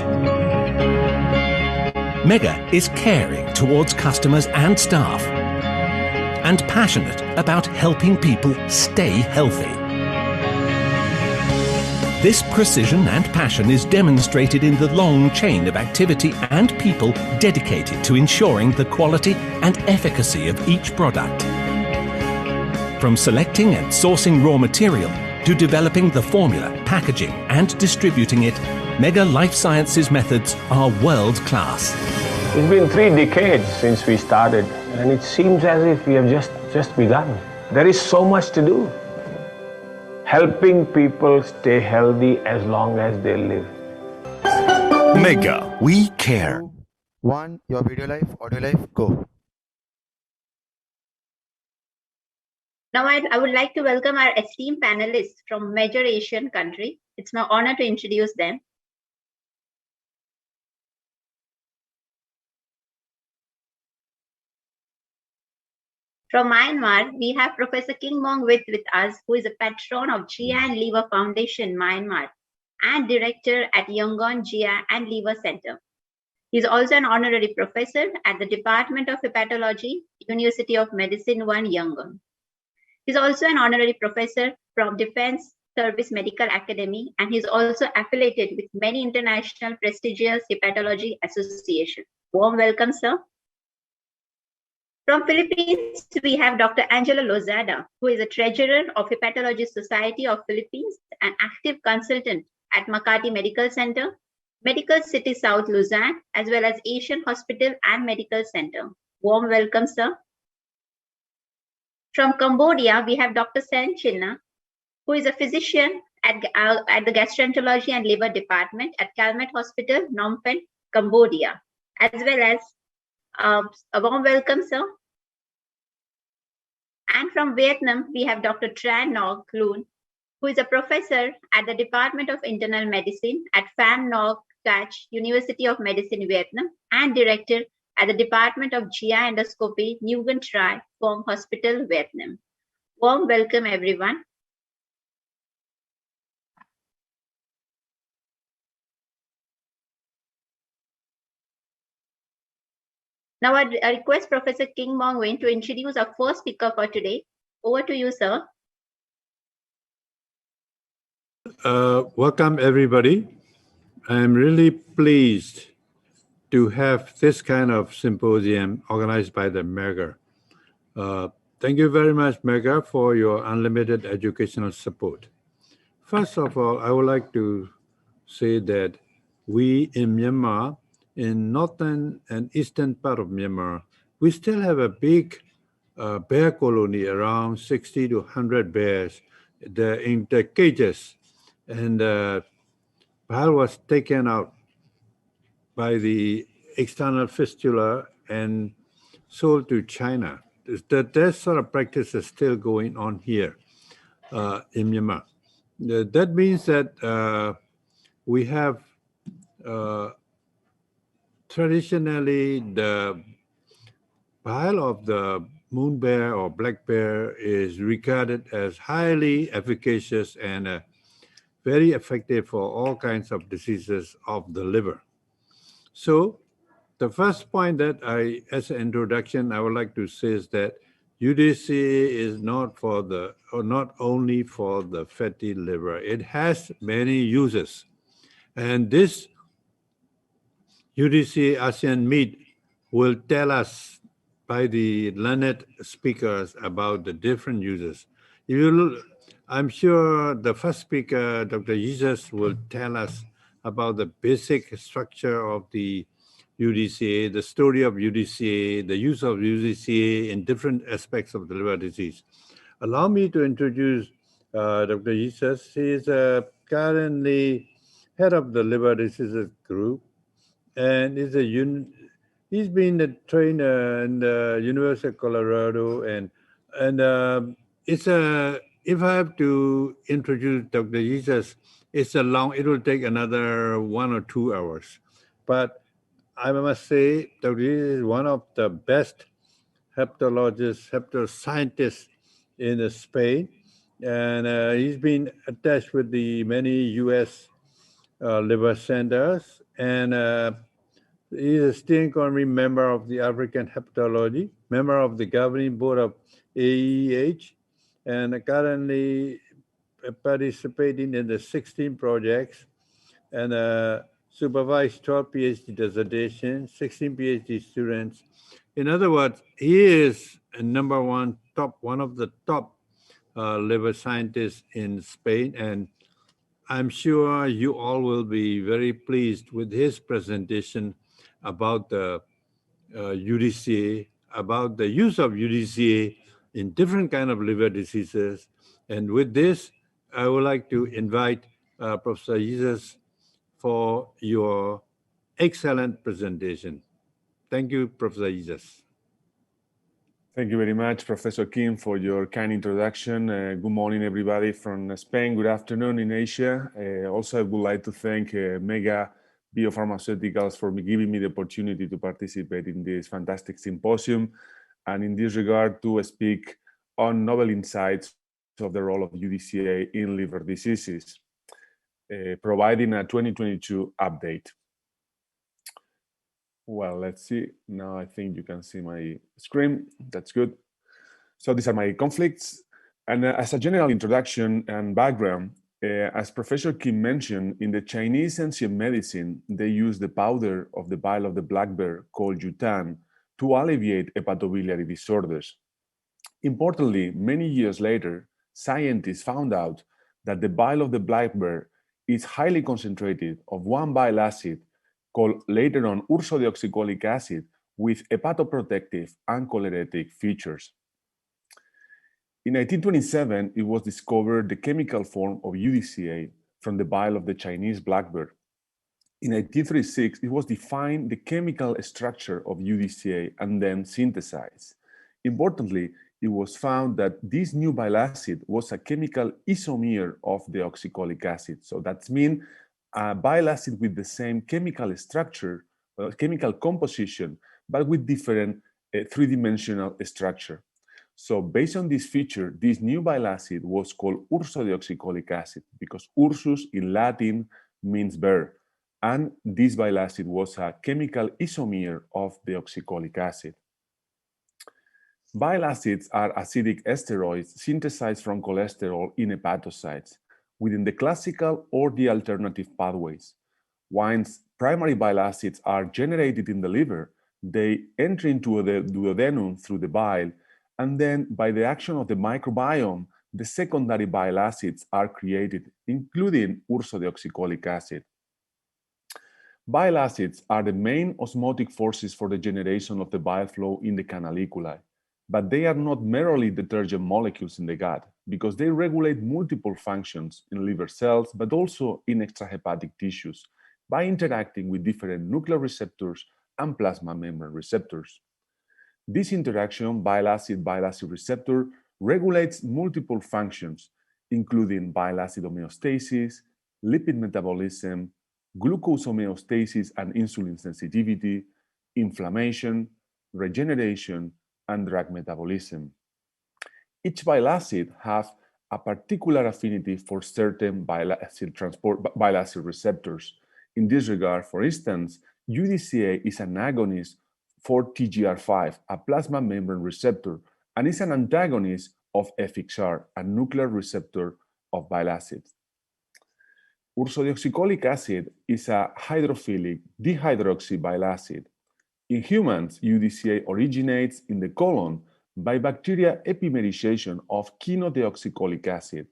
needs. Mega is caring towards customers and staff and passionate about helping people stay healthy. This precision and passion is demonstrated in the long chain of activity and people dedicated to ensuring the quality and efficacy of each product. From selecting and sourcing raw material to developing the formula, packaging and distributing it, Mega Life Sciences methods are world-class. It's been 3 decades since we started, and it seems as if we have just begun. There is so much to do. Helping people stay healthy as long as they live. Mega, we care. 1, your video life, audio life, go. Now I would like to welcome our esteemed panelists from major Asian country. It's my honor to introduce them. From Myanmar, we have Professor King Mong with us, who is a patron of GI and Liver Foundation, Myanmar, and director at Yangon GI and Liver Center. He is also an honorary professor at the Department of Hepatology, University of Medicine 1, Yangon. He is also an honorary professor from Defense Service Medical Academy, and he is also affiliated with many international prestigious hepatology associations. Warm welcome, sir. From Philippines, we have Dr. Angela Lozada, who is a treasurer of Hepatology Society of Philippines and active consultant at Makati Medical Center, Medical City South Luzon, as well as Asian Hospital and Medical Center. Warm welcome, sir. From Cambodia, we have Dr. Sen Chinna, who is a physician at the Gastroenterology and Liver Department at Calmet Hospital, Phnom Penh, Cambodia, as well as a warm welcome, sir. And from Vietnam, we have Dr. Tran Ngoc Loon, who is a professor at the Department of Internal Medicine at Pham Ngoc Thach University of Medicine, Vietnam, and director at the Department of GI Endoscopy, Nguyen Trai Phong Hospital, Vietnam. Warm welcome, everyone. Now I request Professor King Mong Win to introduce our first speaker for today. Over to you, sir. Welcome, everybody. I'm really pleased to have this kind of symposium organized by the MEGA. Thank you very much, MEGA, for your unlimited educational support. First of all, I would like to say that we in Myanmar, in northern and eastern part of Myanmar, we still have a big bear colony, around 60 to 100 bears in the cages. And Bhal was taken out by the external fistula and sold to China. That sort of practice is still going on here in Myanmar. That means that we have traditionally the bile of the moon bear or black bear is regarded as highly efficacious and very effective for all kinds of diseases of the liver. So the first point that as an introduction, I would like to say is that UDCA is not only for the fatty liver. It has many uses. And this UDCA Asean Meet will tell us by the learned speakers about the different uses. I'm sure the first speaker, Dr. Jesus, will tell us about the basic structure of the UDCA, the story of UDCA, the use of UDCA in different aspects of the liver disease. Allow me to introduce Dr. Jesus. He is currently head of the liver diseases group, and he's been a trainer in the University of Colorado, and if I have to introduce Dr. Jesus, it will take another 1 or 2 hours. But I must say, Dr. Jesus is one of the best hepatoscientists in Spain, and he's been attached with the many U.S. liver centers, and he's a steering committee member of the African Hepatology, member of the governing board of AEH, and currently participating in the 16 projects and supervised 12 PhD dissertations, 16 PhD students. In other words, he is one of the top liver scientists in Spain, and I'm sure you all will be very pleased with his presentation about the UDCA, about the use of UDCA in different kind of liver diseases. And with this, I would like to invite Professor Jesus for your excellent presentation. Thank you, Professor Jesus. Thank you very much, Professor Kim, for your kind introduction. Good morning, everybody from Spain. Good afternoon in Asia. Also, I would like to thank Mega Biopharmaceuticals for giving me the opportunity to participate in this fantastic symposium, and in this regard to speak on novel insights of the role of UDCA in liver diseases, providing a 2022 update. Well, let's see. Now I think you can see my screen. That's good. So these are my conflicts. And as a general introduction and background, as Professor Kim mentioned, in the Chinese ancient medicine, they use the powder of the bile of the black bear called yutan to alleviate hepatobiliary disorders. Importantly, many years later, scientists found out that the bile of the black bear is highly concentrated of one bile acid called later on ursodeoxycholic acid with hepatoprotective and cholinergic features. In 1927, it was discovered the chemical form of UDCA from the bile of the Chinese black bear. In 1936, it was defined the chemical structure of UDCA and then synthesized. Importantly, it was found that this new bile acid was a chemical isomer of the oxycholic acid. So that means a bile acid with the same chemical structure, chemical composition, but with different three-dimensional structure. So based on this feature, this new bile acid was called ursodeoxycholic acid because ursus in Latin means bear. And this bile acid was a chemical isomer of the oxycholic acid. Bile acids are acidic esteroids synthesized from cholesterol in hepatocytes within the classical or the alternative pathways. Once primary bile acids are generated in the liver, they enter into the duodenum through the bile, and then by the action of the microbiome, the secondary bile acids are created, including ursodeoxycholic acid. Bile acids are the main osmotic forces for the generation of the bile flow in the canaliculi, but they are not merely detergent molecules in the gut because they regulate multiple functions in liver cells, but also in extrahepatic tissues by interacting with different nuclear receptors and plasma membrane receptors. This interaction, bile acid receptor, regulates multiple functions, including bile acid homeostasis, lipid metabolism, glucose homeostasis and insulin sensitivity, inflammation, regeneration, and drug metabolism. Each bile acid has a particular affinity for certain bile acid receptors. In this regard, for instance, UDCA is an agonist for TGR5, a plasma membrane receptor, and is an antagonist of FXR, a nuclear receptor of bile acids. Ursodeoxycholic acid is a hydrophilic dihydroxy bile acid. In humans, UDCA originates in the colon by bacteria epimerization of chenodeoxycholic acid.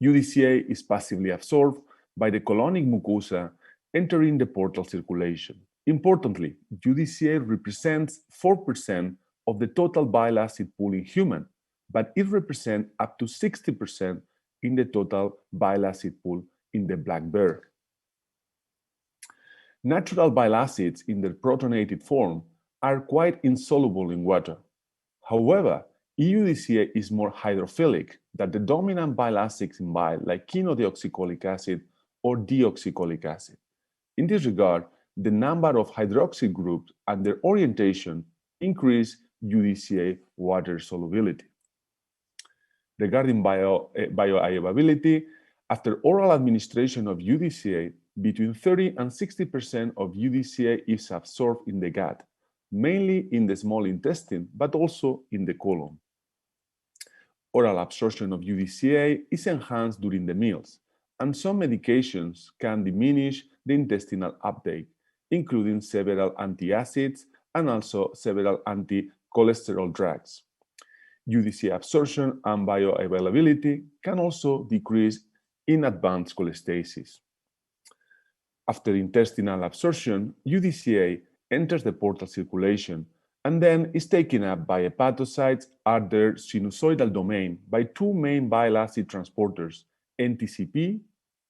UDCA is passively absorbed by the colonic mucosa, entering the portal circulation. Importantly, UDCA represents 4% of the total bile acid pool in human, but it represents up to 60% in the total bile acid pool in the black bear. Natural bile acids in their protonated form are quite insoluble in water. However, UDCA is more hydrophilic than the dominant bile acids in bile like chenodeoxycholic acid or deoxycholic acid. In this regard, the number of hydroxy groups and their orientation increase UDCA water solubility. Regarding bioavailability, After oral administration of UDCA, between 30 and 60% of UDCA is absorbed in the gut, mainly in the small intestine, but also in the colon. Oral absorption of UDCA is enhanced during the meals, and some medications can diminish the intestinal uptake, including several antacids and also several anti-cholesterol drugs. UDCA absorption and bioavailability can also decrease in advanced cholestasis. After intestinal absorption, UDCA enters the portal circulation and then is taken up by hepatocytes at their sinusoidal domain by two main bile acid transporters, NTCP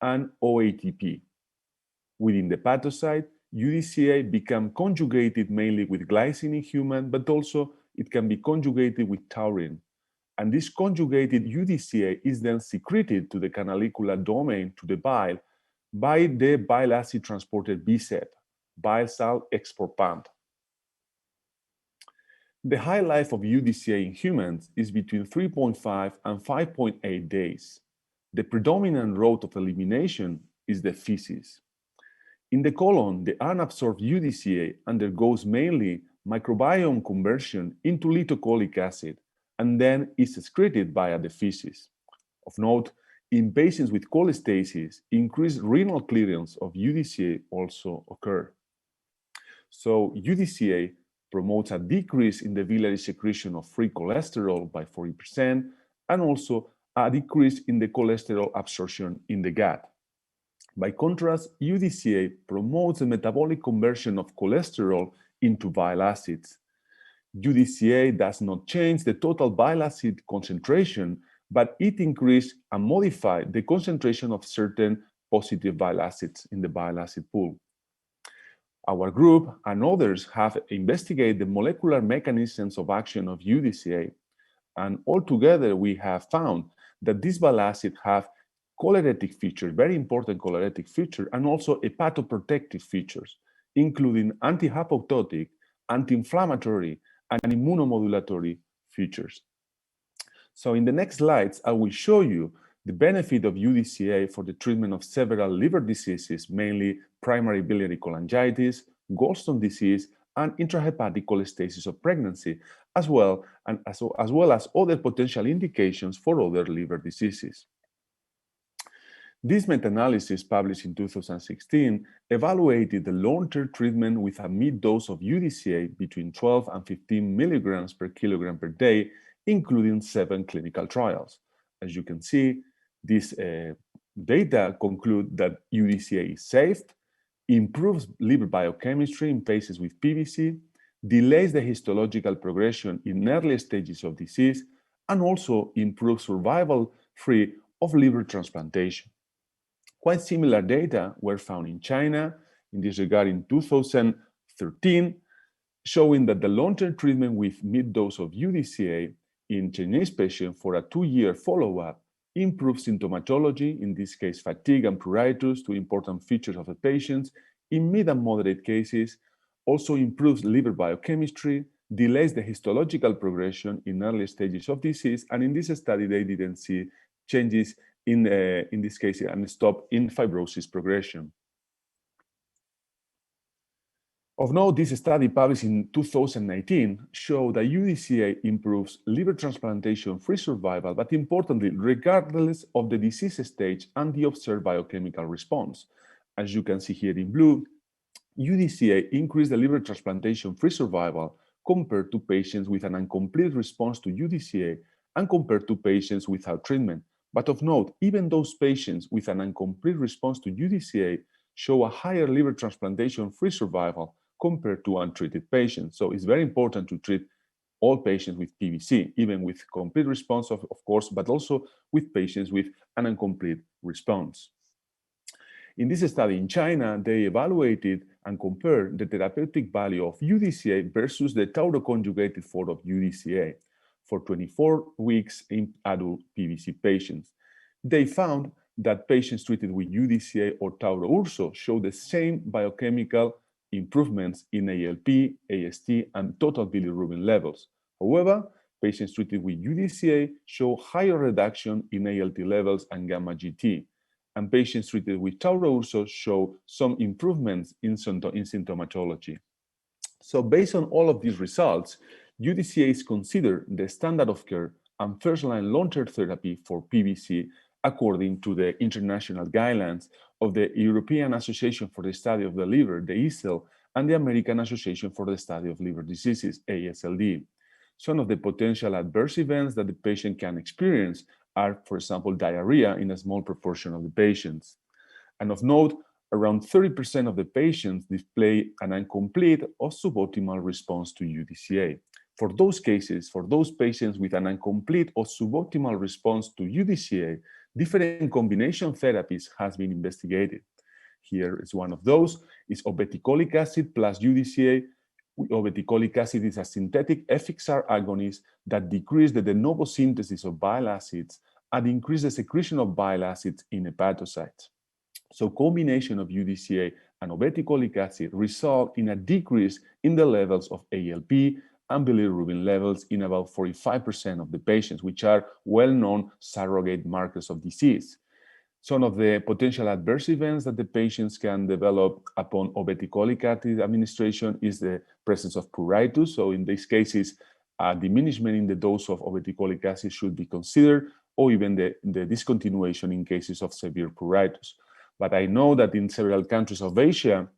and OATP. Within the hepatocyte, UDCA becomes conjugated mainly with glycine in human, but also it can be conjugated with taurine. And this conjugated UDCA is then secreted to the canalicular domain to the bile by the bile acid transporter BSEP, bile salt export pump. The half-life of UDCA in humans is between 3.5 and 5.8 days. The predominant route of elimination is the feces. In the colon, the unabsorbed UDCA undergoes mainly microbiome conversion into litocholic acid and then is excreted via the feces. Of note, in patients with cholestasis, increased renal clearance of UDCA also occur. So UDCA promotes a decrease in the biliary secretion of free cholesterol by 40% and also a decrease in the cholesterol absorption in the gut. By contrast, UDCA promotes the metabolic conversion of cholesterol into bile acids. UDCA does not change the total bile acid concentration, but it increases and modifies the concentration of certain positive bile acids in the bile acid pool. Our group and others have investigated the molecular mechanisms of action of UDCA, and altogether we have found that these bile acids have cholaretic features, very important cholaretic features, and also hepatoprotective features, including anti-apoptotic, anti-inflammatory, and immunomodulatory features. So in the next slides, I will show you the benefit of UDCA for the treatment of several liver diseases, mainly primary biliary cholangitis, Gallstone disease, and intrahepatic cholestasis of pregnancy, as well as other potential indications for other liver diseases. This meta-analysis, published in 2016, evaluated the long-term treatment with a mid-dose of UDCA between 12 and 15 milligrams per kilogram per day, including 7 clinical trials. As you can see, this data conclude that UDCA is safe, improves liver biochemistry in patients with PBC, delays the histological progression in early stages of disease, and also improves survival-free of liver transplantation. Quite similar data were found in China, in this regard in 2013, showing that the long-term treatment with mid-dose of UDCA in Chinese patients for a 2-year follow-up improves symptomatology, in this case fatigue and pruritus, two important features of the patients. In mid and moderate cases, also improves liver biochemistry, delays the histological progression in early stages of disease, and in this study they didn't see changes in this case and stop in fibrosis progression. Of note, this study published in 2019 showed that UDCA improves liver transplantation-free survival, but importantly, regardless of the disease stage and the observed biochemical response. As you can see here in blue, UDCA increased the liver transplantation-free survival compared to patients with an incomplete response to UDCA and compared to patients without treatment. But of note, even those patients with an incomplete response to UDCA show a higher liver transplantation-free survival compared to untreated patients. So it's very important to treat all patients with PBC, even with complete response, of course, but also with patients with an incomplete response. In this study in China, they evaluated and compared the therapeutic value of UDCA versus the tauroconjugated form of UDCA for 24 weeks in adult PBC patients. They found that patients treated with UDCA or tauro-urso showed the same biochemical improvements in ALP, AST, and total bilirubin levels. However, patients treated with UDCA show higher reduction in ALT levels and gamma GT. and patients treated with tau also show some improvements in symptomatology. So based on all of these results, UDCA is considered the standard of care and first-line long-term therapy for PBC according to the international guidelines of the European Association for the Study of the Liver, the EASL, and the American Association for the Study of Liver Diseases, ASLD. Some of the potential adverse events that the patient can experience are, for example, diarrhea in a small proportion of the patients. And of note, around 30% of the patients display an incomplete or suboptimal response to UDCA. For those cases, for those patients with an incomplete or suboptimal response to UDCA, different combination therapies has been investigated. Here is one of those, is obeticholic acid plus UDCA. Obeticholic acid is a synthetic FXR agonist that decreases the de novo synthesis of bile acids and increases the secretion of bile acids in hepatocytes. So combination of UDCA and obeticholic acid result in a decrease in the levels of ALP and bilirubin levels in about 45% of the patients, which are well-known surrogate markers of disease. Some of the potential adverse events that the patients can develop upon obeticholic acid administration is the presence of pruritus. So in these cases, diminishment in the dose of obeticholic acid should be considered, or even the discontinuation in cases of severe pruritus. But I know that in several countries of Asia,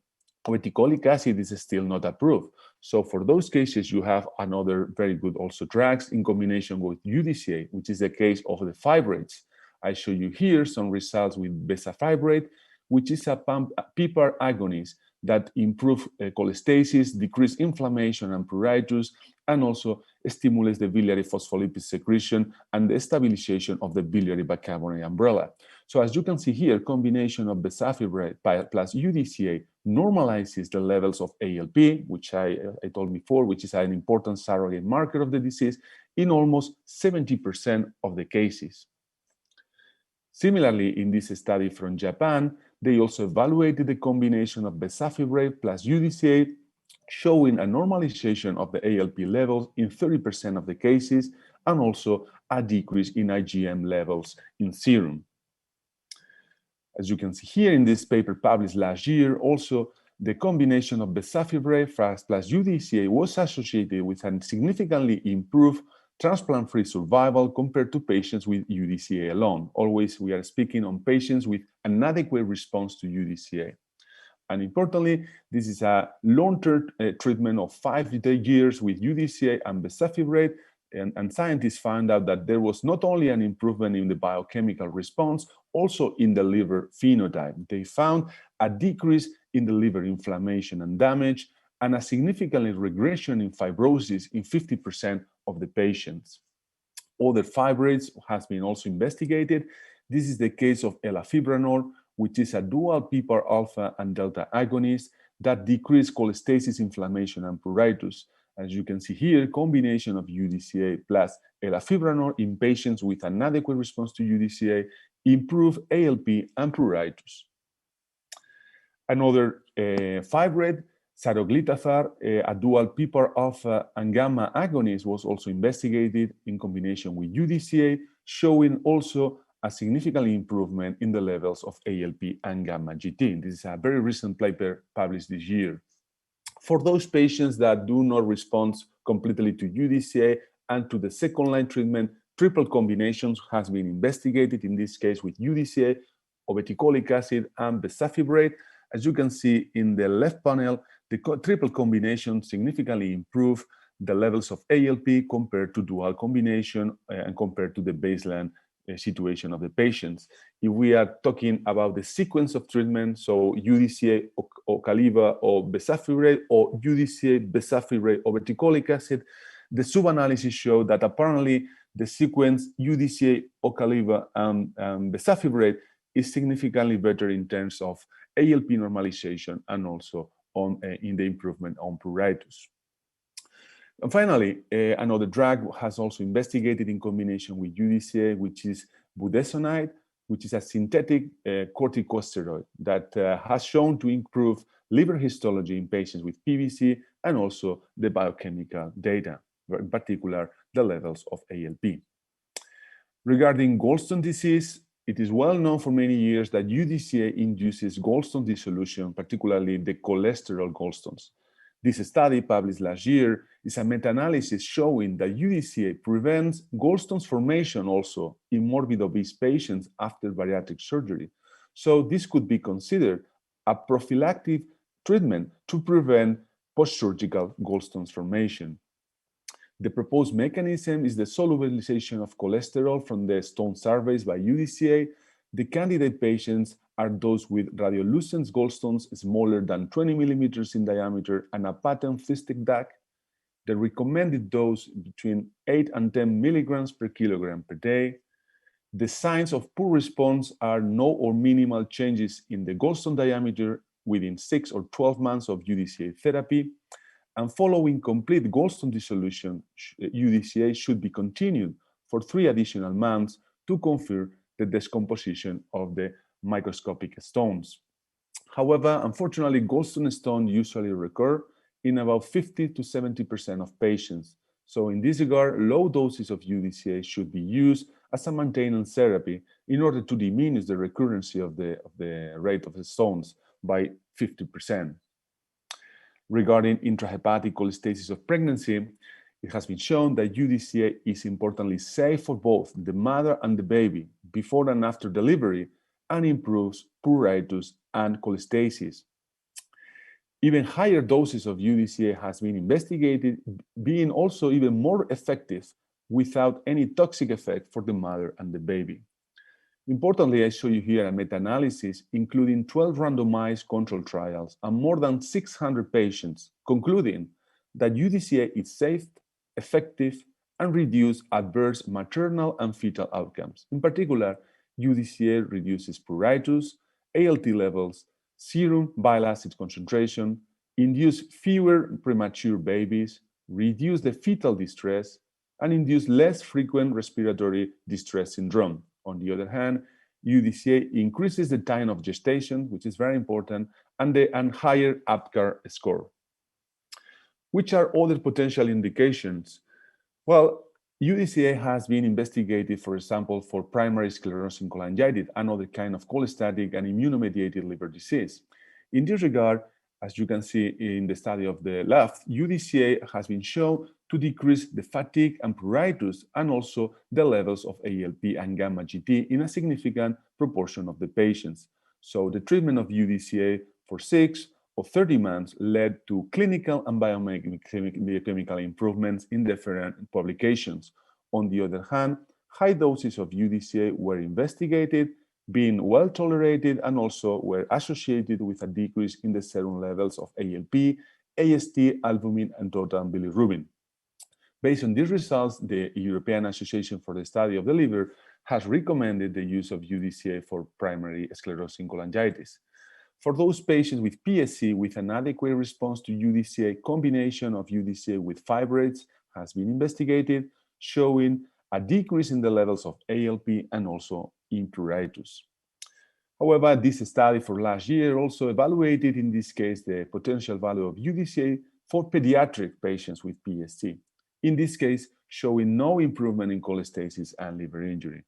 obeticholic acid is still not approved. So for those cases, you have another very good also drugs in combination with UDCA, which is the case of the fibrates. I show you here some results with bezafibrate, which is a PPAR agonist that improves cholestasis, decrease inflammation and pruritus, and also stimulates the biliary phospholipid secretion and the stabilization of the biliary bicarbonate umbrella. So as you can see here, combination of bezafibrate plus UDCA normalizes the levels of ALP, which I told before, which is an important surrogate marker of the disease, in almost 70% of the cases. Similarly, in this study from Japan, they also evaluated the combination of bezafibrate plus UDCA, showing a normalization of the ALP levels in 30% of the cases, and also a decrease in IgM levels in serum. As you can see here in this paper published last year, also the combination of bezafibrate plus UDCA was associated with a significantly improved transplant-free survival compared to patients with UDCA alone. Always we are speaking on patients with an adequate response to UDCA. And importantly, this is a long-term treatment of 5 years with UDCA and bezafibrate, and scientists found out that there was not only an improvement in the biochemical response, also in the liver phenotype. They found a decrease in the liver inflammation and damage, and a significant regression in fibrosis in 50% of the patients. Other fibrates has been also investigated. This is the case of elafibranor, which is a dual PPAR alpha and delta agonist that decrease cholestasis, inflammation, and pruritus. As you can see here, combination of UDCA plus elafibranor in patients with an adequate response to UDCA improve ALP and pruritus. Another fibrate, saroglitazar, a dual PPAR alpha and gamma agonist, was also investigated in combination with UDCA, showing also a significant improvement in the levels of ALP and gamma GT. This is a very recent paper published this year. For those patients that do not respond completely to UDCA and to the second-line treatment, triple combinations has been investigated, in this case with UDCA, obeticholic acid, and bezafibrate. As you can see in the left panel, the triple combination significantly improve the levels of ALP compared to dual combination and compared to the baseline situation of the patients. If we are talking about the sequence of treatment, so UDCA, Ocaliva, or bezafibrate, or UDCA, bezafibrate, obeticholic acid, the sub-analysis showed that apparently the sequence UDCA, Ocaliva, and bezafibrate is significantly better in terms of ALP normalization and also in the improvement on pruritus. And finally, another drug has also investigated in combination with UDCA, which is budesonide, which is a synthetic corticosteroid that has shown to improve liver histology in patients with PBC and also the biochemical data, in particular the levels of ALP. Regarding Gallstone disease, It is well known for many years that UDCA induces gallstone dissolution, particularly the cholesterol gallstones. This study, published last year, is a meta-analysis showing that UDCA prevents gallstones formation also in morbid obese patients after bariatric surgery. So this could be considered a prophylactic treatment to prevent post-surgical gallstones formation. The proposed mechanism is the solubilization of cholesterol from the stone surface by UDCA. The candidate patients are those with radiolucent gallstones smaller than 20 millimeters in diameter and a patent cystic duct. The recommended dose between 8 and 10 milligrams per kilogram per day. The signs of poor response are no or minimal changes in the gallstone diameter within 6 or 12 months of UDCA therapy. And following complete gallstone dissolution, UDCA should be continued for 3 additional months to confirm the decomposition of the microscopic stones. However, unfortunately, gallstone stones usually recur in about 50 to 70% of patients. So in this regard, low doses of UDCA should be used as a maintenance therapy in order to diminish the recurrence of the rate of the stones by 50%. Regarding intrahepatic cholestasis of pregnancy, it has been shown that UDCA is importantly safe for both the mother and the baby before and after delivery and improves pruritus and cholestasis. Even higher doses of UDCA has been investigated, being also even more effective without any toxic effect for the mother and the baby. Importantly, I show you here a meta-analysis including 12 randomized control trials and more than 600 patients, concluding that UDCA is safe, effective, and reduces adverse maternal and fetal outcomes. In particular, UDCA reduces pruritus, ALT levels, serum bile acid concentration, induce fewer premature babies, reduce the fetal distress, and induce less frequent respiratory distress syndrome. On the other hand, UDCA increases the time of gestation, which is very important, and higher APGAR score. Which are other potential indications? Well, UDCA has been investigated, for example, for primary sclerosing cholangitis, another kind of cholestatic and immunomediated liver disease. In this regard, as you can see in the study of the left, UDCA has been shown to decrease the fatigue and pruritus and also the levels of ALP and gamma GT in a significant proportion of the patients. So the treatment of UDCA for 6 or 30 months led to clinical and biochemical improvements in different publications. On the other hand, high doses of UDCA were investigated, being well tolerated, and also were associated with a decrease in the serum levels of ALP, AST, albumin, and total bilirubin. Based on these results, the European Association for the Study of the Liver has recommended the use of UDCA for primary sclerosing cholangitis. For those patients with PSC with an adequate response to UDCA, combination of UDCA with fibrates has been investigated, showing a decrease in the levels of ALP and also in pruritus. However, this study for last year also evaluated, in this case, the potential value of UDCA for pediatric patients with PSC. In this case, showing no improvement in cholestasis and liver injury.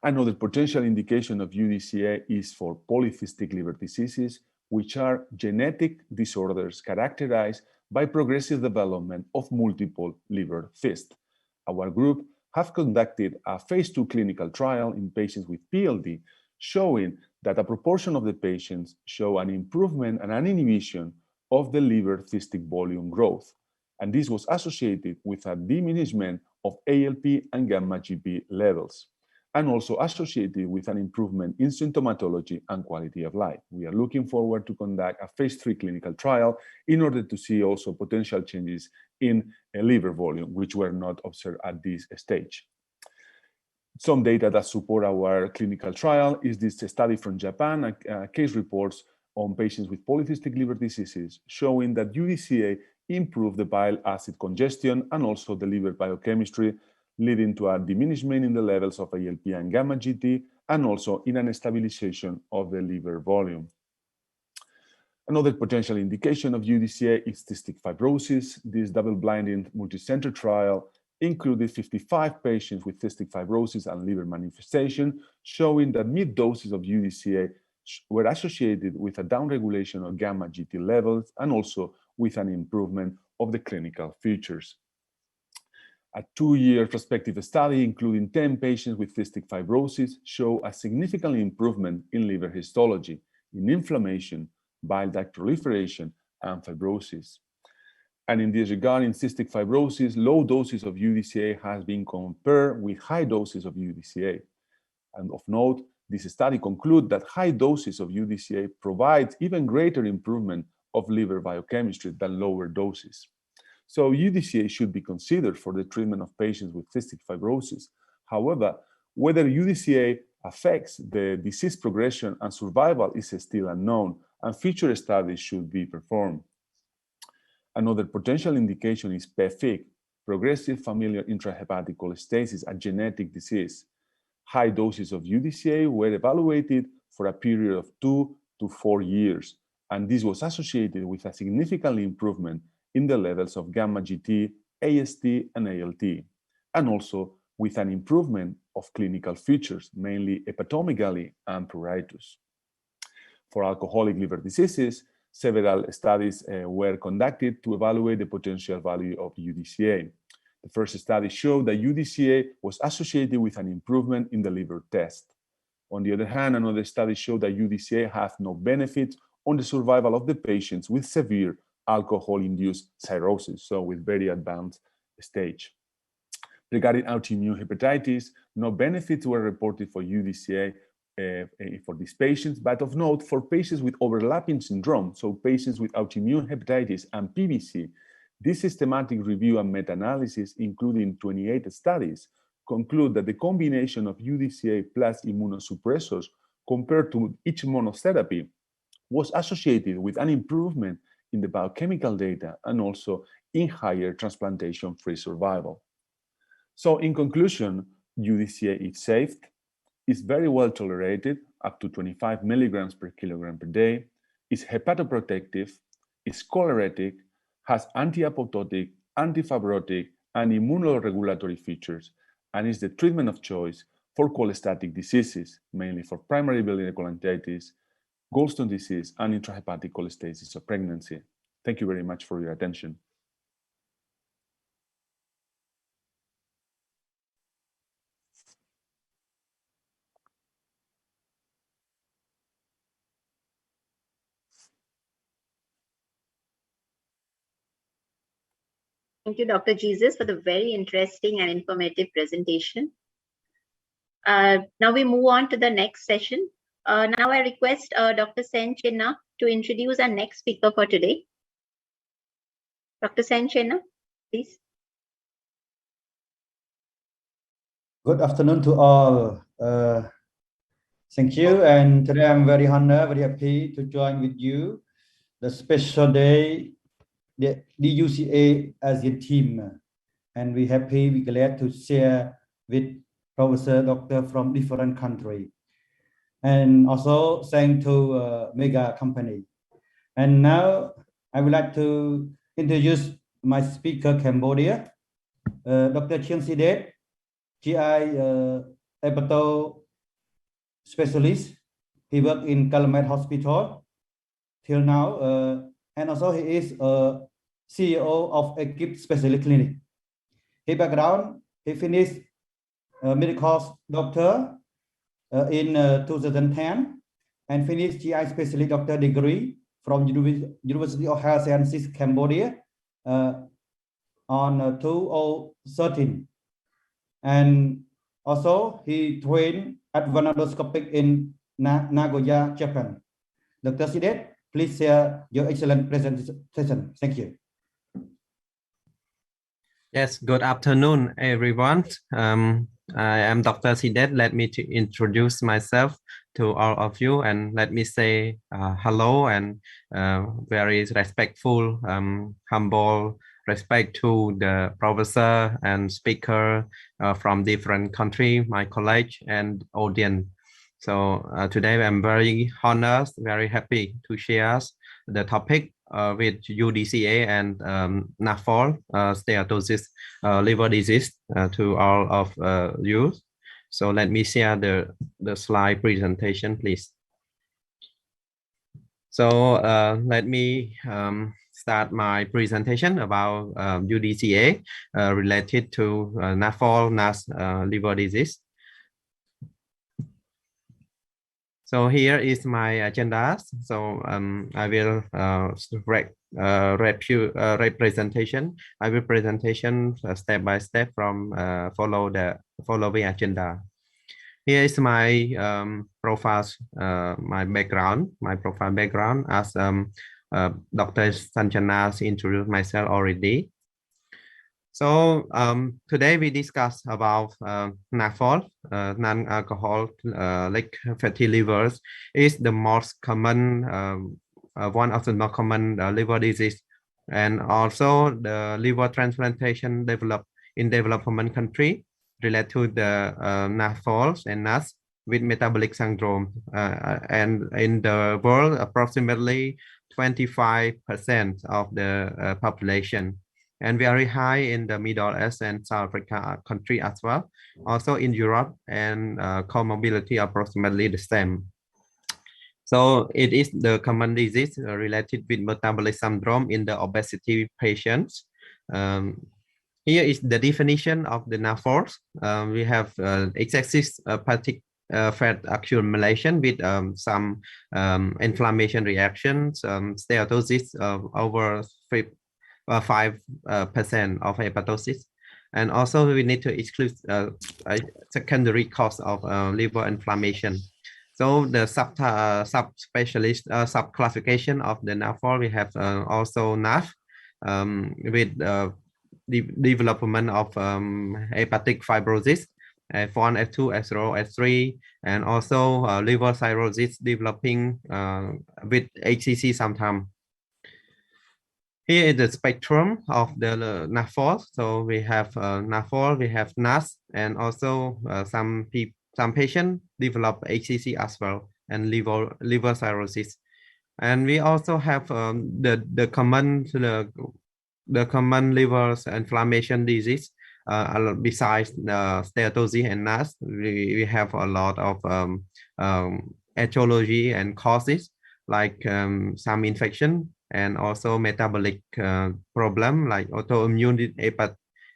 Another potential indication of UDCA is for polyphystic liver diseases, which are genetic disorders characterized by progressive development of multiple liver cysts. Our group have conducted a phase 2 clinical trial in patients with PLD, showing that a proportion of the patients show an improvement and an inhibition of the liver cystic volume growth. And this was associated with a diminishment of ALP and gamma GP levels, and also associated with an improvement in symptomatology and quality of life. We are looking forward to conduct a phase 3 clinical trial in order to see also potential changes in liver volume, which were not observed at this stage. Some data that support our clinical trial is this study from Japan, case reports on patients with polycystic liver diseases, showing that UDCA improved the bile acid congestion and also the liver biochemistry, leading to a diminishment in the levels of ALP and gamma GT, and also in a stabilization of the liver volume. Another potential indication of UDCA is cystic fibrosis. This double-blinded multicenter trial included 55 patients with cystic fibrosis and liver manifestation, showing that mid-doses of UDCA were associated with a downregulation of gamma GT levels and also with an improvement of the clinical features. A 2-year prospective study, including 10 patients with cystic fibrosis, showed a significant improvement in liver histology, in inflammation, bile duct proliferation, and fibrosis. And in this regard, in cystic fibrosis, low doses of UDCA has been compared with high doses of UDCA. And of note, this study concludes that high doses of UDCA provides even greater improvement of liver biochemistry than lower doses. So UDCA should be considered for the treatment of patients with cystic fibrosis. However, whether UDCA affects the disease progression and survival is still unknown, and future studies should be performed. Another potential indication is PFIC, progressive familial intrahepatic cholestasis, a genetic disease. High doses of UDCA were evaluated for a period of 2 to 4 years, and this was associated with a significant improvement in the levels of gamma GT, AST, and ALT, and also with an improvement of clinical features, mainly hepatomegaly and pruritus. For alcoholic liver diseases, several studies were conducted to evaluate the potential value of UDCA. The first study showed that UDCA was associated with an improvement in the liver test. On the other hand, another study showed that UDCA has no benefit on the survival of the patients with severe alcohol-induced cirrhosis, so with very advanced stage. Regarding autoimmune hepatitis, no benefits were reported for UDCA for these patients, but of note, for patients with overlapping syndrome, so patients with autoimmune hepatitis and PBC, this systematic review and meta-analysis, including 28 studies, conclude that the combination of UDCA plus immunosuppressors compared to each monotherapy was associated with an improvement in the biochemical data and also in higher transplantation-free survival. So in conclusion, UDCA is safe, is very well tolerated, up to 25 milligrams per kilogram per day, is hepatoprotective, is choleretic, has anti-apoptotic, antifibrotic, and immunoregulatory features, and is the treatment of choice for cholestatic diseases, mainly for primary biliary cholangitis, Gallstone disease, and intrahepatic cholestasis of pregnancy. Thank you very much for your attention. Thank you, Dr. Jesus, for the very interesting and informative presentation. Now we move on to the next session. Now I request Dr. Sen Chenna to introduce our next speaker for today. Dr. Sen Chenna, please. Good afternoon to all. Thank you. And today I'm very honored, very happy to join with you the special day, the UDCA Asean team. And we're happy, we're glad to share with Professor, Doctor from different countries. And also thanks to mega company. And now I would like to introduce my speaker, Cambodia, Dr. Chiang Sidet, GI hepato specialist. He worked in Calumet Hospital till now, and also he is a CEO of Equipe Specialist Clinic. His background, he finished medical doctor in 2010 and finished GI specialist doctor degree from University of Health Sciences Cambodia on 2013. And also he trained at endoscopic in Nagoya, Japan. Dr. Sidet, please share your excellent presentation. Thank you. Yes, good afternoon, everyone. I am Dr. Sidet. Let me introduce myself to all of you, and let me say hello and very respectful, humble respect to the professor and speaker from different country, my colleague and audience. So today I'm very honored, very happy to share the topic with UDCA and Nafl, steatosis, liver disease to all of you. So let me share the slide presentation, please. So let me start my presentation about UDCA related to Nafl, NAS, liver disease. So here is my agenda. So I will representation. I will presentation step by step from follow the following agenda. Here is my profile, my background, my profile background as Dr. Sanjana introduced myself already. So today we discuss about Nafl, non-alcoholic fatty livers is the most common, one of the most common liver disease, and also the liver transplantation developed in development country related to the Nafl and NAS with metabolic syndrome, and in the world approximately 25% of the population. And very high in the Middle East and South Africa country as well. Also in Europe, and comorbidity approximately the same. So it is the common disease related with metabolic syndrome in the obesity patients. Here is the definition of the Nafl. We have excessive fat accumulation with some inflammation reactions, steatosis over 5% of hepatosis, and also we need to exclude a secondary cause of liver inflammation. So the subspecialist subclassification of the Nafl, we have also NAF with the development of hepatic fibrosis, F1, F2, F0, F3, and also liver cirrhosis developing with HCC sometimes. Here is the spectrum of the Nafl. So we have Nafl, we have NAS, and also some patients develop HCC as well, and liver cirrhosis. And we also have the common liver inflammation disease. Besides steatosis and NAS, we have a lot of etiology and causes like some infection, and also metabolic problem like autoimmune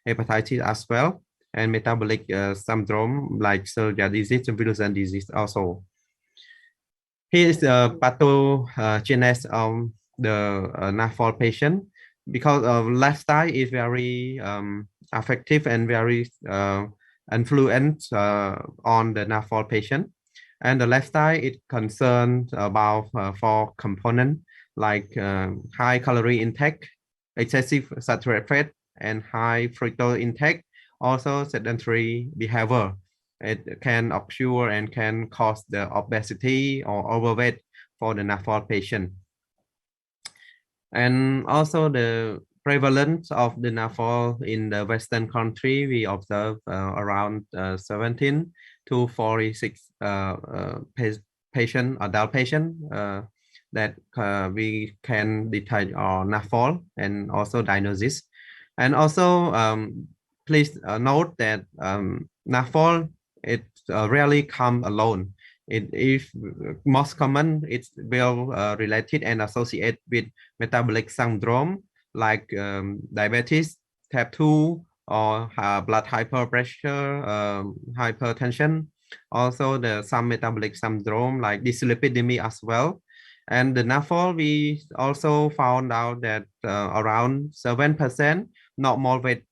hepatitis as well, and metabolic syndrome like celiac disease and Wilson disease also. Here is the pathogenesis of the Nafl patient, because lifestyle is very affective and very influence on the Nafl patient. And the lifestyle is concerned about 4 components like high calorie intake, excessive saturated fat, and high fructose intake. Also sedentary behavior. It can occur and can cause the obesity or overweight for the Nafl patient. And also the prevalence of the Nafl in the Western country, we observe around 17 to 46 adult patient that we can detect our Nafl and also diagnosis. And also please note that Nafl, it rarely come alone. It is most common, it's well related and associated with metabolic syndrome like diabetes type 2 or blood pressure, hypertension. Also some metabolic syndrome like dyslipidemia as well. And the Nafl, we also found out that around 7% normal weight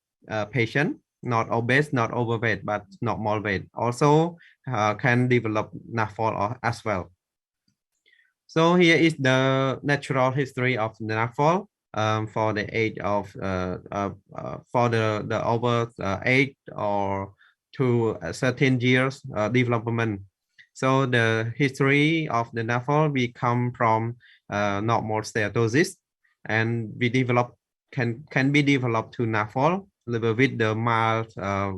patient, not obese, not overweight, but normal weight, also can develop Nafl as well. So here is the natural history of the Nafl for the age of for the over 8 or to 13 years development. So the history of the Nafl, we come from normal steatosis, and we develop can be developed to Nafl with the mild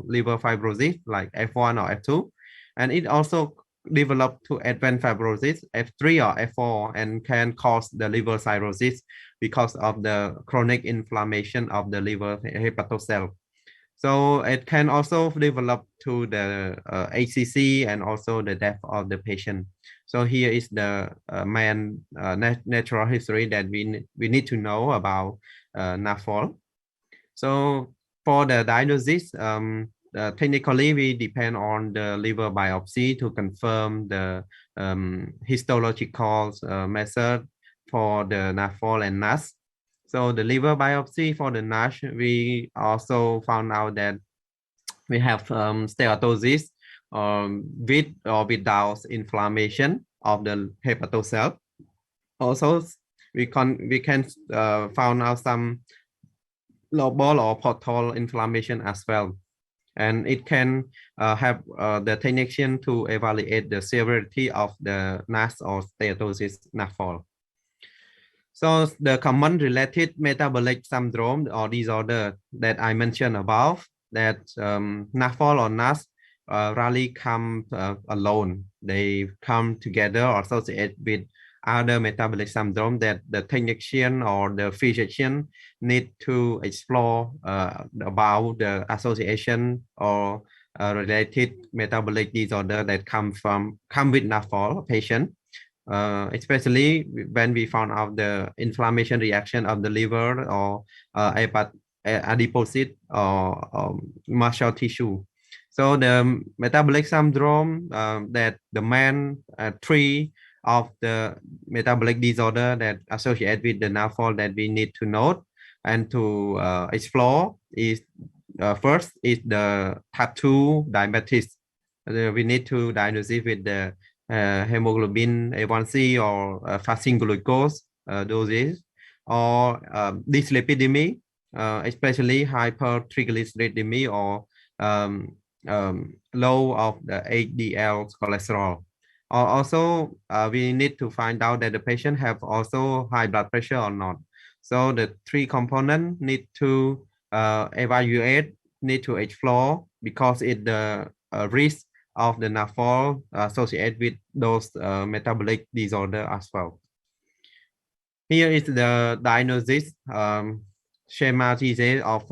liver fibrosis like F1 or F2, and it also develop to advanced fibrosis, F3 or F4, and can cause the liver cirrhosis because of the chronic inflammation of the liver hepatocell. So it can also develop to the ACC and also the death of the patient. So here is the main natural history that we need to know about Nafl. So for the diagnosis, technically we depend on the liver biopsy to confirm the histological method for the Nafl and NASH. So the liver biopsy for the NASH, we also found out that we have steatosis with or without inflammation of the hepatocell. Also, we can found out some lobar or portal inflammation as well. And it can have the technician to evaluate the severity of the NASH or steatosis Nafl. So the common related metabolic syndrome or disorder that I mentioned above, that Nafl or NASH rarely come alone. They come together or associate with other metabolic syndrome that the technician or the physician need to explore about the association or related metabolic disorder that come with Nafl patient. Especially when we found out the inflammation reaction of the liver or adipocyte or muscle tissue. So the metabolic syndrome that the main three of the metabolic disorder that associate with the Nafl that we need to note and to explore is first is the type 2 diabetes. We need to diagnose it with the hemoglobin A1C or fasting glucose doses, or dyslipidemia, especially hypertriglyceridemia or low of the HDL cholesterol. Also, we need to find out that the patient have also high blood pressure or not. So the three components need to evaluate, need to explore, because it the risk of the Nafl associated with those metabolic disorder as well. Here is the diagnosis schematic of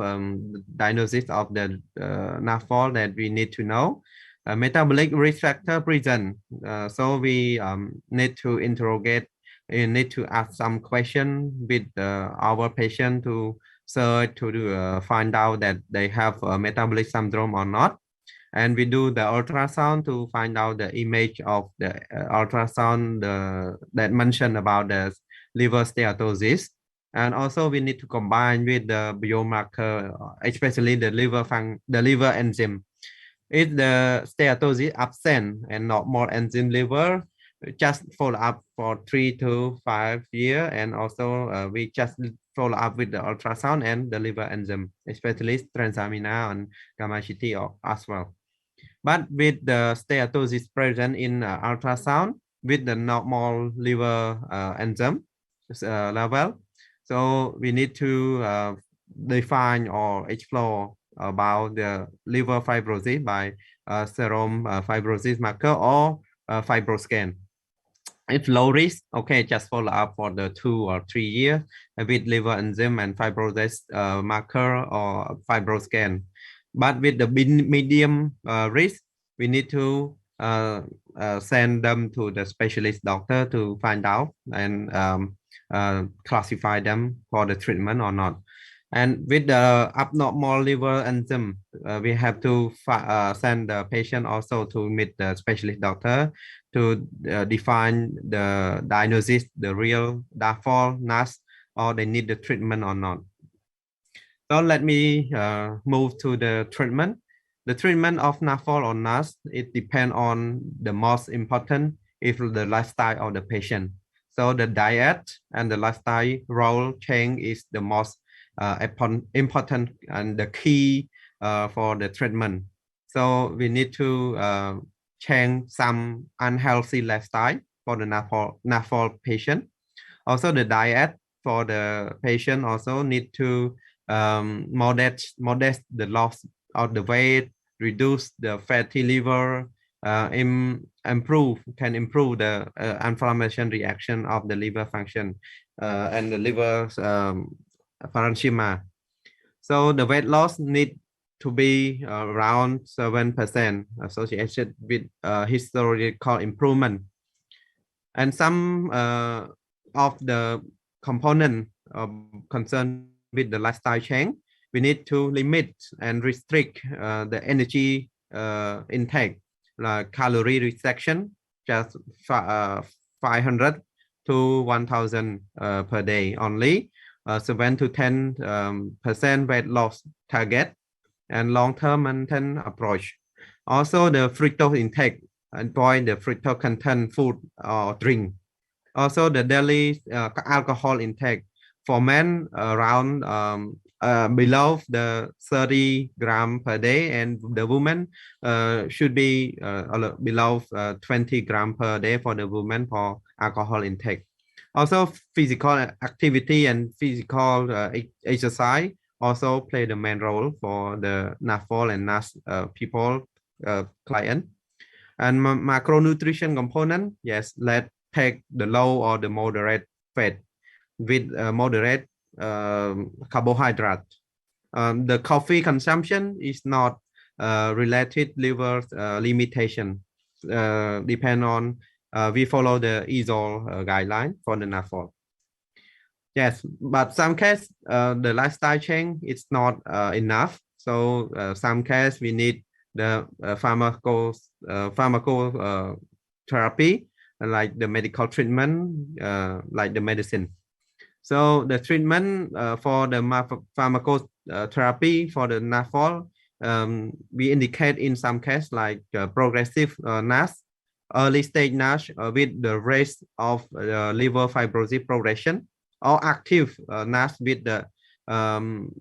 diagnosis of the Nafl that we need to know. Metabolic risk factor present. So we need to interrogate, we need to ask some question with our patient to search to find out that they have a metabolic syndrome or not. And we do the ultrasound to find out the image of the ultrasound that mentioned about the liver steatosis. And also we need to combine with the biomarker, especially the liver enzyme. If the steatosis absent and not more enzyme liver, just follow up for 3 to 5 years. And also we just follow up with the ultrasound and the liver enzyme, especially transamina and gamma GT as well. But with the steatosis present in ultrasound with the normal liver enzyme level, so we need to define or explore about the liver fibrosis by serum fibrosis marker or fibroscan. If low risk, okay, just follow up for the 2 or 3 years with liver enzyme and fibrosis marker or fibroscan. But with the medium risk, we need to send them to the specialist doctor to find out and classify them for the treatment or not. And with the abnormal liver enzyme, we have to send the patient also to meet the specialist doctor to define the diagnosis, the real Nafl, NASH, or they need the treatment or not. So let me move to the treatment. The treatment of Nafl or NASH, it depends on the most important is the lifestyle of the patient. So the diet and the lifestyle role change is the most important and the key for the treatment. So we need to change some unhealthy lifestyle for the Nafl patient. Also the diet for the patient also need to modest the loss of the weight, reduce the fatty liver, can improve the inflammation reaction of the liver function and the liver parenchyma. So the weight loss need to be around 7% associated with historical improvement. And some of the component concerned with the lifestyle change, we need to limit and restrict the energy intake, like calorie restriction, just 500 to 1000 per day only, 7 to 10% weight loss target, and long-term maintain approach. Also, the fructose intake, avoid the fructose content food or drink. Also, the daily alcohol intake for men around below the 30 gram per day, and the woman should be below 20 gram per day for the woman for alcohol intake. Also, physical activity and physical exercise also play the main role for the Nafl and NAS people client. And macronutrition component, yes, let's take the low or the moderate fat with moderate carbohydrate. The coffee consumption is not related liver limitation. Depend on we follow the ESOL guideline for the Nafl. Yes, but some case the lifestyle change is not enough. So some case we need the pharmacotherapy, like the medical treatment, like the medicine. So the treatment for the pharmacotherapy for the Nafl, we indicate in some case like progressive NASH, early stage NASH with the risk of liver fibrosis progression, or active NASH with the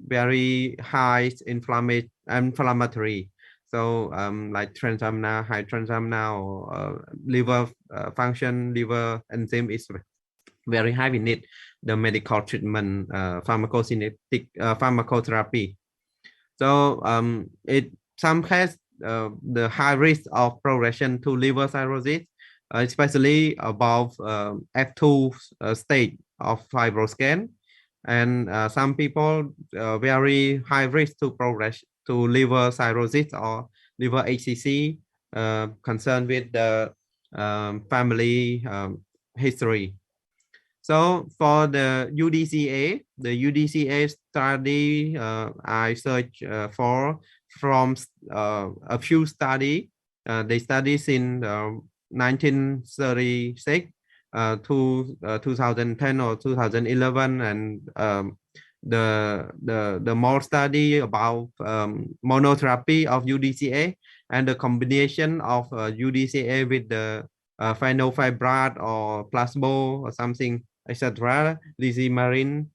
very high inflammatory. So like transaminase, high transaminase, or liver function, liver enzyme is very high. We need the medical treatment, pharmacotherapy. So some case the high risk of progression to liver cirrhosis, especially above F2 stage of fibroscan, and some people very high risk to progress to liver cirrhosis or liver HCC, concerned with the family history. So for the UDCA study, I searched for from a few studies. They studies in 1936 to 2010 or 2011, and the more study about monotherapy of UDCA and the combination of UDCA with the phenylfibrate or placebo or something, etc. Silimarin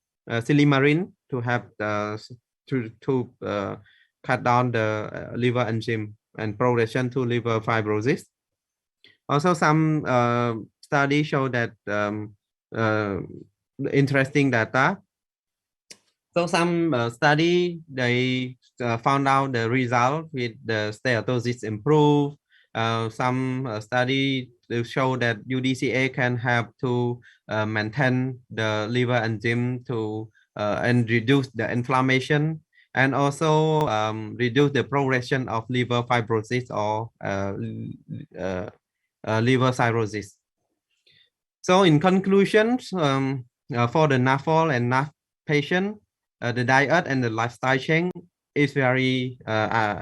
to have to cut down the liver enzyme and progression to liver fibrosis. Also, some studies show that interesting data. So some study they found out the result with the steatosis improve. Some study they show that UDCA can help to maintain the liver enzyme to and reduce the inflammation, and also reduce the progression of liver fibrosis or liver cirrhosis. So in conclusion, for the Nafl and NASH patient, the diet and the lifestyle change is very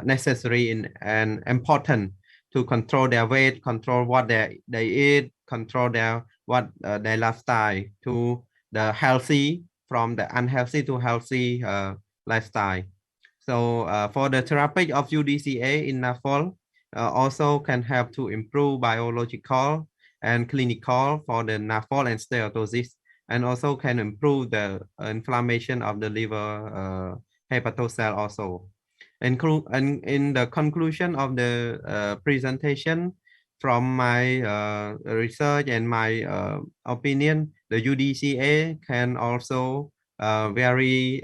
necessary and important to control their weight, control what they eat, control their lifestyle to the healthy, from the unhealthy to healthy lifestyle. So for the therapy of UDCA in Nafl also can help to improve biological and clinical for the Nafl and steatosis, and also can improve the inflammation of the liver hepatocyte also. And in the conclusion of the presentation, from my research and my opinion, the UDCA can also very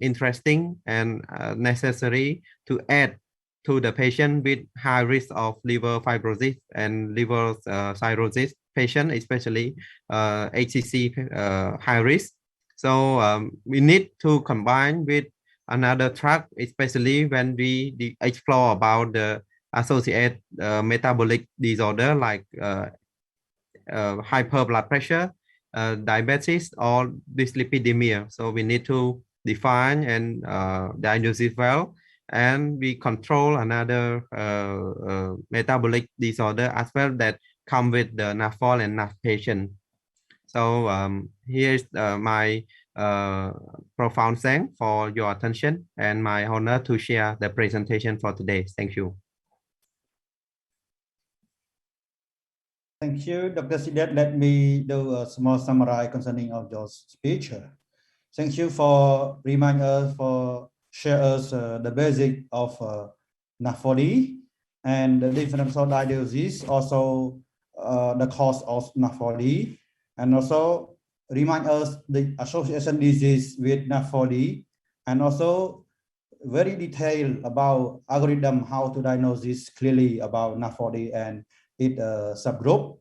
interesting and necessary to add to the patient with high risk of liver fibrosis and liver cirrhosis patient, especially HCC high risk. So we need to combine with another drug, especially when we explore about the associated metabolic disorder like hyper blood pressure, diabetes, or dyslipidemia. So we need to define and diagnose it well, and we control another metabolic disorder as well that come with the Nafl and Naf patient. So here's my profound thanks for your attention and my honor to share the presentation for today. Thank you. Thank you, Dr. Sidet. Let me do a small summary concerning of your speech. Thank you for remind us, for share us the basic of Nafl and the differential diagnosis, also the cause of Nafl, and also remind us the association disease with Nafl, and also very detailed about algorithm how to diagnose this clearly about Nafl and its subgroup,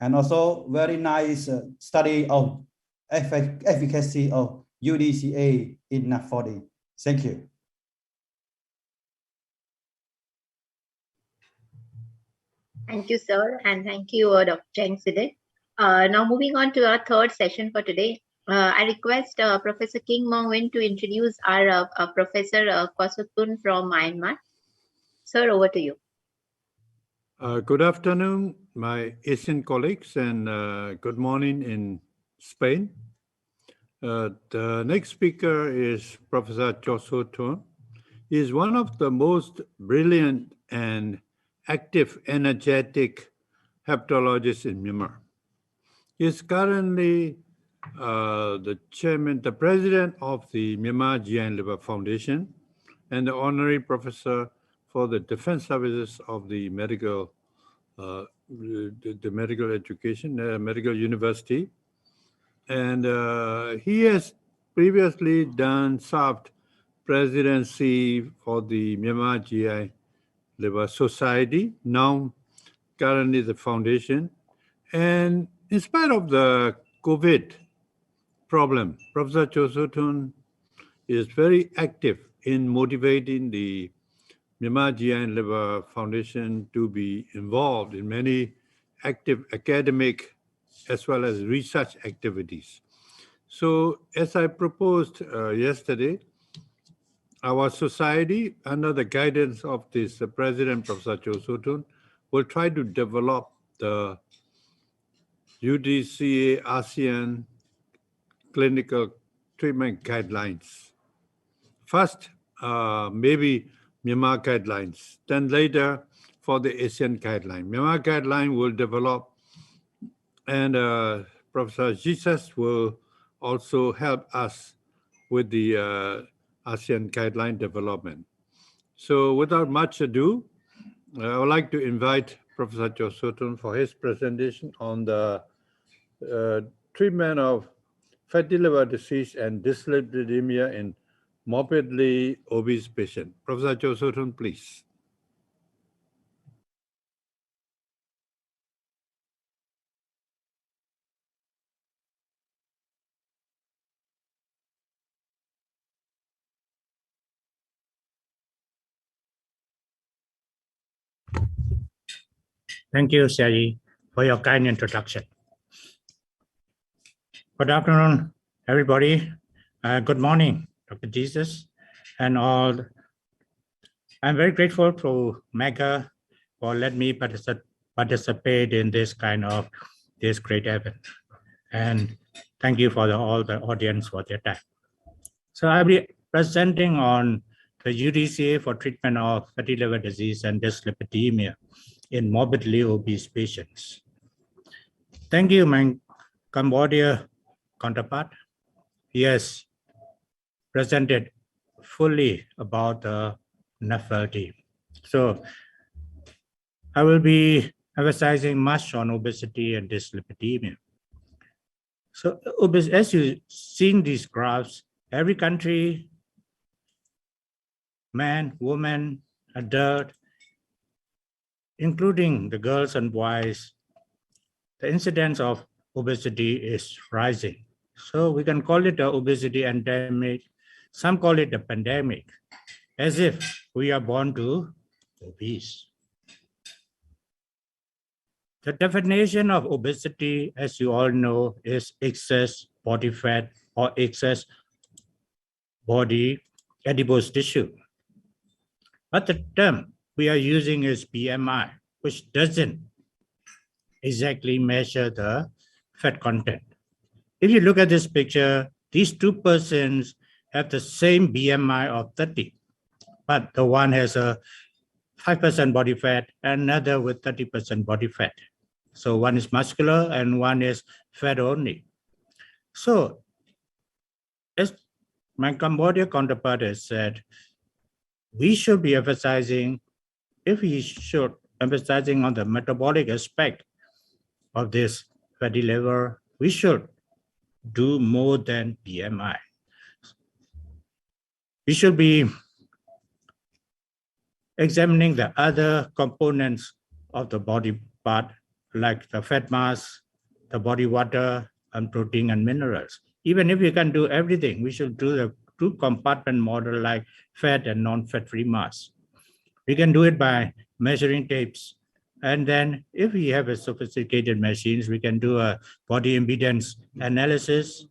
and also very nice study of efficacy of UDCA in Nafl. Thank you. Thank you, sir, and thank you, Dr. Cheng Sidet. Now moving on to our third session for today, I request Professor King Mong Win to introduce our Professor Kwasutun from Myanmar. Sir, over to you. Good afternoon, my Asian colleagues, and good morning in Spain. The next speaker is Professor Kwasutun. He is one of the most brilliant and active, energetic hepatologists in Myanmar. He is currently the chairman, the president of the Myanmar GI and Liver Foundation, and the honorary professor for the defense services of the medical, medical education, medical university. And he has previously served presidency for the Myanmar GI Liver Society, now currently the foundation. And in spite of the COVID problem, Professor Kwasutun is very active in motivating the Myanmar GI and Liver Foundation to be involved in many active academic as well as research activities. So as I proposed yesterday, our society, under the guidance of this President, Professor Kwasutun, will try to develop the UDCA ASEAN clinical treatment guidelines. First, maybe Myanmar guidelines, then later for the ASEAN guideline. Myanmar guideline will develop, and Professor Jesus will also help us with the ASEAN guideline development. So without much ado, I would like to invite Professor Kwasutun for his presentation on the treatment of fatty liver disease and dyslipidemia in morbidly obese patients. Professor Kwasutun, please. Thank you, Xiaoyi, for your kind introduction. Good afternoon, everybody. Good morning, Dr. Jesus, and all. I'm very grateful to Mega for letting me participate in this great event. And thank you for all the audience for their time. So I'll be presenting on the UDCA for treatment of fatty liver disease and dyslipidemia in morbidly obese patients. Thank you, my Cambodia counterpart. Yes, presented fully about the Nafl team. So I will be emphasizing much on obesity and dyslipidemia. So as you seen these graphs, every country, man, woman, adult, including the girls and boys, the incidence of obesity is rising. So we can call it an obesity endemic. Some call it a pandemic, as if we are born to obese. The definition of obesity, as you all know, is excess body fat or excess body adipose tissue. But the term we are using is BMI, which doesn't exactly measure the fat content. If you look at this picture, these two persons have the same BMI of 30, but the one has a 5% body fat and another with 30% body fat. So one is muscular and one is fat only. So as my Cambodia counterpart has said, we should be emphasizing, if we should emphasizing on the metabolic aspect of this fatty liver, we should do more than BMI. We should be examining the other components of the body part, like the fat mass, the body water, and protein and minerals. Even if we can do everything, we should do the two compartment model like fat and non-fat free mass. We can do it by measuring tapes. And then if we have a sophisticated machines, we can do a body impedance analysis,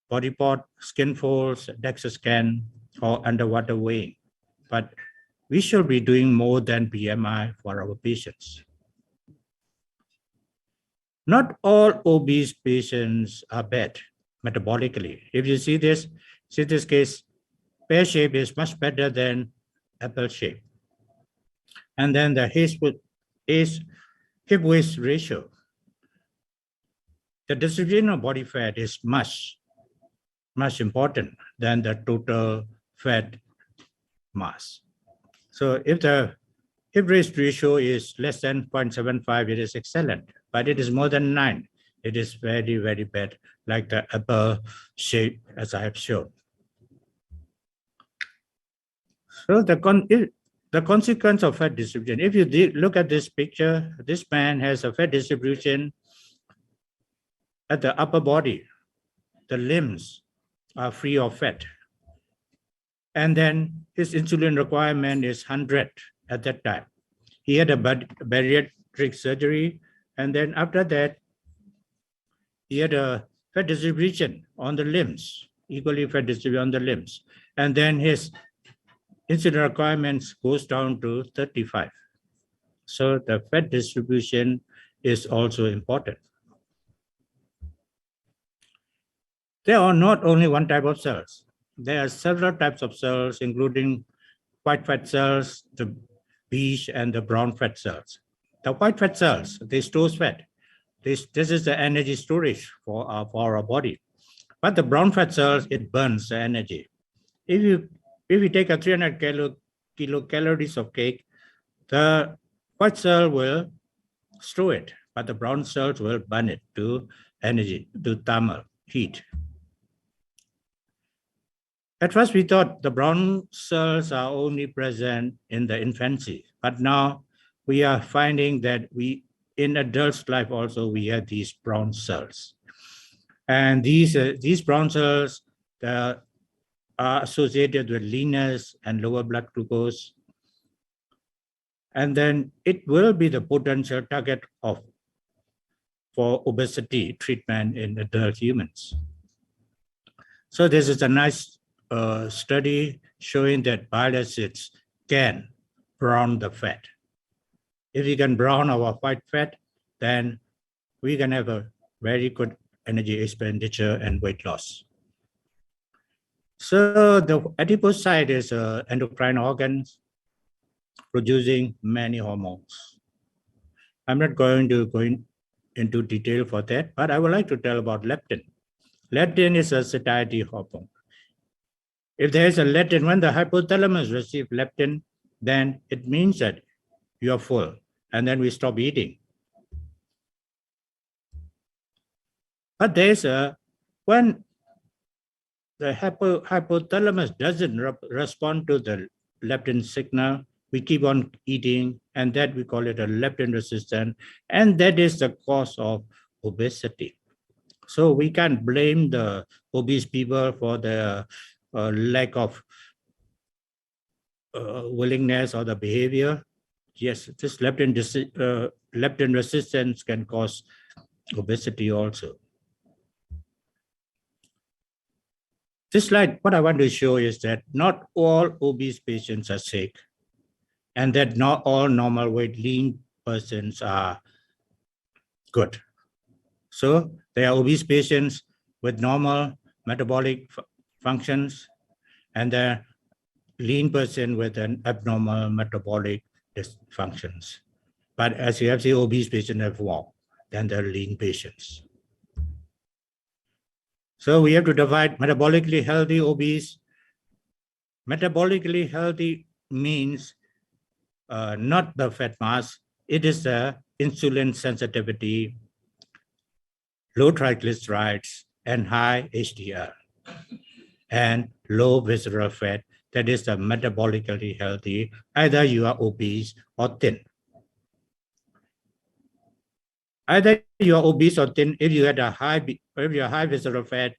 body part, skin folds, DEXA scan, or underwater weighing. But we should be doing more than BMI for our patients. Not all obese patients are bad metabolically. If you see this case, pear shape is much better than apple shape. And then the hip waist ratio. The distribution of body fat is much important than the total fat mass. So if the hip waist ratio is less than 0.75, it is excellent, but it is more than 9. It is very, very bad, like the apple shape as I have shown. So the consequence of fat distribution, if you look at this picture, this man has a fat distribution at the upper body. The limbs are free of fat. And then his insulin requirement is 100 at that time. He had a bariatric surgery, and then after that, he had a fat distribution on the limbs, equally fat distribution on the limbs. And then his insulin requirements goes down to 35. So the fat distribution is also important. There are not only one type of cells. There are several types of cells, including white fat cells, the beige and the brown fat cells. The white fat cells, they store fat. This is the energy storage for our body. But the brown fat cells, it burns the energy. If you take a 300 kilocalories of cake, the white cell will store it, but the brown cells will burn it to energy, to thermal heat. At first, we thought the brown cells are only present in the infancy, but now we are finding that in adults' life also we have these brown cells, and these brown cells are associated with leanness and lower blood glucose, and then it will be the potential target for obesity treatment in adult humans. So this is a nice study showing that bile acids can brown the fat. If we can brown our white fat, then we can have a very good energy expenditure and weight loss. So the adipose side is endocrine organs producing many hormones. I'm not going to go into detail for that, but I would like to tell about leptin. Leptin is a satiety hormone. If there is a leptin, when the hypothalamus receives leptin, then it means that you are full, and then we stop eating. But there's when the hypothalamus doesn't respond to the leptin signal, we keep on eating, and that we call it a leptin resistant, and that is the cause of obesity. So we can't blame the obese people for the lack of willingness or the behavior. Yes, this leptin resistance can cause obesity also. This slide, what I want to show is that not all obese patients are sick, and that not all normal weight lean persons are good. So there are obese patients with normal metabolic functions, and there are lean person with an abnormal metabolic dysfunctions. But as you have seen, obese patients have more than the lean patients. So we have to divide metabolically healthy obese. Metabolically healthy means not the fat mass, it is the insulin sensitivity, low triglycerides, and high HDL, and low visceral fat. That is the metabolically healthy. Either you are obese or thin. Either you are obese or thin if you had a high visceral fat,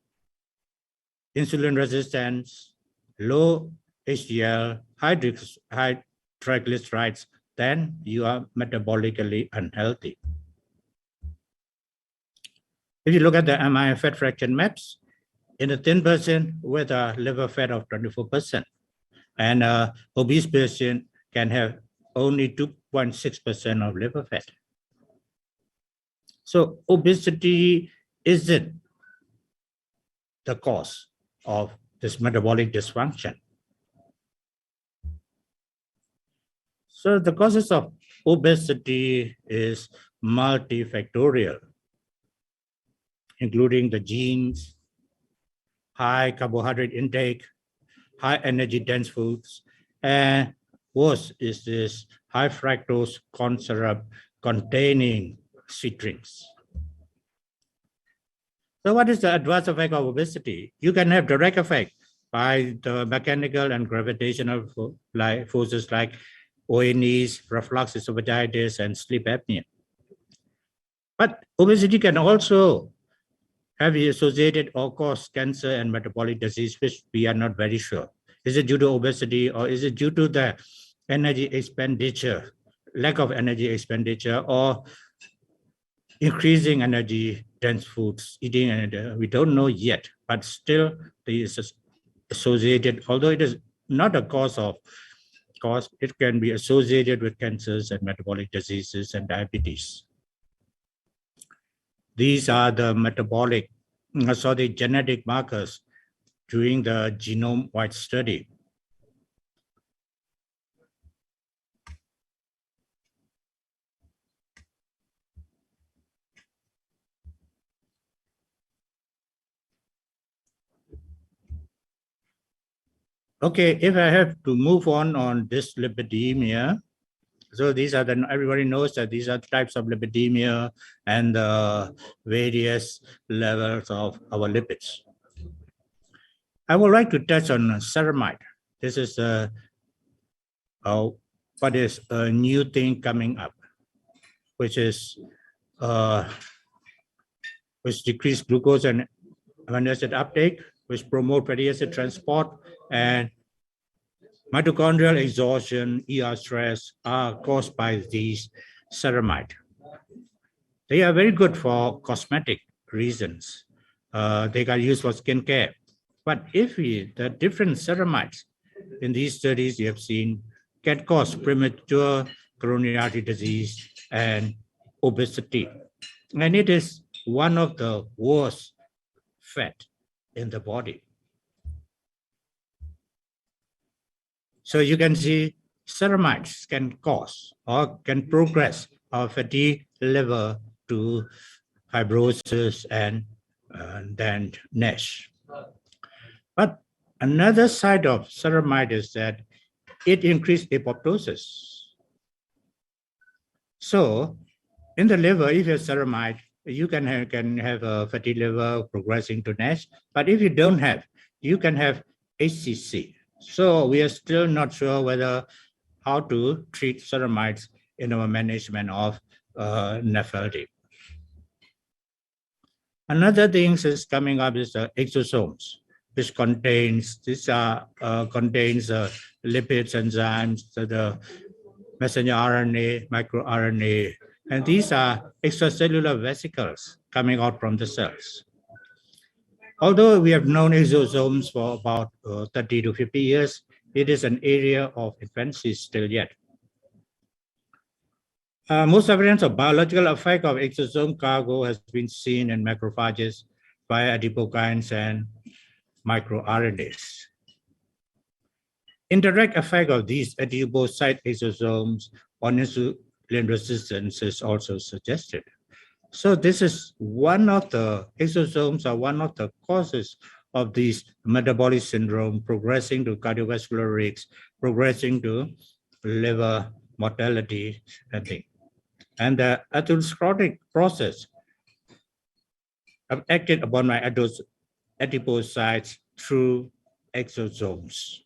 insulin resistance, low HDL, high triglycerides, then you are metabolically unhealthy. If you look at the MI fat fraction maps, in a thin person with a liver fat of 24%, and an obese patient can have only 2.6% of liver fat. So obesity isn't the cause of this metabolic dysfunction. So the causes of obesity is multifactorial, including the genes, high carbohydrate intake, high energy dense foods, and worse is this high fructose corn syrup containing sweet drinks. So what is the adverse effect of obesity? You can have direct effect by the mechanical and gravitational forces like ONEs, reflux esophagitis, and sleep apnea. But obesity can also have associated or cause cancer and metabolic disease, which we are not very sure. Is it due to obesity, or is it due to the energy expenditure, lack of energy expenditure, or increasing energy dense foods, eating, and we don't know yet, but still it is associated, although it is not a cause, it can be associated with cancers and metabolic diseases and diabetes. These are the genetic markers during the genome-wide study. Okay, if I have to move on this lipidemia, so these are everybody knows that these are types of lipidemia and the various levels of our lipids. I would like to touch on ceramide. This is what is a new thing coming up, which is which decrease glucose and amino acid uptake, which promote fatty acid transport, and mitochondrial exhaustion, ER stress are caused by these ceramide. They are very good for cosmetic reasons. They are used for skincare. But if the different ceramides in these studies you have seen can cause premature coronary artery disease and obesity. And it is one of the worst fat in the body. So you can see ceramides can cause or can progress our fatty liver to fibrosis and then NASH. But another side of ceramide is that it increases apoptosis. So in the liver, if you have ceramide, you can have a fatty liver progressing to NASH. But if you don't have, you can have HCC. So we are still not sure how to treat ceramides in our management of Nafl. Another thing is coming up is the exosomes, which contains lipids, enzymes, the messenger RNA, microRNA, and these are extracellular vesicles coming out from the cells. Although we have known exosomes for about 30 to 50 years, it is an area of infancy still yet. Most evidence of biological effect of exosome cargo has been seen in macrophages via adipokines and microRNAs. Indirect effect of these adipocyte exosomes on insulin resistance is also suggested. So this is one of the exosomes are one of the causes of these metabolic syndrome, progressing to cardiovascular risks, progressing to liver mortality, I think. And the atherosclerotic process acted upon my adipocytes through exosomes.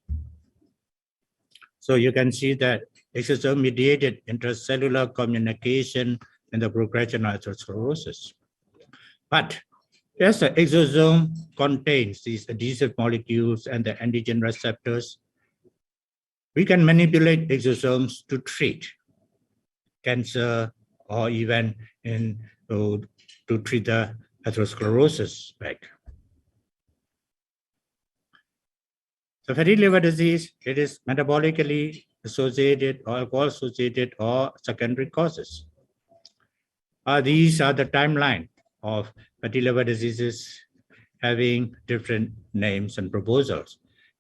So you can see that exosome-mediated intracellular communication in the progression of atherosclerosis. But as the exosome contains these adhesive molecules and the antigen receptors, we can manipulate exosomes to treat cancer or even to treat the atherosclerosis back. The fatty liver disease, it is metabolically associated or alcohol-associated or secondary causes. These are the timeline of fatty liver diseases having different names and proposals.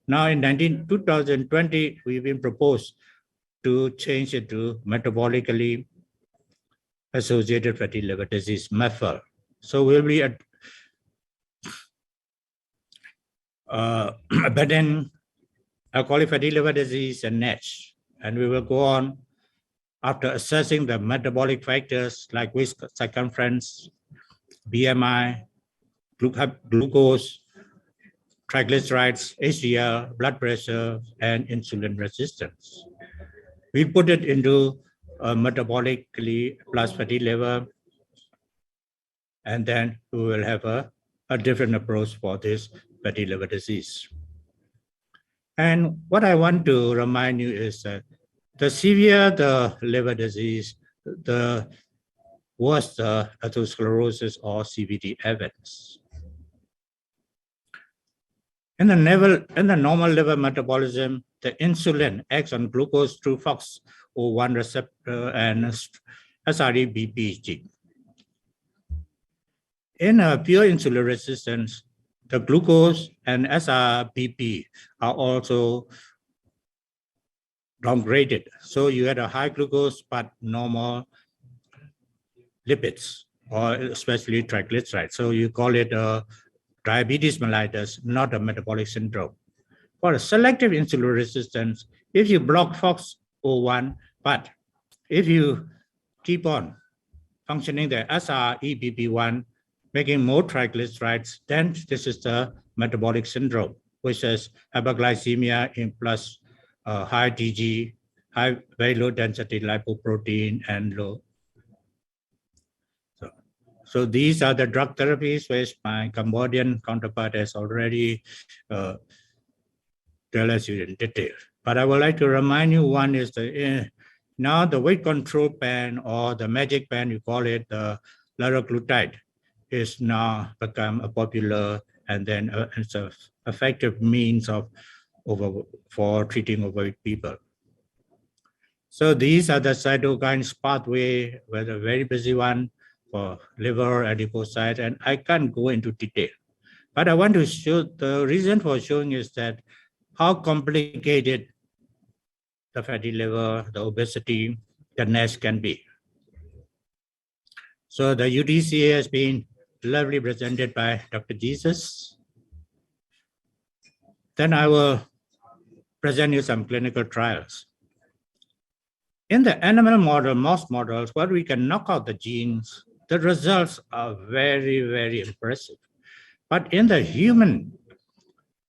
Now in 2020, we've been proposed to change it to metabolically associated fatty liver disease, Nafl. So we'll be abandoning alcoholic fatty liver disease and NASH. And we will go on after assessing the metabolic factors like waist circumference, BMI, glucose, triglycerides, HDL, blood pressure, and insulin resistance. We put it into a metabolically plus fatty liver, and then we will have a different approach for this fatty liver disease. And what I want to remind you is that the severe the liver disease, the worse the atherosclerosis or CVD events. In the normal liver metabolism, the insulin acts on glucose through FOXO1 receptor and SREBP gene. In a pure insulin resistance, the glucose and SRBP are also downgraded. So you had a high glucose but normal lipids, or especially triglycerides. So you call it a diabetes mellitus, not a metabolic syndrome. For a selective insulin resistance, if you block FOXO1, but if you keep on functioning the SREBP1, making more triglycerides, then this is the metabolic syndrome, which is hyperglycemia in plus high TG, very low density lipoprotein, and low. So these are the drug therapies which my Cambodian counterpart has already tell us in detail. But I would like to remind you, one is now the weight control pen, or the magic pen, you call it, the liraglutide, is now become a popular, and then it's an effective means of for treating overweight people. So these are the cytokines pathway, where the very busy one for liver, adipocytes, and I can't go into detail. But I want to show, the reason for showing is that how complicated the fatty liver, the obesity, the NASH can be. So the UDCA has been lovely presented by Dr. Jesus. Then I will present you some clinical trials. In the animal model, mouse models, where we can knock out the genes, the results are very, very impressive. But in the human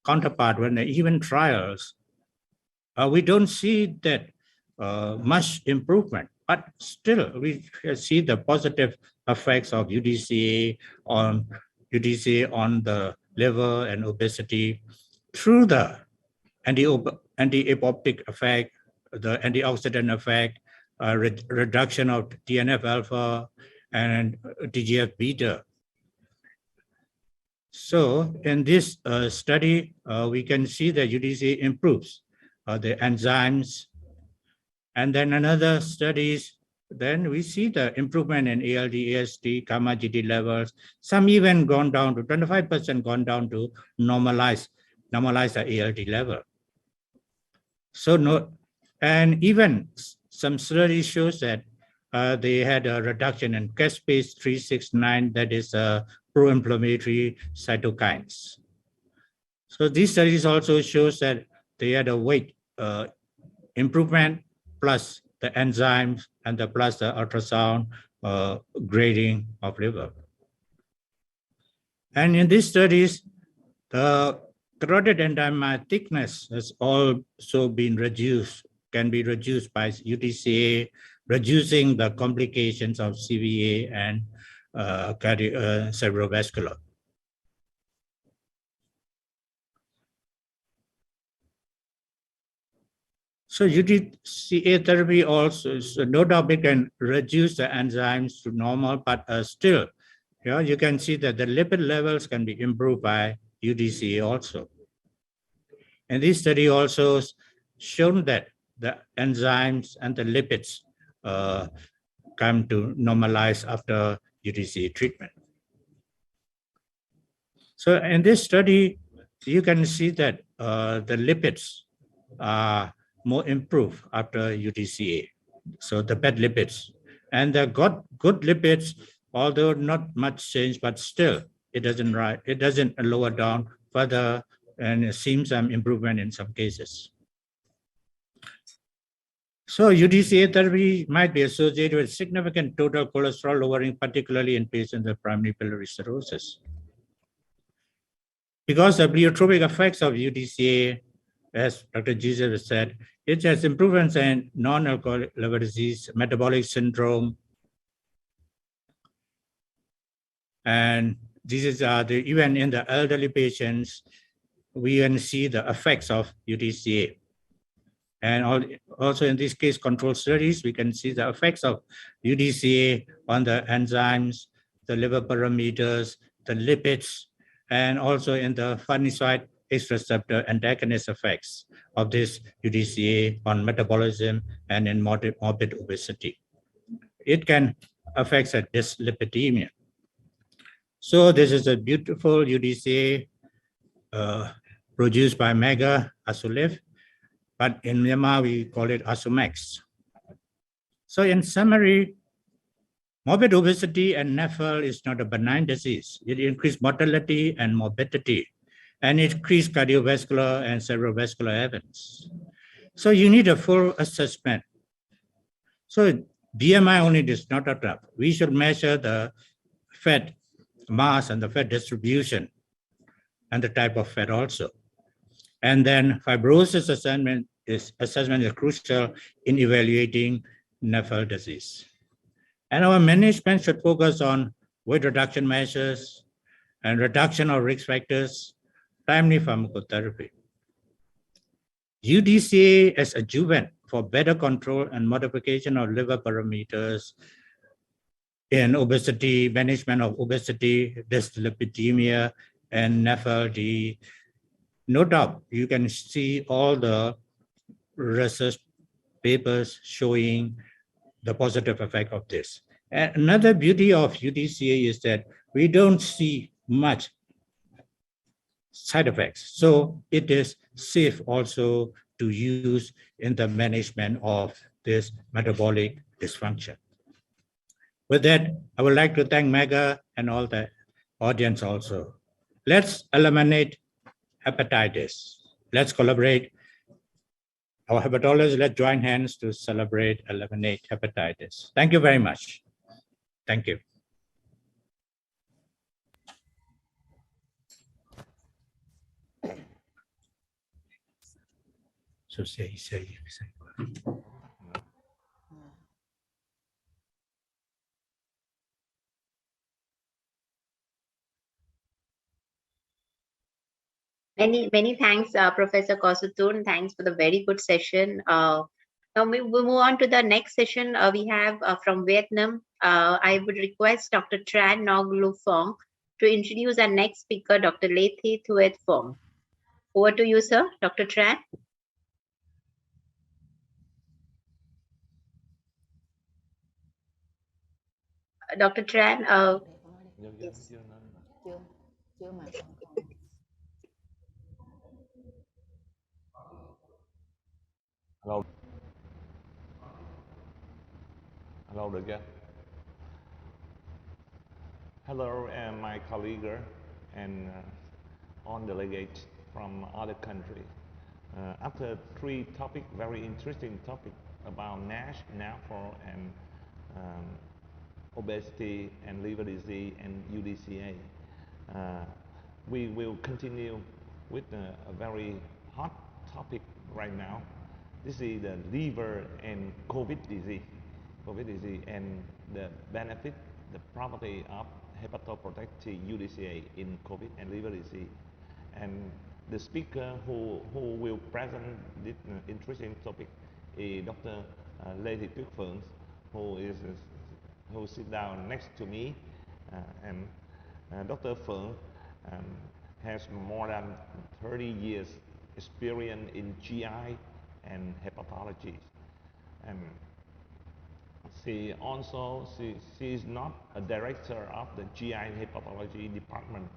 counterpart, when the human trials, we don't see that much improvement, but still we see the positive effects of UDCA on the liver and obesity through the anti-apoptic effect, the antioxidant effect, reduction of TNF alpha and TGF beta. So in this study, we can see that UDCA improves the enzymes. And then another studies, then we see the improvement in ALD, AST, gamma GT levels. Some even gone down to 25% gone down to normalize the ALD level. So no, and even some studies shows that they had a reduction in caspase 369, that is pro-inflammatory cytokines. So these studies also shows that they had a weight improvement plus the enzymes and plus the ultrasound grading of liver. And in these studies, the carotid enzyme thickness has also been reduced, can be reduced by UDCA, reducing the complications of CVA and cerebrovascular. So UDCA therapy also, no doubt it can reduce the enzymes to normal, but still, you can see that the lipid levels can be improved by UDCA also. And this study also shown that the enzymes and the lipids come to normalize after UDCA treatment. So in this study, you can see that the lipids are more improved after UDCA. So the bad lipids and the good lipids, although not much change, but still it doesn't lower down further, and it seems some improvement in some cases. So UDCA therapy might be associated with significant total cholesterol lowering, particularly in patients with primary biliary cirrhosis. Because of the pleiotropic effects of UDCA, as Dr. Jesus said, it has improvements in non-alcoholic liver disease, metabolic syndrome, and these are even in the elderly patients, we can see the effects of UDCA. And also in this case control studies, we can see the effects of UDCA on the enzymes, the liver parameters, the lipids, and also in the farneside X receptor antagonist effects of this UDCA on metabolism and in morbid obesity. It can affect dyslipidemia. So this is a beautiful UDCA produced by Mega Asulif, but in Myanmar we call it Asumex. So in summary, morbid obesity and Nafl is not a benign disease. It increased mortality and morbidity, and it increased cardiovascular and cerebrovascular events. So you need a full assessment. So BMI only is not enough. We should measure the fat mass and the fat distribution and the type of fat also. And then fibrosis assessment is crucial in evaluating Nafl disease. And our management should focus on weight reduction measures and reduction of risk factors, timely pharmacotherapy. UDCA as adjuvant for better control and modification of liver parameters in obesity, management of obesity, dyslipidemia, and Nafl. No doubt, you can see all the research papers showing the positive effect of this. And another beauty of UDCA is that we don't see much side effects. So it is safe also to use in the management of this metabolic dysfunction. With that, I would like to thank Mega and all the audience also. Let's eliminate hepatitis. Let's collaborate. Our hepatologists, let's join hands to celebrate, eliminate hepatitis. Thank you very much. Thank you. So say. Many thanks, Professor Kosutun. Thanks for the very good session. Now we move on to the next session. We have from Vietnam. I would request Dr. Tran Ngoc Lu Phong to introduce our next speaker, Dr. Lê Thị Thuet Phong. Over to you, sir, Dr. Tran. Dr. Tran, yes. Hello. Hello, được chưa? Hello, my colleague and all delegates from other countries. After three topics, very interesting topic about NASH, Nafl, and obesity and liver disease and UDCA. We will continue with a very hot topic right now. This is the liver and COVID disease and the benefit, the property of hepatoprotective UDCA in COVID and liver disease. And the speaker who will present this interesting topic is Dr. Lê Thị Thuet Phong, who sits down next to me, and Dr. Phong has more than 30 years experience in GI and hepatology, and she is not a director of the GI and hepatology department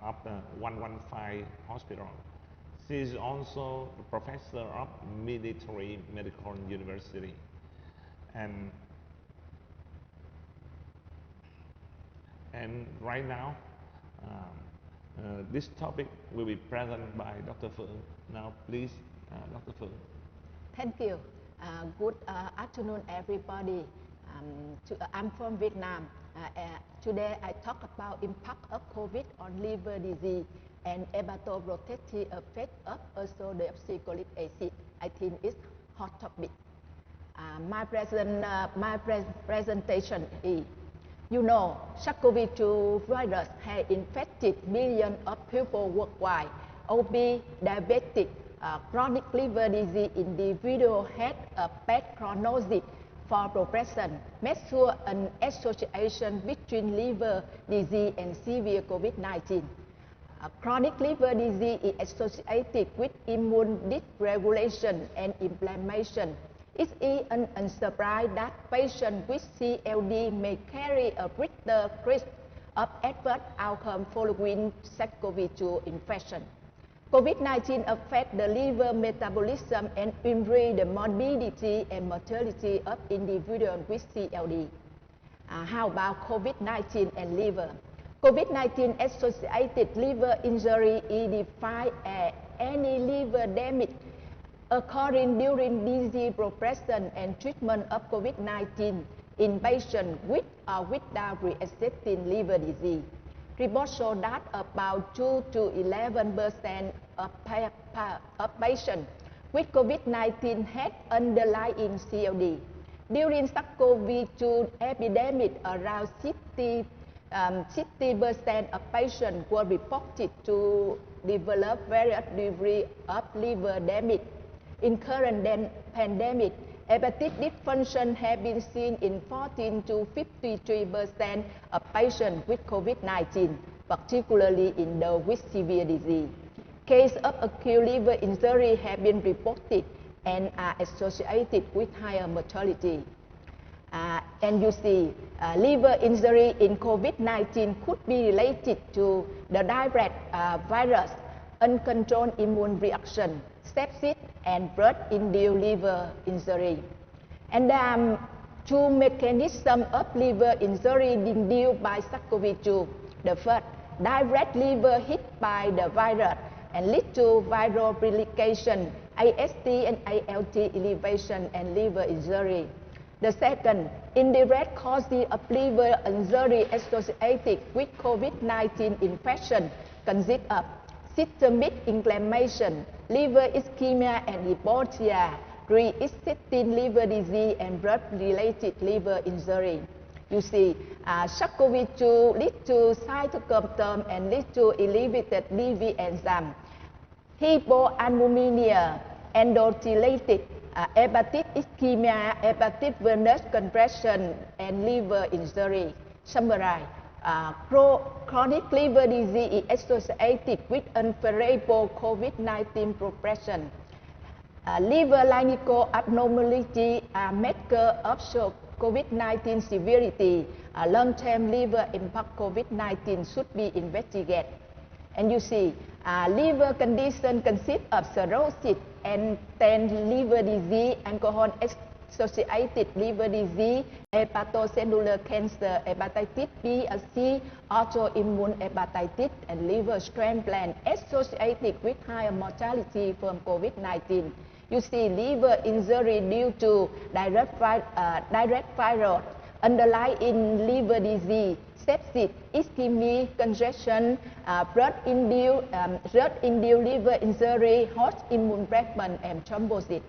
of the 115 hospital. She is also a professor of military medical university, and right now this topic will be presented by Dr. Phong. Now please, Dr. Phong. Thank you. Good afternoon, everybody. I'm from Vietnam. Today I talk about impact of COVID on liver disease and hepatoprotective effect of ursodeoxycholic acid. I think it's hot topic. My presentation is, you know, SARS-CoV-2 virus has infected millions of people worldwide. Obese, diabetic, chronic liver disease individual had a bad prognosis for progression. Make sure an association between liver disease and severe COVID-19. Chronic liver disease is associated with immune dysregulation and inflammation. It is an unsurprise that patients with CLD may carry a greater risk of adverse outcome following SARS-CoV-2 infection. COVID-19 affects the liver metabolism and increase the morbidity and mortality of individuals with CLD. How about COVID-19 and liver? COVID-19 associated liver injury is defined as any liver damage occurring during disease progression and treatment of COVID-19 in patients with or without pre-existing liver disease. Reports show that about 2 to 11% of patients with COVID-19 had underlying CLD. During SARS-CoV-2 epidemic, around 60% of patients were reported to develop various degrees of liver damage. In current pandemic, hepatic dysfunction has been seen in 14 to 53% of patients with COVID-19, particularly in those with severe disease. Cases of acute liver injury have been reported and are associated with higher mortality. And you see, liver injury in COVID-19 could be related to the direct virus, uncontrolled immune reaction, sepsis, and blood-induced liver injury. And there are two mechanisms of liver injury induced by SARS-CoV-2. The first, direct liver hit by the virus and lead to viral replication, AST and ALT elevation, and liver injury. The second, indirect causes of liver injury associated with COVID-19 infection consist of systemic inflammation, liver ischemia and hypoxia, pre-existing liver disease, and blood-related liver injury. You see, SARS-CoV-2 leads to cytokine storm and leads to elevated liver enzyme. hypoalbuminemia, endothelitis, hepatic ischemia, hepatic venous compression, and liver injury. Summarize. Chronic liver disease is associated with unfavorable COVID-19 progression. Liver lineal abnormality are marker of COVID-19 severity. Long-term liver impact COVID-19 should be investigated. And you see, liver condition consists of cirrhosis and then liver disease, alcohol-associated liver disease, hepatocellular cancer, hepatitis B or C, autoimmune hepatitis, and liver transplant associated with higher mortality from COVID-19. You see, liver injury due to direct viral underlying liver disease, sepsis, ischemia, congestion, blood-induced liver injury, host immune breakdown, and thrombosis.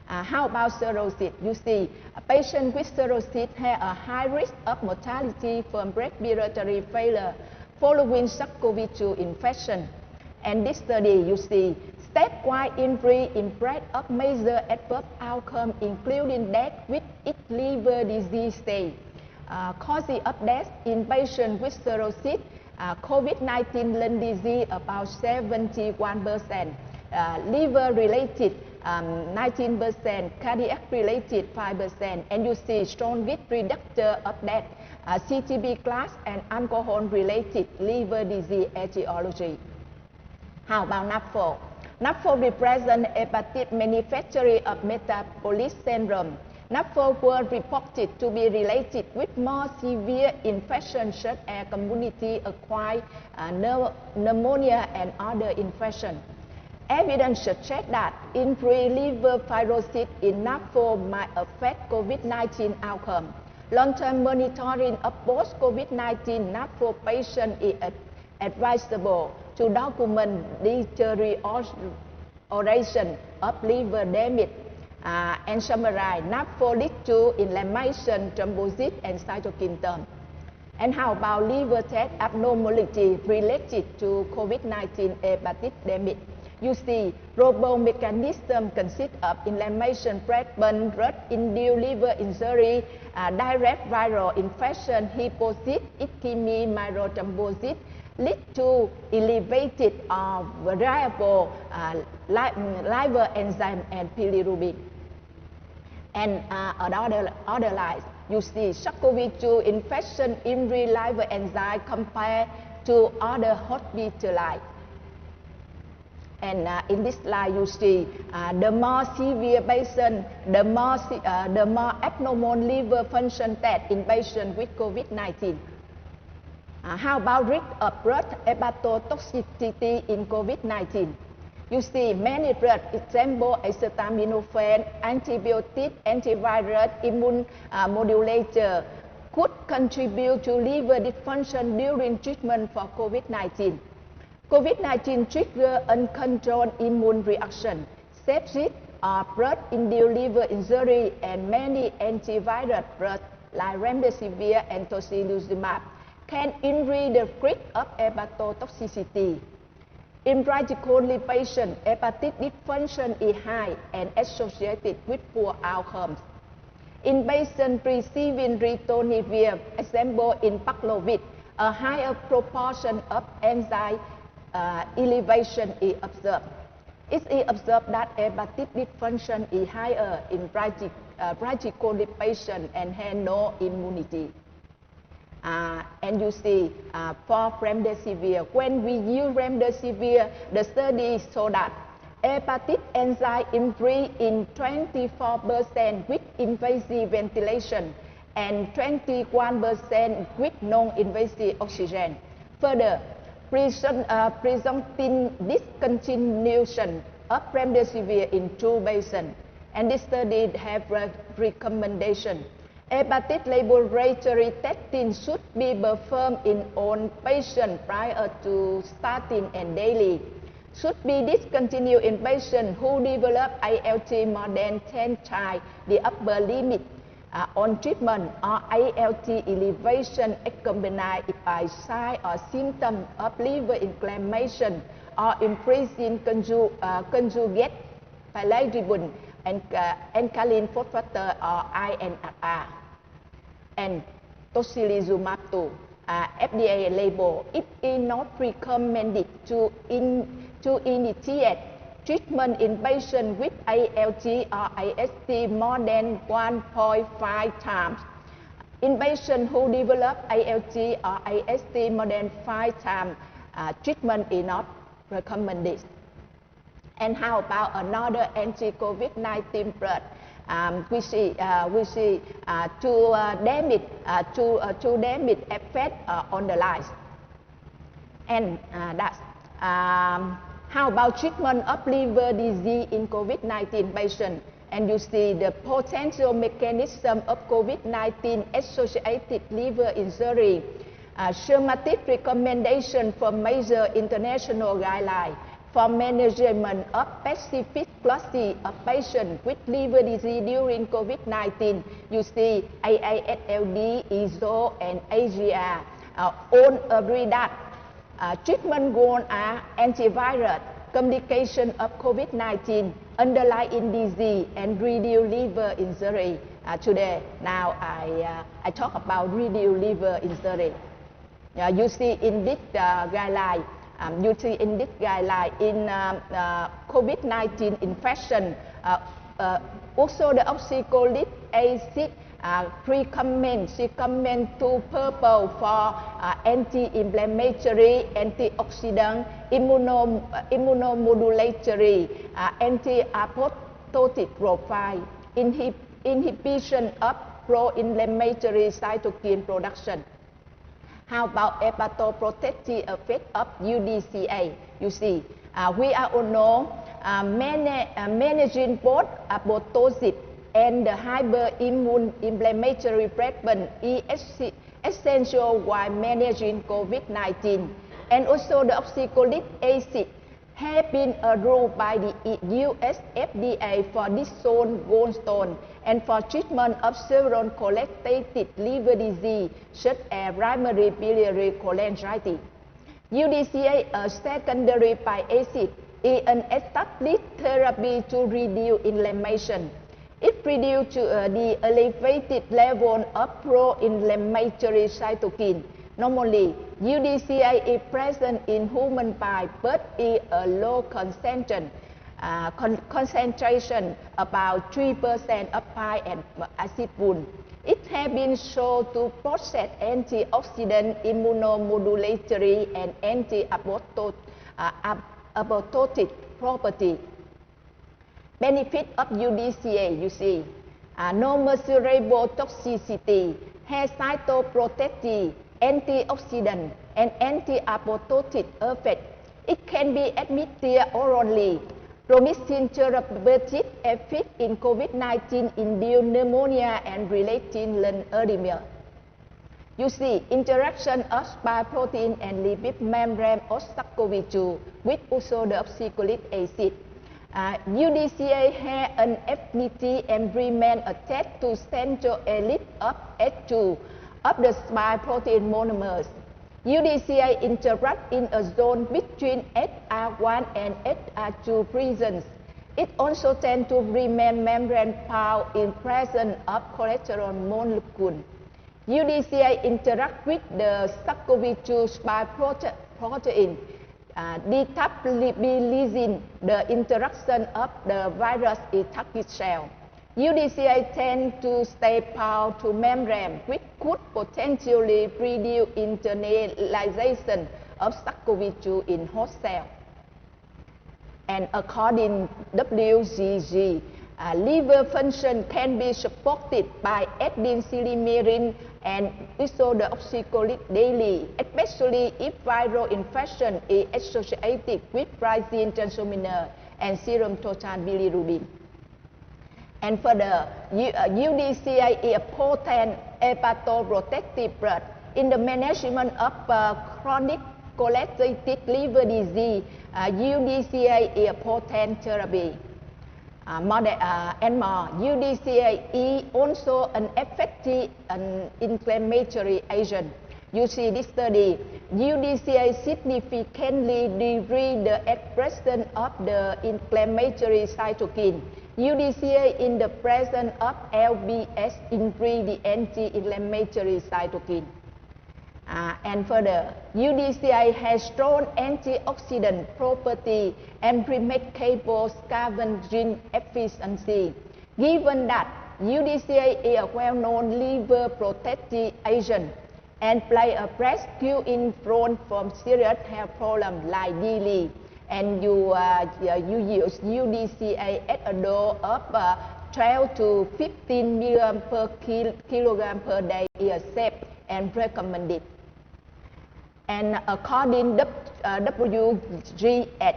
How about cirrhosis? You see, a patient with cirrhosis has a high risk of mortality from respiratory failure following SARS-CoV-2 infection. And this study, you see, stepwise increase in rate of major adverse outcome, including death with its liver disease stage. Causes of death in patients with cirrhosis, COVID-19 lung disease about 71%, liver-related 19%, cardiac-related 5%, and you see strong risk predictor of death, CTB class, and alcohol-related liver disease etiology. How about Nafl? Nafl represents hepatic manufacturing of metabolic syndrome. Nafl was reported to be related with more severe infections such as community-acquired pneumonia and other infections. Evidence suggests that increased liver fibrosis in Nafl might affect COVID-19 outcome. Long-term monitoring of post-COVID-19 Nafl patients is advisable to document deterioration of liver damage. And summarize, Nafl leads to inflammation, thrombosis, and cytokine storm. And how about liver test abnormality related to COVID-19 hepatic damage? You see, robust mechanism consists of inflammation, breakdown, blood-induced liver injury, direct viral infection, hypoxia, ischemia, myelothrombosis, lead to elevated or variable liver enzyme and bilirubin. And other lines, you see SARS-CoV-2 infection increase liver enzyme compared to other hospitalized. And in this slide, you see the more severe patient, the more abnormal liver function test in patients with COVID-19. How about risk of blood hepatotoxicity in COVID-19? You see many drugs, example acetaminophen, antibiotic, antiviral, immune modulator, could contribute to liver dysfunction during treatment for COVID-19. COVID-19 triggers uncontrolled immune reaction, sepsis, or blood-induced liver injury, and many antiviral drugs like remdesivir and tocilizumab can increase the risk of hepatotoxicity. In practically patients, hepatic dysfunction is high and associated with poor outcomes. In patients receiving ritonavir, example in Paxlovid, a higher proportion of enzyme elevation is observed. It is observed that hepatic dysfunction is higher in practically patients and has no immunity. And you see, for remdesivir, when we use remdesivir, the study showed that hepatic enzyme increase in 24% with invasive ventilation and 21% with non-invasive oxygen. Further, presenting discontinuation of remdesivir in 2 patients, and this study have a recommendation. Hepatic laboratory testing should be performed in all patients prior to starting and daily. Should be discontinued in patients who develop ALT more than 10 times the upper limit on treatment, or ALT elevation accompanied by signs or symptoms of liver inflammation or increasing conjugate bilirubin and alkaline phosphates or INR. And tocilizumab 2, FDA label, it is not recommended to initiate treatment in patients with ALT or AST more than 1.5 times. In patients who develop ALT or AST more than 5 times, treatment is not recommended. And how about another anti-COVID-19 drug? We see two damage effect on the lives. And that's how about treatment of liver disease in COVID-19 patients? And you see the potential mechanism of COVID-19 associated liver injury. Schematic recommendation for major international guidelines for management of specific classes of patients with liver disease during COVID-19. You see AASLD, ESO, and AGR. All agree that treatment goals are antiviral, complication of COVID-19, underlying disease, and reduce liver injury. Today, now I talk about reduce liver injury. You see in this guideline, in COVID-19 infection, also the oxalic acid recommend to purple for anti-inflammatory, antioxidant, immunomodulatory, anti-apoptotic profile, inhibition of pro-inflammatory cytokine production. How about hepatoprotective effect of UDCA? You see, we are all know managing both apoptosis and the hyperimmune inflammatory treatment is essential while managing COVID-19. And also the oxalic acid has been approved by the US FDA for Gallstone and for treatment of several cholestatic liver disease such as primary biliary cholangitis. UDCA, a secondary bile acid, is an established therapy to reduce inflammation. It reduces the elevated level of pro-inflammatory cytokine. Normally, UDCA is present in human bile but is a low concentration, about 3% of bile and acid wound. It has been shown to possess antioxidant, immunomodulatory, and anti-apoptotic property. Benefit of UDCA, you see, no measurable toxicity, has cytoprotective, antioxidant, and anti-apoptotic effect. It can be administered orally. Promising therapeutic effect in COVID-19 induced pneumonia and related lung edema. You see, interaction of spike protein and lipid membrane of SARS-CoV-2 with also the oxalic acid. UDCA has an affinity and remain attached to central elite of H2 of the spike protein monomers. UDCA interacts in a zone between HR1 and HR2 regions. It also tends to remain membrane-bound in presence of cholesterol molecule. UDCA interacts with the SARS-CoV-2 spike protein, destabilizing the interaction of the virus in target cell. UDCA tends to stay bound to membrane, which could potentially reduce internalization of SARS-CoV-2 in host cell. And according to WGG, liver function can be supported by adding silymarin and isodeoxycholic daily, especially if viral infection is associated with rising transaminase and serum total bilirubin. And further, UDCA is a potent hepatoprotective drug in the management of chronic cholestatic liver disease. UDCA is a potent therapy. UDCA is also an effective inflammatory agent. you see this study, UDCA significantly decrease the expression of the inflammatory cytokine. UDCA in the presence of LBS increase the anti-inflammatory cytokine. And further, UDCA has strong antioxidant property and remarkable scavenging efficiency. Given that UDCA is a well-known liver protective agent and play a rescue in front from serious health problems like DILI, and you use UDCA at a dose of 12 to 15 milligrams per kilogram per day is safe and recommended. And according to WGS,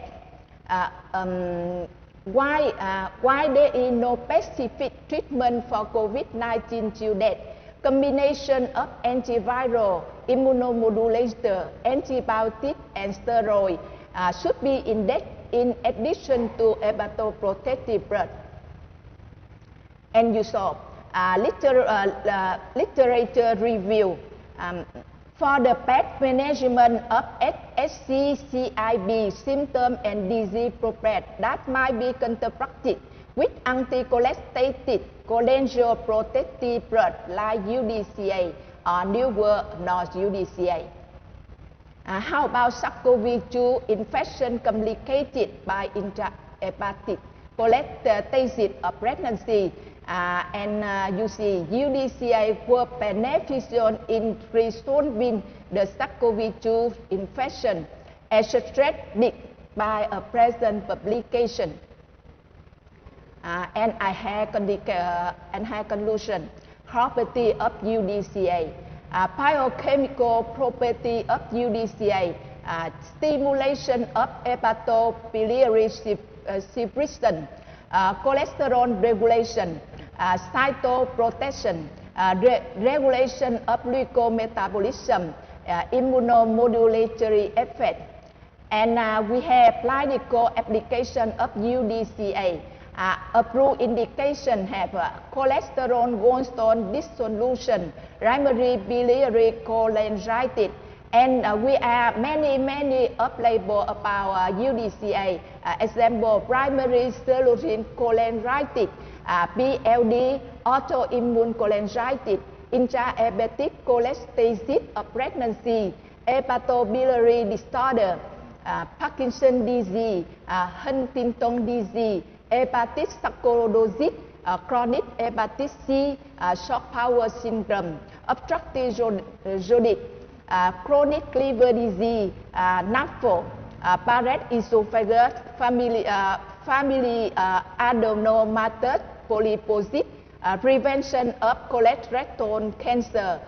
why there is no specific treatment for COVID-19 till date, combination of antiviral, immunomodulator, antibiotic, and steroid should be in addition to hepatoprotective blood. And you saw literature review. For the best management of SCCIB symptom and disease progress that might be counteracted with anti-cholestatic cholangioprotective blood like UDCA or newer UDCA. How about SARS-CoV-2 infection complicated by intrahepatic cholestasis of pregnancy? You see UDCA were beneficial in resolving the SARS-CoV-2 infection as stressed by a present publication. And I have conclusion. Property of UDCA. Biochemical property of UDCA. Stimulation of hepatobiliary secretion. Cholesterol regulation. Cytoprotection, regulation of glycometabolism, immunomodulatory effect. And we have clinical application of UDCA. Approved indication have cholesterol gallstone dissolution, primary biliary cholangitis, and we have many off-label about UDCA. Example, primary sclerosing cholangitis, PLD, autoimmune cholangitis, intrahepatic cholestasis of pregnancy, hepatobiliary disorder, Parkinson's disease, Huntington disease, hepatic sarcoidosis, chronic hepatitis C, shock power syndrome, obstructive jaundice, chronic liver disease, Nafl, Barrett esophagus, family adenomatous polyposis, prevention of colorectal cancer,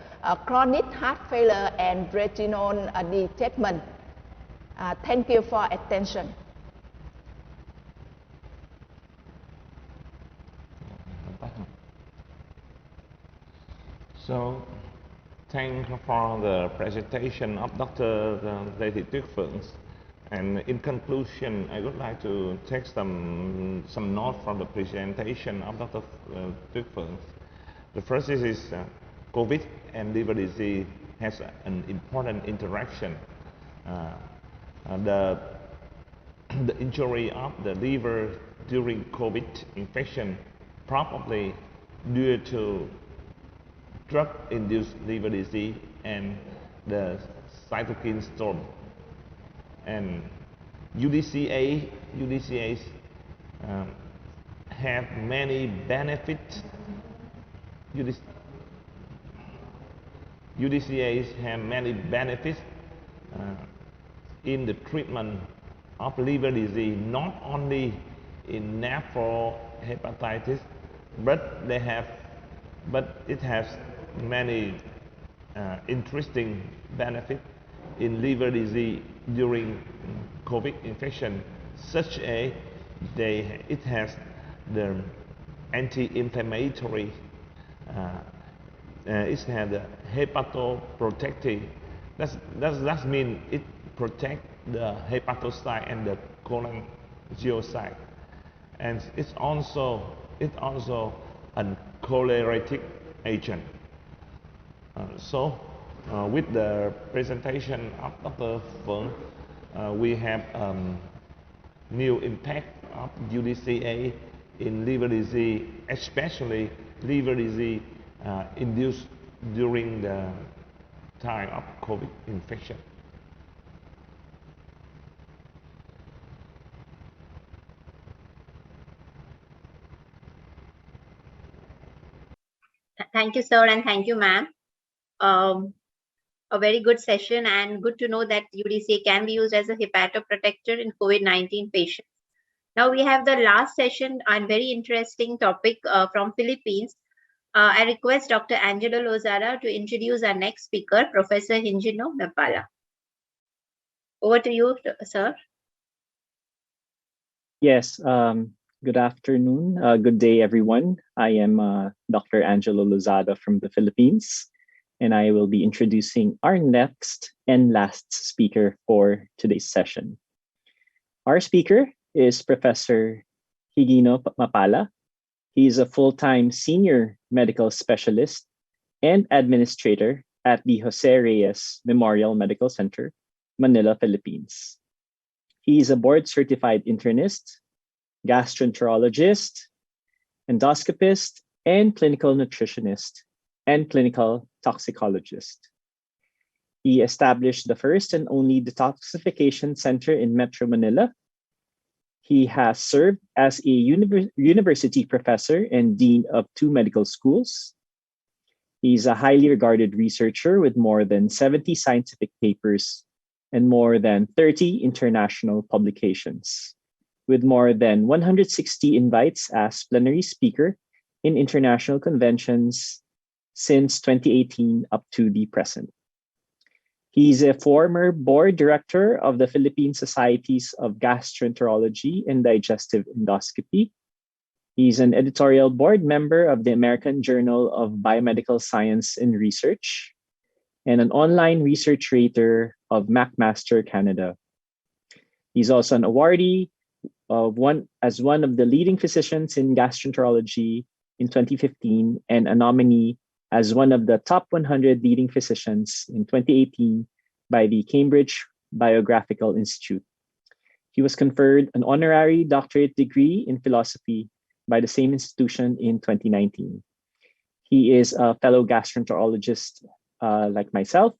chronic heart failure, and retinal detachment. Thank you for attention. So, thank you for the presentation of Dr. Lê Thị Tuyết Phượng. And in conclusion, I would like to take some notes from the presentation of Dr. Tuyết Phượng. The first is COVID and liver disease has an important interaction. The injury of the liver during COVID infection probably due to drug-induced liver disease and the cytokine storm. And UDCAs have many benefits. UDCAs have many benefits in the treatment of liver disease, not only in Nafl hepatitis, but it has many interesting benefits in liver disease during COVID infection, such as it has the anti-inflammatory, it has the hepatoprotective. That means it protects the hepatocyte and the cholangiocyte, and it's also a choleratic agent. So With the presentation of Dr. Phượng, we have new impact of UDCA in liver disease, especially liver disease induced during the time of COVID infection. Thank you, sir, and thank you, ma'am. A very good session, and good to know that UDCA can be used as a hepatoprotector in COVID-19 patients. Now we have the last session on very interesting topic from Philippines. I request Dr. Angelo Lozada to introduce our next speaker, Professor Hingino Mapala. Over to you, sir. Yes, good afternoon, good day, everyone. I am Dr. Angelo Lozada from the Philippines, and I will be introducing our next and last speaker for today's session. Our speaker is Professor Hingino Mapala. He is a full-time senior medical specialist and administrator at the Jose Reyes Memorial Medical Center, Manila, Philippines. He is a board-certified internist, gastroenterologist, endoscopist, and clinical nutritionist, and clinical toxicologist. He established the first and only detoxification center in Metro Manila. He has served as a university professor and dean of 2 medical schools. He's a highly regarded researcher with more than 70 scientific papers and more than 30 international publications, with more than 160 invites as plenary speaker in international conventions since 2018 up to the present. He's a former board director of the Philippine Societies of Gastroenterology and Digestive Endoscopy. He's an editorial board member of the American Journal of Biomedical Science and Research and an online research rater of McMaster Canada. He's also an awardee as one of the leading physicians in gastroenterology in 2015 and a nominee as one of the top 100 leading physicians in 2018 by the Cambridge Biographical Institute. He was conferred an honorary doctorate degree in philosophy by the same institution in 2019. He is a fellow gastroenterologist like myself,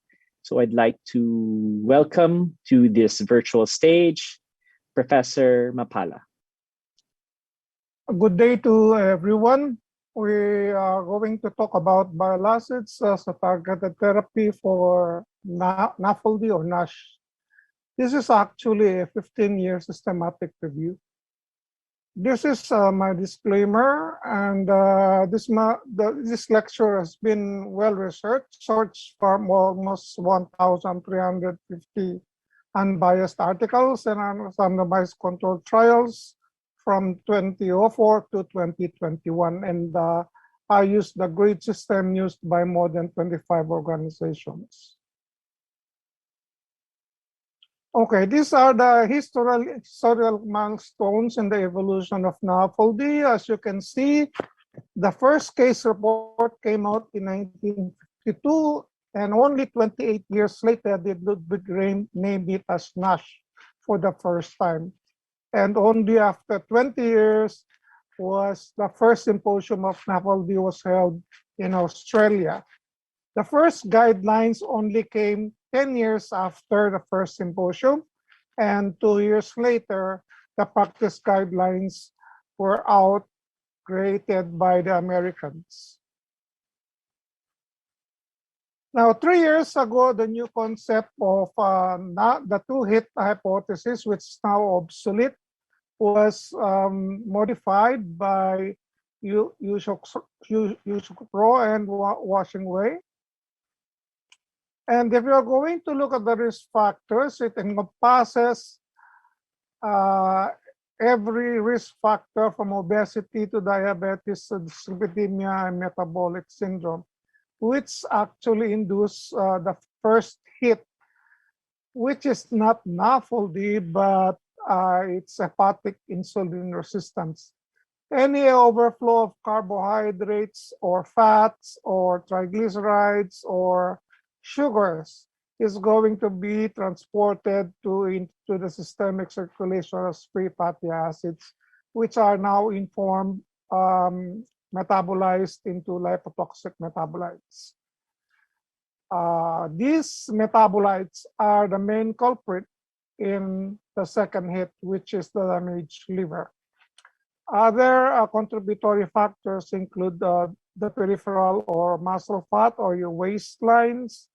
so I'd like to welcome to this virtual stage Professor Mapala. Good day to everyone. We are going to talk about bile acids as a targeted therapy for Nafl or NASH. This is actually a 15-year systematic review. This is my disclaimer, and this lecture has been well researched, searched from almost 1,350 unbiased articles and randomized controlled trials from 2004 to 2021, and I used the grade system used by more than 25 organizations. Okay, these are the historical milestones in the evolution of NAFLD. As you can see, the first case report came out in 1952, and only 28 years later did Ludwig name it as NASH for the first time. And only after 20 years was the first symposium of NAFLD was held in Australia. The first guidelines only came 10 years after the first symposium, and 2 years later, the practice guidelines were out, created by the Americans. Now, 3 years ago, the new concept of the two-hit hypothesis, which is now obsolete, was modified by Pro and Washing Way. And if you're going to look at the risk factors, it encompasses every risk factor from obesity to diabetes, dyslipidemia, and metabolic syndrome, which actually induce the first hit, which is not NAFLD, but it's hepatic insulin resistance. Any overflow of carbohydrates or fats or triglycerides or sugars is going to be transported into the systemic circulation as free fatty acids, which are now informed metabolized into lipotoxic metabolites. These metabolites are the main culprit in the second hit, which is the damaged liver. Other contributory factors include the peripheral or muscle fat or your waistlines,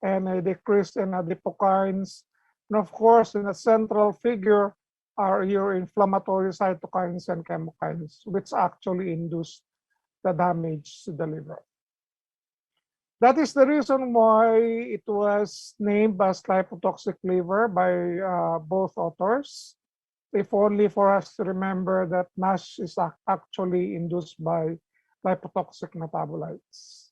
and a decrease in adipokines. And of course, in the central figure are your inflammatory cytokines and chemokines, which actually induce the damage to the liver. That is the reason why it was named as lipotoxic liver by both authors, if only for us to remember that NASH is actually induced by lipotoxic metabolites.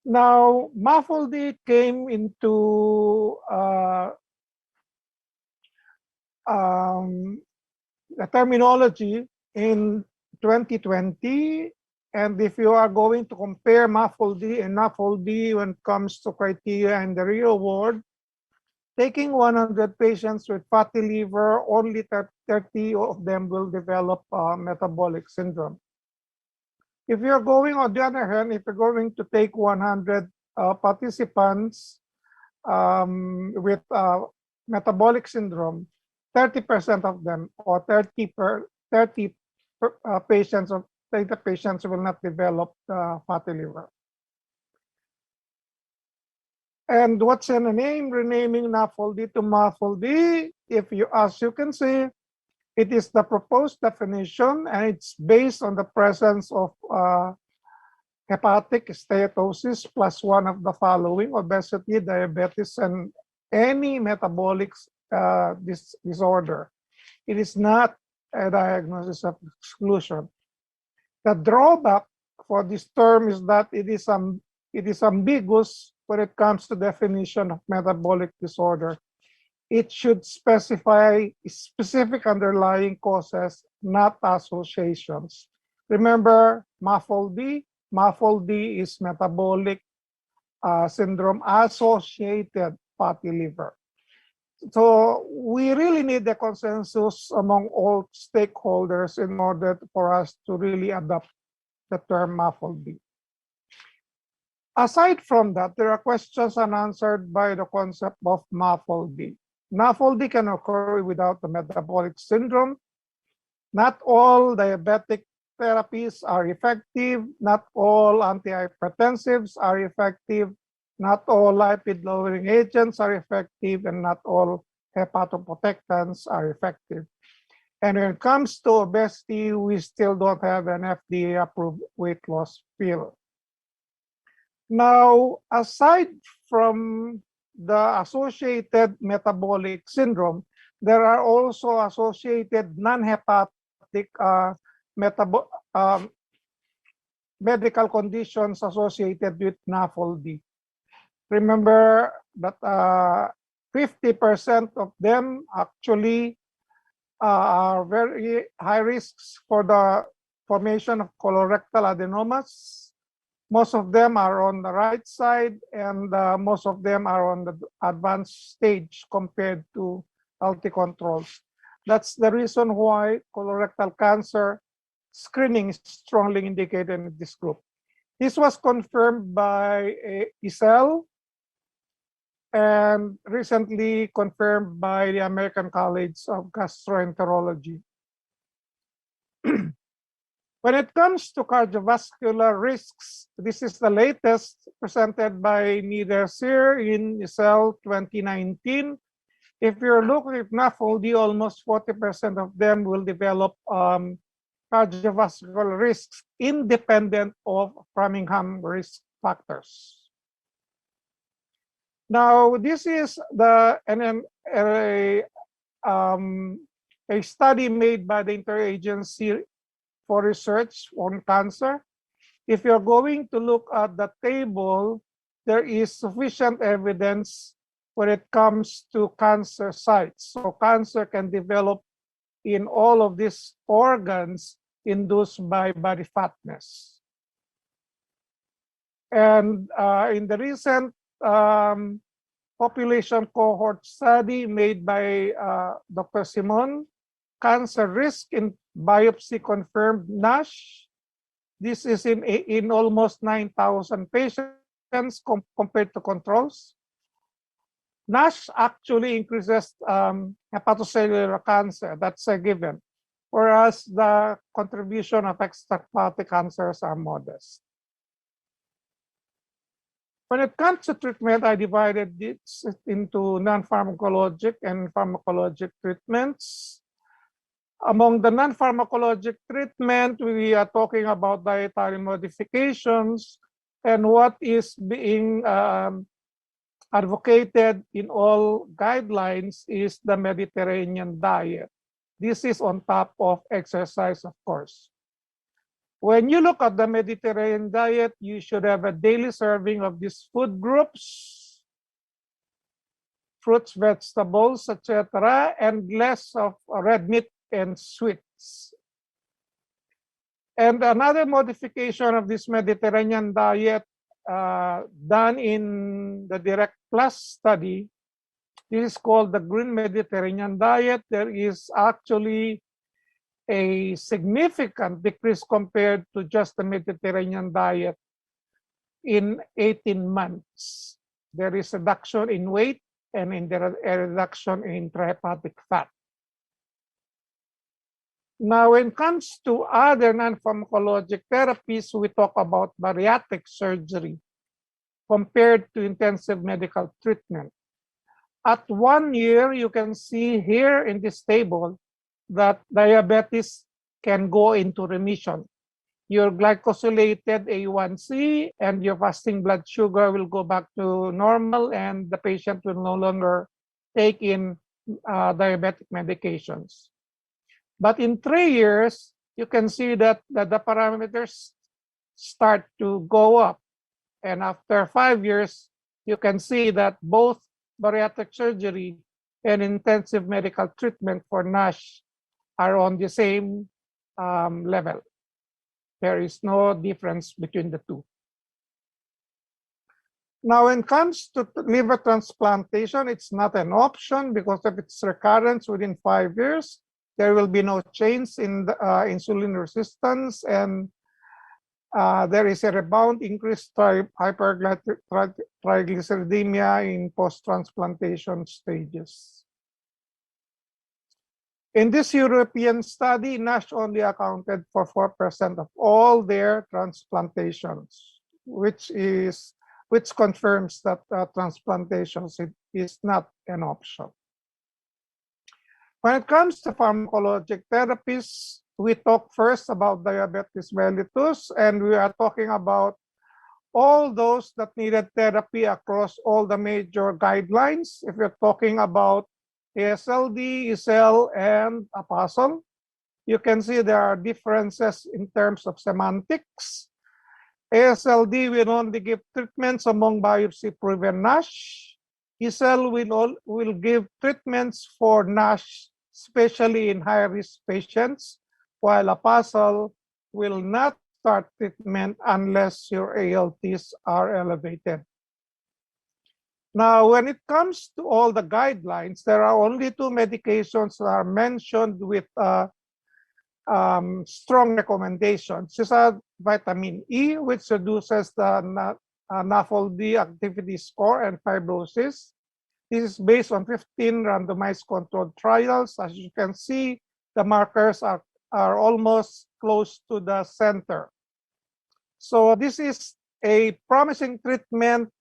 Now, Nafl came into the terminology in 2020, and if you are going to compare Nafl and Nafl when it comes to criteria in the real world, taking 100 patients with fatty liver, only 30 of them will develop metabolic syndrome. If you're going, on the other hand, if you're going to take 100 participants with metabolic syndrome, 30% of them, or 30 patients of 30 patients will not develop fatty liver. And what's in the name? Renaming NAFLD to MAFLD. If you, as you can see, it is the proposed definition, and it's based on the presence of hepatic steatosis plus one of the following: obesity, diabetes, and any metabolic disorder. It is not a diagnosis of exclusion. The drawback for this term is that it is ambiguous when it comes to definition of metabolic disorder. It should specify specific underlying causes, not associations. Remember, MAFLD is metabolic syndrome associated fatty liver. So we really need the consensus among all stakeholders in order for us to really adopt the term MAFLD. Aside from that, there are questions unanswered by the concept of NAFLD. NAFLD can occur without the metabolic syndrome. Not all diabetic therapies are effective. Not all antihypertensives are effective. Not all lipid-lowering agents are effective, and not all hepatoprotectants are effective. And when it comes to obesity, we still don't have an FDA-approved weight loss pill. Now, aside from the associated metabolic syndrome, there are also associated non-hepatic medical conditions associated with NAFLD. Remember that 50% of them actually are very high risks for the formation of colorectal adenomas. Most of them are on the right side, and most of them are on the advanced stage compared to healthy controls. That's the reason why colorectal cancer screening is strongly indicated in this group. This was confirmed by ESEL and recently confirmed by the American College of Gastroenterology. When it comes to cardiovascular risks, this is the latest presented by Niedersir in ESEL 2019. If you're looking at NAFLD, almost 40% of them will develop cardiovascular risks independent of Framingham risk factors. Now, this is a study made by the Interagency for Research on Cancer. If you're going to look at the table, there is sufficient evidence when it comes to cancer sites. So cancer can develop in all of these organs induced by body fatness. And in the recent population cohort study made by Dr. Simon, cancer risk in biopsy confirmed NASH. This is in almost 9,000 patients compared to controls. NASH actually increases hepatocellular cancer, that's a given, whereas the contribution of extrahepatic cancers are modest. When it comes to treatment, I divided it into non-pharmacologic and pharmacologic treatments. Among the non-pharmacologic treatment, we are talking about dietary modifications, and what is being advocated in all guidelines is the Mediterranean diet. This is on top of exercise, of course. When you look at the Mediterranean diet, you should have a daily serving of these food groups, fruits, vegetables, etc., and less of red meat and sweets. And another modification of this Mediterranean diet done in the Direct Plus study, this is called the Green Mediterranean diet. There is actually a significant decrease compared to just the Mediterranean diet in 18 months. There is a reduction in weight and a reduction in intrahepatic fat. Now, when it comes to other non-pharmacologic therapies, we talk about bariatric surgery compared to intensive medical treatment. At 1 year, you can see here in this table that diabetes can go into remission. Your glycosylated A1C and your fasting blood sugar will go back to normal, and the patient will no longer take in diabetic medications. But in 3 years, you can see that the parameters start to go up. And after 5 years, you can see that both bariatric surgery and intensive medical treatment for NASH are on the same level. There is no difference between the two. Now, when it comes to liver transplantation, it's not an option because of its recurrence within 5 years. There will be no change in the, insulin resistance, and there is a rebound increased hypertriglyceridemia in post-transplantation stages. In this European study, NASH only accounted for 4% of all their transplantations, which confirms that transplantations is not an option. When it comes to pharmacologic therapies, we talk first about diabetes mellitus, and we are talking about all those that needed therapy across all the major guidelines. If you're talking about ASLD, ESL, and APASL, you can see there are differences in terms of semantics. ASLD will only give treatments among biopsy-proven NASH. ESL will give treatments for NASH, especially in high-risk patients, while APASL will not start treatment unless your ALTs are elevated. Now, when it comes to all the guidelines, there are only 2 medications that are mentioned with strong recommendations. These are vitamin E, which reduces the Nafl activity score and fibrosis. This is based on 15 randomized controlled trials. As you can see, the markers are almost close to the center. So this is a promising treatment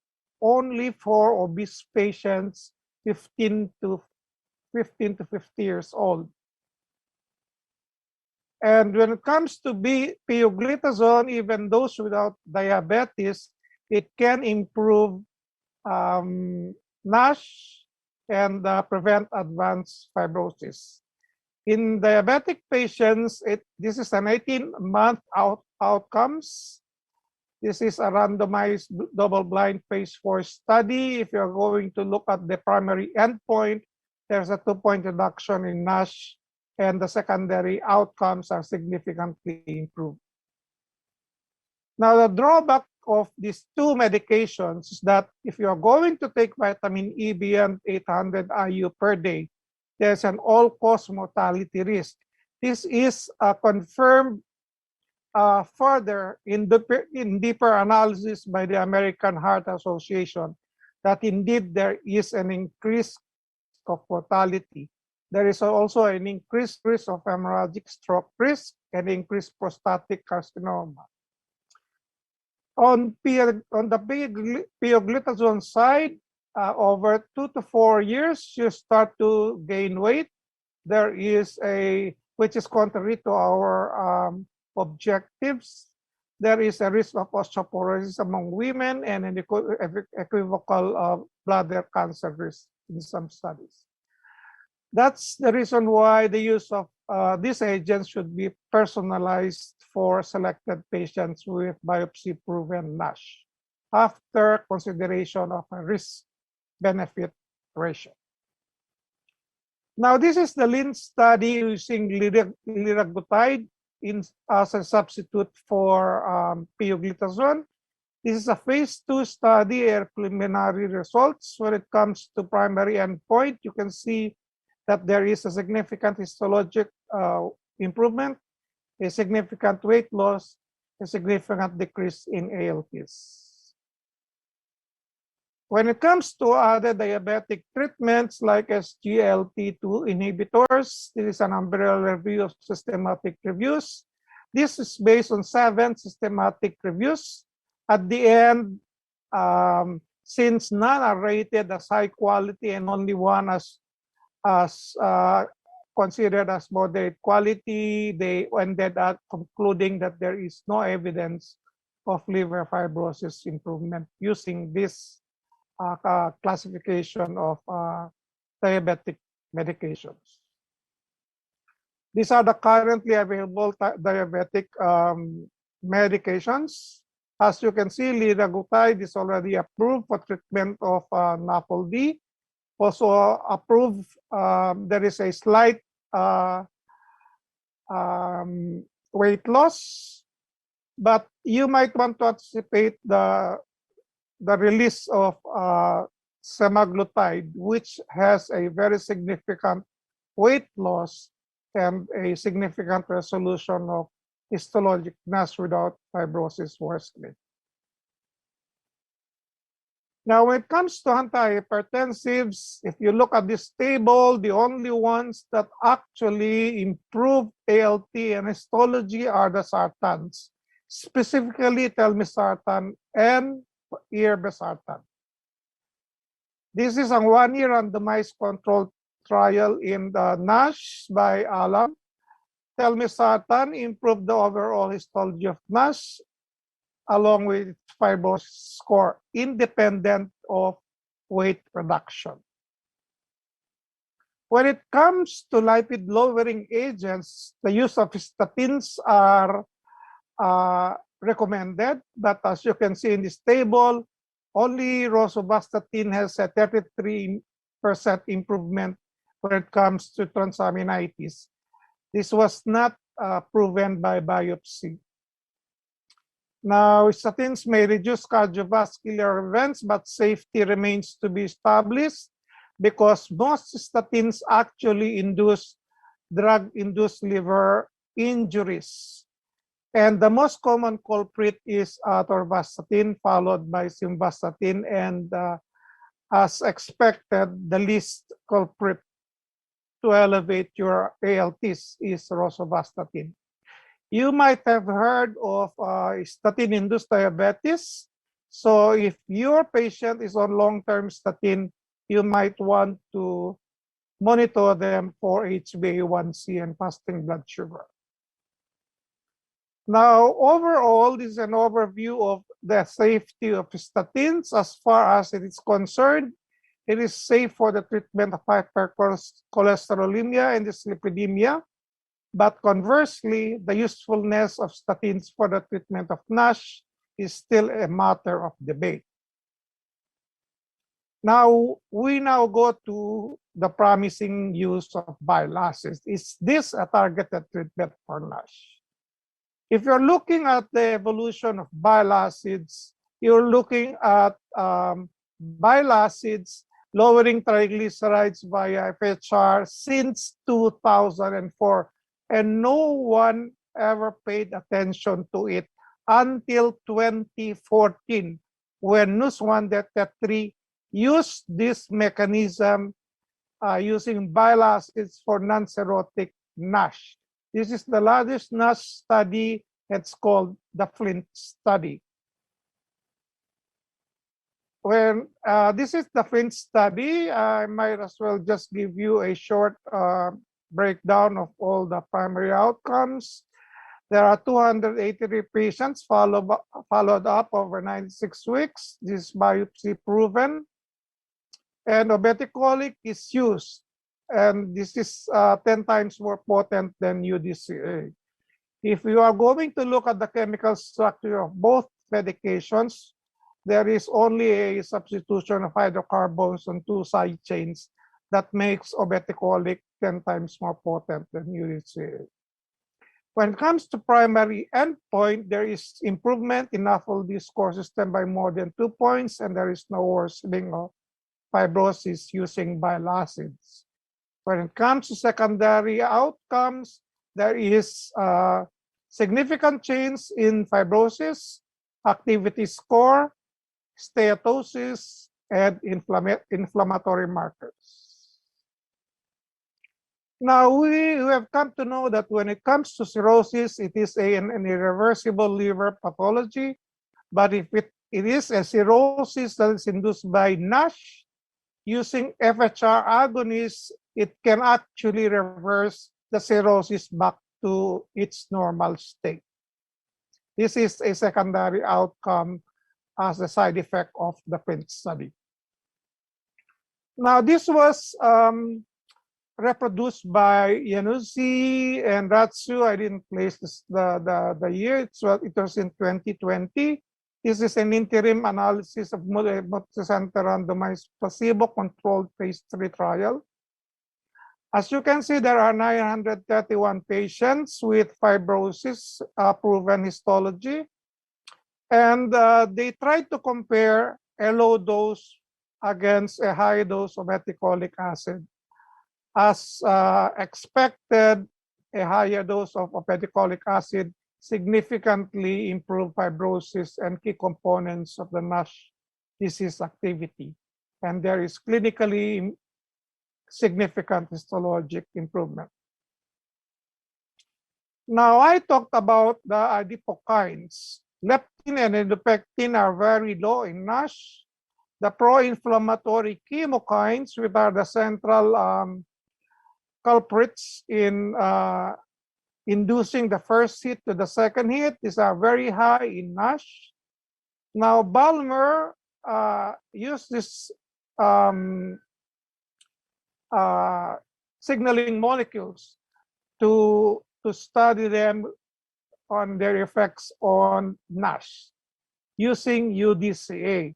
only for obese patients 15 to 50 years old. And when it comes to pioglitazone, even those without diabetes, it can improve NASH and prevent advanced fibrosis. In diabetic patients, this is an 18-month outcomes. This is a randomized double-blind phase 4 study. If you're going to look at the primary endpoint, there's a 2-point reduction in NASH, and the secondary outcomes are significantly improved. Now, the drawback of these two medications is that if you are going to take vitamin E beyond 800 IU per day, there's an all-cause mortality risk. This is confirmed further in deeper analysis by the American Heart Association that indeed there is an increase of mortality. There is also an increased risk of hemorrhagic stroke risk and increased prostatic carcinoma. On the pioglitazone side, over 2 to 4 years, you start to gain weight. There is which is contrary to our objectives. There is a risk of osteoporosis among women and an equivocal bladder cancer risk in some studies. That's the reason why the use of these agents should be personalized for selected patients with biopsy-proven NASH after consideration of a risk-benefit ratio. Now, this is the Lynn study using liraglutide as a substitute for pioglitazone. This is a phase 2 study, preliminary results. When it comes to primary endpoint, you can see that there is a significant histologic improvement, a significant weight loss, a significant decrease in ALTs. When it comes to other diabetic treatments like SGLT2 inhibitors, this is an umbrella review of systematic reviews. This is based on 7 systematic reviews. At the end, since none are rated as high quality and only one as considered as moderate quality, they ended up concluding that there is no evidence of liver fibrosis improvement using this classification of diabetic medications. These are the currently available diabetic medications. As you can see, liraglutide is already approved for treatment of Nafl. Also approved, there is a slight weight loss, but you might want to anticipate the release of semaglutide, which has a very significant weight loss and a significant resolution of histologic NASH without fibrosis worsening. Now, when it comes to antihypertensives, if you look at this table, the only ones that actually improve ALT and histology are the sartans, specifically telmisartan and irbesartan. This is a 1-year randomized controlled trial in the NASH by Alam. Telmisartan improved the overall histology of NASH along with its fibrosis score, independent of weight reduction. When it comes to lipid-lowering agents, the use of statins are recommended, but as you can see in this table, only rosuvastatin has a 33% improvement when it comes to transaminitis. This was not proven by biopsy. Now, statins may reduce cardiovascular events, but safety remains to be established because most statins actually induce drug-induced liver injuries. And the most common culprit is atorvastatin, followed by simvastatin, and as expected, the least culprit to elevate your ALTs is rosuvastatin. You might have heard of statin-induced diabetes. So if your patient is on long-term statin, you might want to monitor them for HbA1c and fasting blood sugar. Now, overall, this is an overview of the safety of statins. As far as it is concerned, it is safe for the treatment of hypercholesterolemia and dyslipidemia. But conversely, the usefulness of statins for the treatment of NASH is still a matter of debate. Now, we go to the promising use of bile acids. Is this a targeted treatment for NASH? If you're looking at the evolution of bile acids, you're looking at bile acids lowering triglycerides via FHR since 2004, and no one ever paid attention to it until 2014, when Nus 1-3 used this mechanism using bile acids for non-cirrhotic NASH. This is the largest NASH study. It's called the Flint study. When this is the Flint study, I might as well just give you a short breakdown of all the primary outcomes. There are 283 patients followed up over 96 weeks. This is biopsy proven. And obeticholic is used. And this is 10 times more potent than UDCA. If you are going to look at the chemical structure of both medications, there is only a substitution of hydrocarbons on 2 side chains that makes obeticholic 10 times more potent than UDCA. When it comes to primary endpoint, there is improvement in Nafl score system by more than 2 points, and there is no worsening of fibrosis using bile acids. When it comes to secondary outcomes, there is significant change in fibrosis, activity score, steatosis, and inflammatory markers. Now, we have come to know that when it comes to cirrhosis, it is an irreversible liver pathology. But if it is a cirrhosis that is induced by NASH, using FHR agonists, it can actually reverse the cirrhosis back to its normal state. This is a secondary outcome as a side effect of the Flint study. Now, this was reproduced by Yanussi and Ratsu. I didn't place the year. It was in 2020. This is an interim analysis of multi-center randomized placebo-controlled phase 3 trial. As you can see, there are 931 patients with fibrosis proven histology. And they tried to compare a low dose against a high dose of obeticholic acid. As expected, a higher dose of obeticholic acid significantly improved fibrosis and key components of the NASH disease activity. And there is clinically significant histologic improvement. Now, I talked about the adipokines. Leptin and endopectin are very low in NASH. The pro-inflammatory chemokines, which are the central culprits in inducing the first hit to the second hit, these are very high in NASH. Now, Balmer used this signaling molecules to study them on their effects on NASH using UDCA.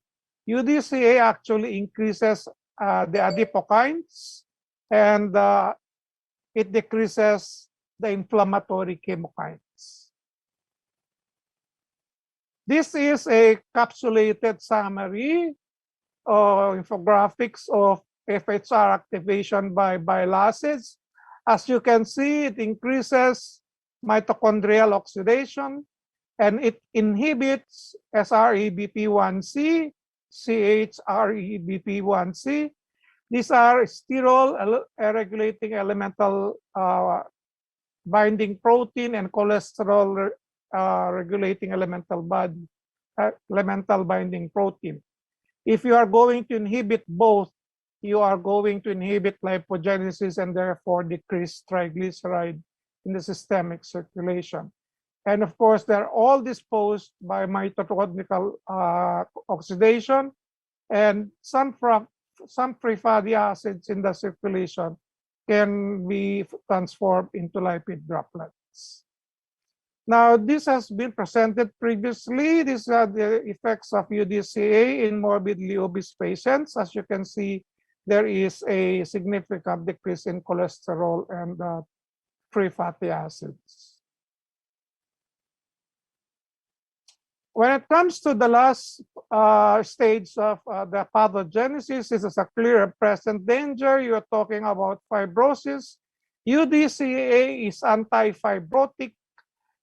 UDCA actually increases the adipokines, and it decreases the inflammatory chemokines. This is a capsulated summary or infographics of FHR activation by bile acids. As you can see, it increases mitochondrial oxidation, and it inhibits SREBP1C, CHREBP1C. These are sterol regulating elemental binding protein and cholesterol regulating elemental binding protein. If you are going to inhibit both, you are going to inhibit lipogenesis and therefore decrease triglyceride in the systemic circulation. And of course, they're all disposed by mitochondrial oxidation, and some free fatty acids in the circulation can be transformed into lipid droplets. Now, this has been presented previously. These are the effects of UDCA in morbidly obese patients. As you can see, there is a significant decrease in cholesterol and free fatty acids. When it comes to the last stage of the pathogenesis, this is a clear and present danger. You're talking about fibrosis. UDCA is anti-fibrotic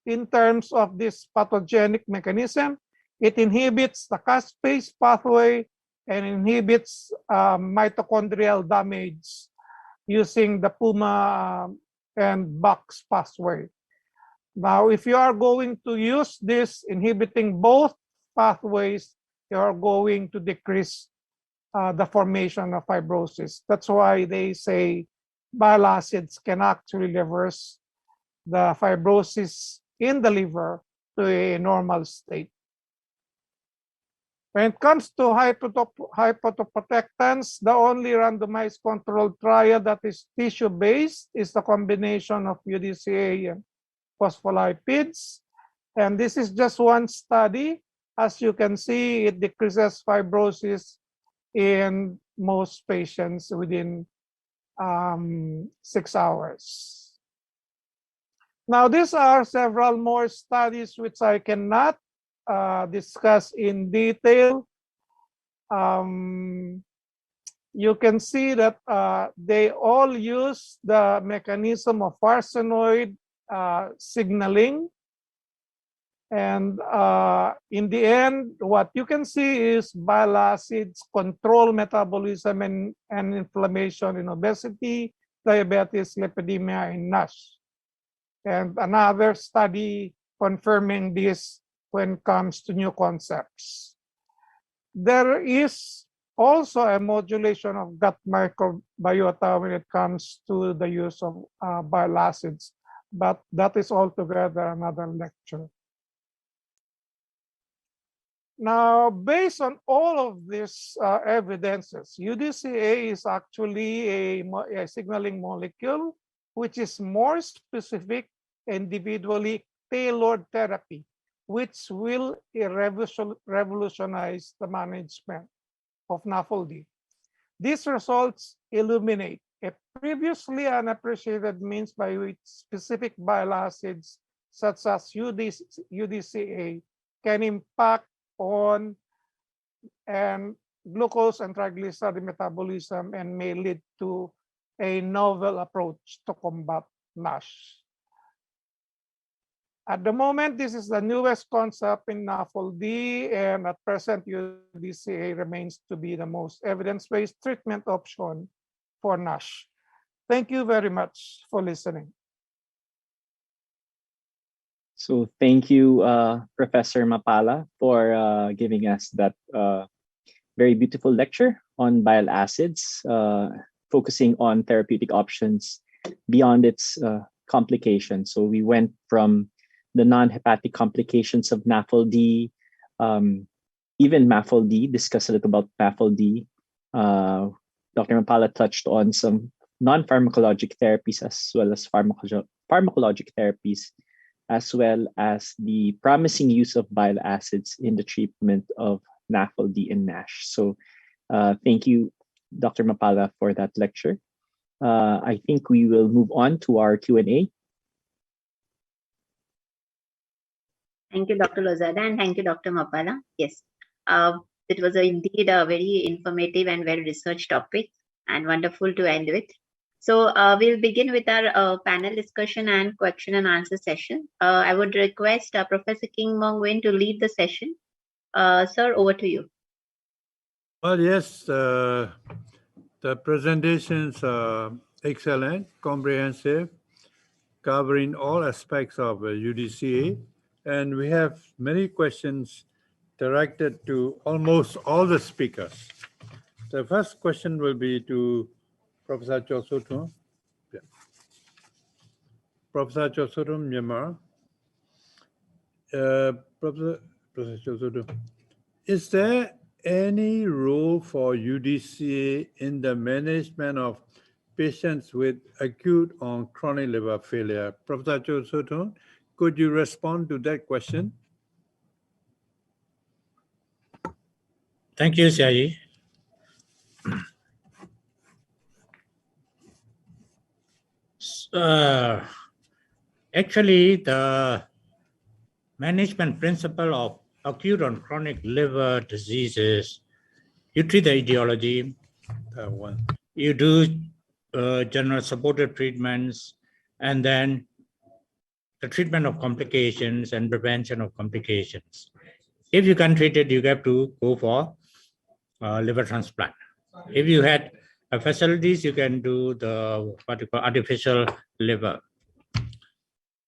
in terms of this pathogenic mechanism. It inhibits the caspase pathway and inhibits mitochondrial damage using the PUMA and BOX pathway. Now, if you are going to use this inhibiting both pathways, you are going to decrease the formation of fibrosis. That's why they say bile acids can actually reverse the fibrosis in the liver to a normal state. When it comes to hepatoprotectants, the only randomized controlled trial that is tissue-based is the combination of UDCA and phospholipids. And this is just one study. As you can see, it decreases fibrosis in most patients within 6 hours. Now, these are several more studies which I cannot discuss in detail. You can see that they all use the mechanism of arsinoid signaling. And in the end, what you can see is bile acids control metabolism and inflammation in obesity, diabetes, lipidemia, and NASH. And another study confirming this when it comes to new concepts. There is also a modulation of gut microbiota when it comes to the use of bile acids, but that is altogether another lecture. Now, based on all of these evidences, UDCA is actually a signaling molecule which is more specific, individually tailored therapy, which will revolutionize the management of NAFLD. These results illuminate a previously unappreciated means by which specific bile acids, such as UDCA, can impact on glucose and triglyceride metabolism and may lead to a novel approach to combat NASH. At the moment, this is the newest concept in NAFLD, and at present, UDCA remains to be the most evidence-based treatment option for NASH. Thank you very much for listening. So thank you, Professor Mapala, for giving us that very beautiful lecture on bile acids, focusing on therapeutic options beyond its complications. So we went from the non-hepatic complications of NAFLD, even MAFLD, discussed a little about MAFLD. Dr. Mapala touched on some non-pharmacologic therapies as well as pharmacologic therapies, as well as the promising use of bile acids in the treatment of NAFLD and NASH. So thank you, Dr. Mapala, for that lecture. I think we will move on to our Q&A. Thank you, Dr. Lozada, and thank you, Dr. Mapala. Yes, it was indeed a very informative and well-researched topic and wonderful to end with. So we'll begin with our panel discussion and question and answer session. I would request Professor King Mong Win to lead the session. Sir, over to you. Well, yes, the presentations are excellent, comprehensive, covering all aspects of UDCA. And we have many questions directed to almost all the speakers. The first question will be to Professor Chosotum. Yeah. Professor Chosotum, Myanmar. Professor Chosotum, is there any role for UDCA in the management of patients with acute or chronic liver failure? Professor Chosotum, could you respond to that question? Thank you, Xiaoyi. Actually, the management principle of acute and chronic liver diseases, you treat the etiology, you do general supportive treatments, and then the treatment of complications and prevention of complications. If you can't treat it, you have to go for liver transplant. If you had facilities, you can do the what you call artificial liver.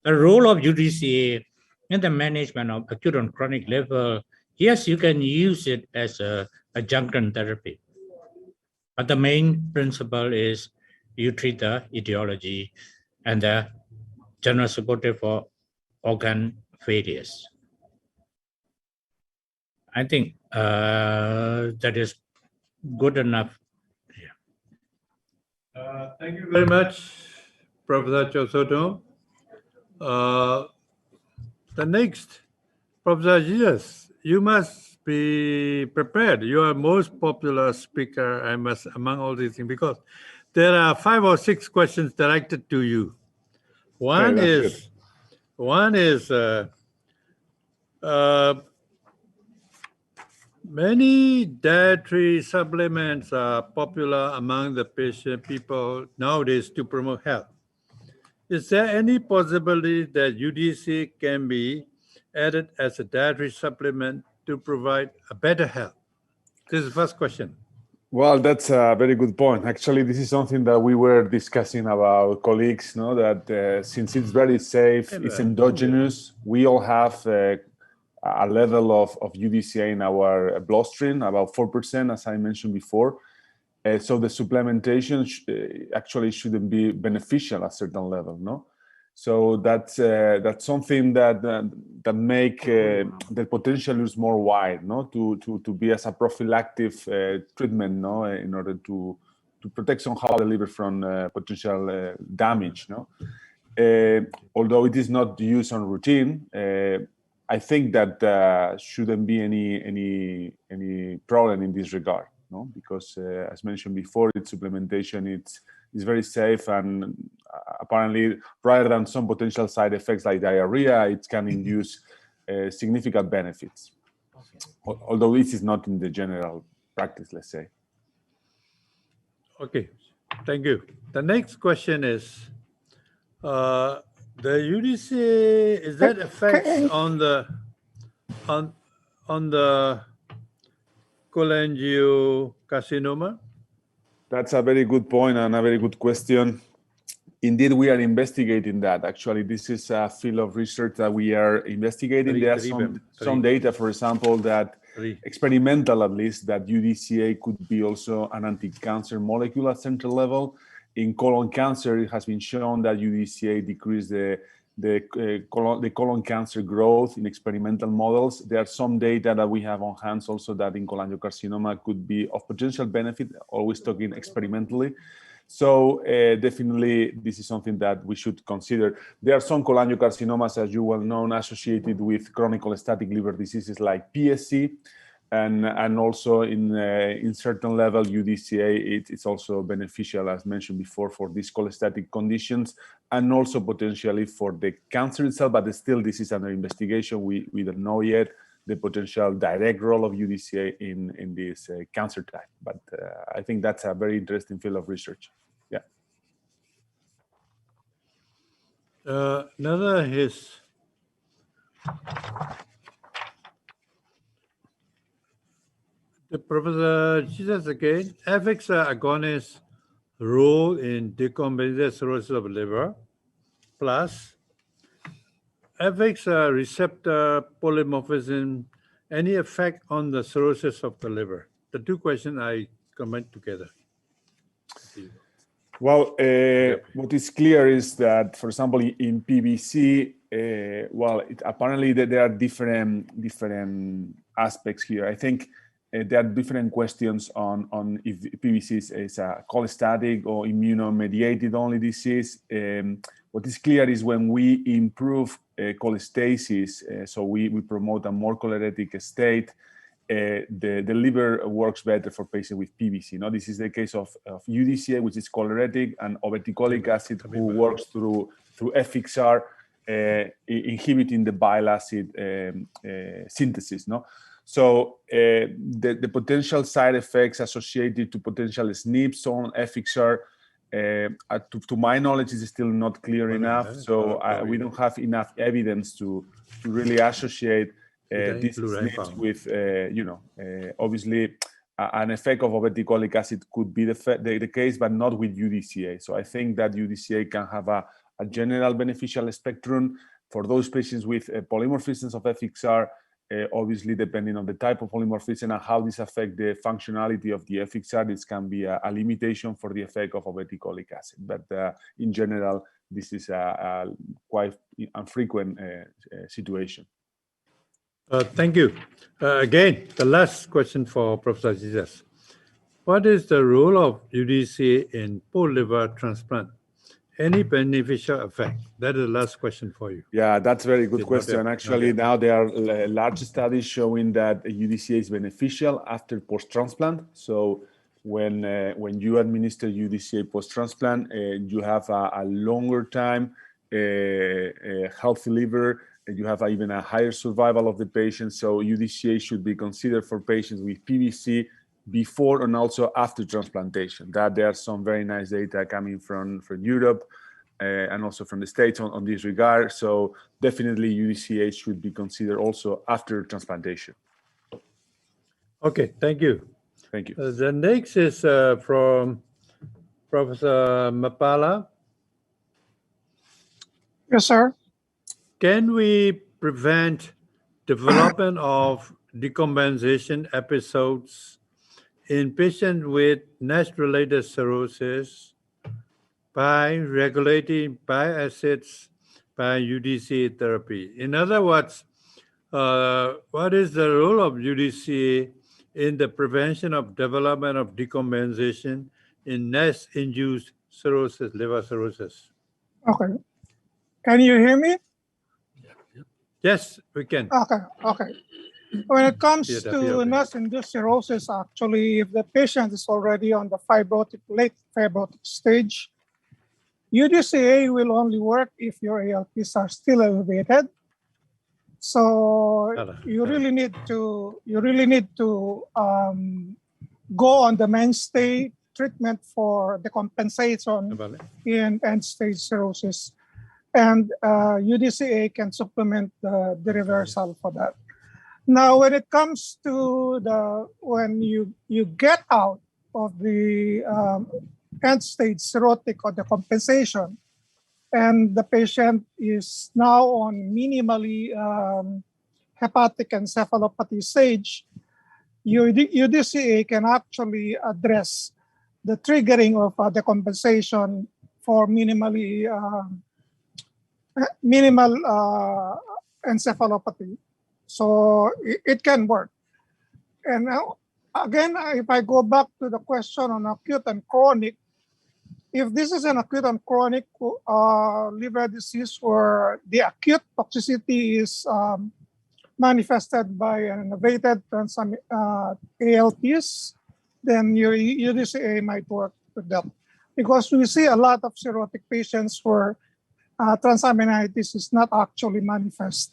The role of UDCA in the management of acute and chronic liver, yes, you can use it as a adjunct therapy. But the main principle is you treat the etiology and the general supportive for organ failures. I think that is good enough. Thank you very much, Professor Chosoto. The next, Professor Jesus, you must be prepared. You are most popular speaker, I must, among all these things, because there are 5 or 6 questions directed to you. One is many dietary supplements are popular among the people nowadays to promote health. Is there any possibility that UDCA can be added as a dietary supplement to provide a better health? This is the first question. Well, that's a very good point. Actually, this is something that we were discussing about colleagues, no? That since it's very safe, it's endogenous, we all have a level of UDCA in our bloodstream, about 4%, as I mentioned before. So the supplementation actually shouldn't be beneficial at a certain level, no? So that's something that make the potential use more wide, no? To be as a prophylactic treatment, no? In order to protect somehow the liver from potential damage, no? Although it is not used on routine, I think that shouldn't be any problem in this regard, no? Because as mentioned before, its supplementation is very safe, and apparently, rather than some potential side effects like diarrhea, it can induce significant benefits. Although this is not in the general practice, let's say. Okay, thank you. The next question is, the UDCA, is that effects on the cholangiocarcinoma? That's a very good point and a very good question. Indeed, we are investigating that. Actually, this is a field of research that we are investigating. There are some data, for example, that experimental at least, that UDCA could be also an anti-cancer molecule at central level. In colon cancer, it has been shown that UDCA decreased the colon cancer growth in experimental models. There are some data that we have on hand also that in cholangiocarcinoma could be of potential benefit, always talking experimentally. So definitely this is something that we should consider. There are some cholangiocarcinomas, as you well know, associated with chronic cholestatic liver diseases like PSC, and also in certain level UDCA, it's also beneficial, as mentioned before, for these cholestatic conditions, and also potentially for the cancer itself, but still this is under investigation. We don't know yet the potential direct role of UDCA in this cancer type, but I think that's a very interesting field of research. Yeah. Another is the Professor Jesus again. FXR agonist role in decompensation cirrhosis of liver, plus FXR receptor polymorphism, any effect on the cirrhosis of the liver? The two questions I comment together. Well, what is clear is that, for example, in PBC, apparently there are different aspects here. I think there are different questions on if PBC is a cholestatic or immunomediated only disease. What is clear is when we improve cholestasis, so we promote a more choleretic state, the liver works better for patients with PBC. No, this is the case of UDCA, which is choleretic, and obeticholic acid, who works through FXR, inhibiting the bile acid synthesis. No, so the potential side effects associated to potential SNPs on FXR, to my knowledge, is still not clear enough. So we don't have enough evidence to really associate these SNPs with, obviously. An effect of obeticholic acid could be the case, but not with UDCA. So I think that UDCA can have a general beneficial spectrum for those patients with polymorphisms of FXR, obviously depending on the type of polymorphism and how this affects the functionality of the FXR. This can be a limitation for the effect of obeticholic acid. But in general, this is a quite infrequent situation. Thank you. Again, the last question for Professor Jesus. What is the role of UDCA in poor liver transplant? Any beneficial effect? That is the last question for you. Yeah, that's a very good question. Actually, now there are large studies showing that UDCA is beneficial after post-transplant. So when you administer UDCA post-transplant, you have a longer time, healthy liver, and you have even a higher survival of the patient. So UDCA should be considered for patients with PBC before and also after transplantation. That there are some very nice data coming from Europe and also from the States on this regard. So definitely UDCA should be considered also after transplantation. Okay, thank you. Thank you. The next is from Professor Mapala. Yes, sir. Can we prevent development of decompensation episodes in patients with NASH-related cirrhosis by regulating bile acids by UDCA therapy? In other words, what is the role of UDCA in the prevention of development of decompensation in NASH-induced cirrhosis, liver cirrhosis? Okay. Can you hear me? Yes, we can. Okay. When it comes to NASH-induced cirrhosis, actually, if the patient is already on the late fibrotic stage, UDCA will only work if your ALPs are still elevated. So you really need to go on the mainstay treatment for decompensation in end-stage cirrhosis. And UDCA can supplement the reversal for that. Now, when it comes to when you get out of the end-stage cirrhotic or decompensation, and the patient is now on minimally hepatic encephalopathy stage, UDCA can actually address the triggering of decompensation for minimal encephalopathy. So it can work. And now, again, if I go back to the question on acute and chronic, if this is an acute and chronic liver disease where the acute toxicity is manifested by an elevated ALPs, then your UDCA might work with that. Because we see a lot of cirrhotic patients where transaminitis is not actually manifest.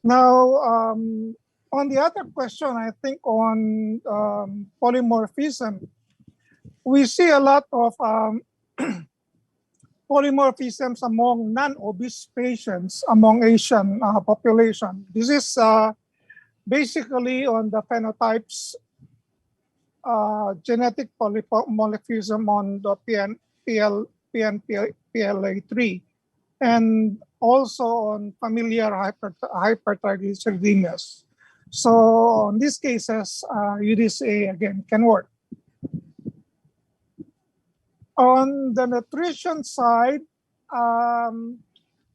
Now, on the other question, I think on polymorphism, we see a lot of polymorphisms among non-obese patients among Asian population. This is basically on the phenotypes, genetic polymorphism on the PNPLA3, and also on familiar hypertriglyceridemias. So in these cases, UDCA again can work. On the nutrition side,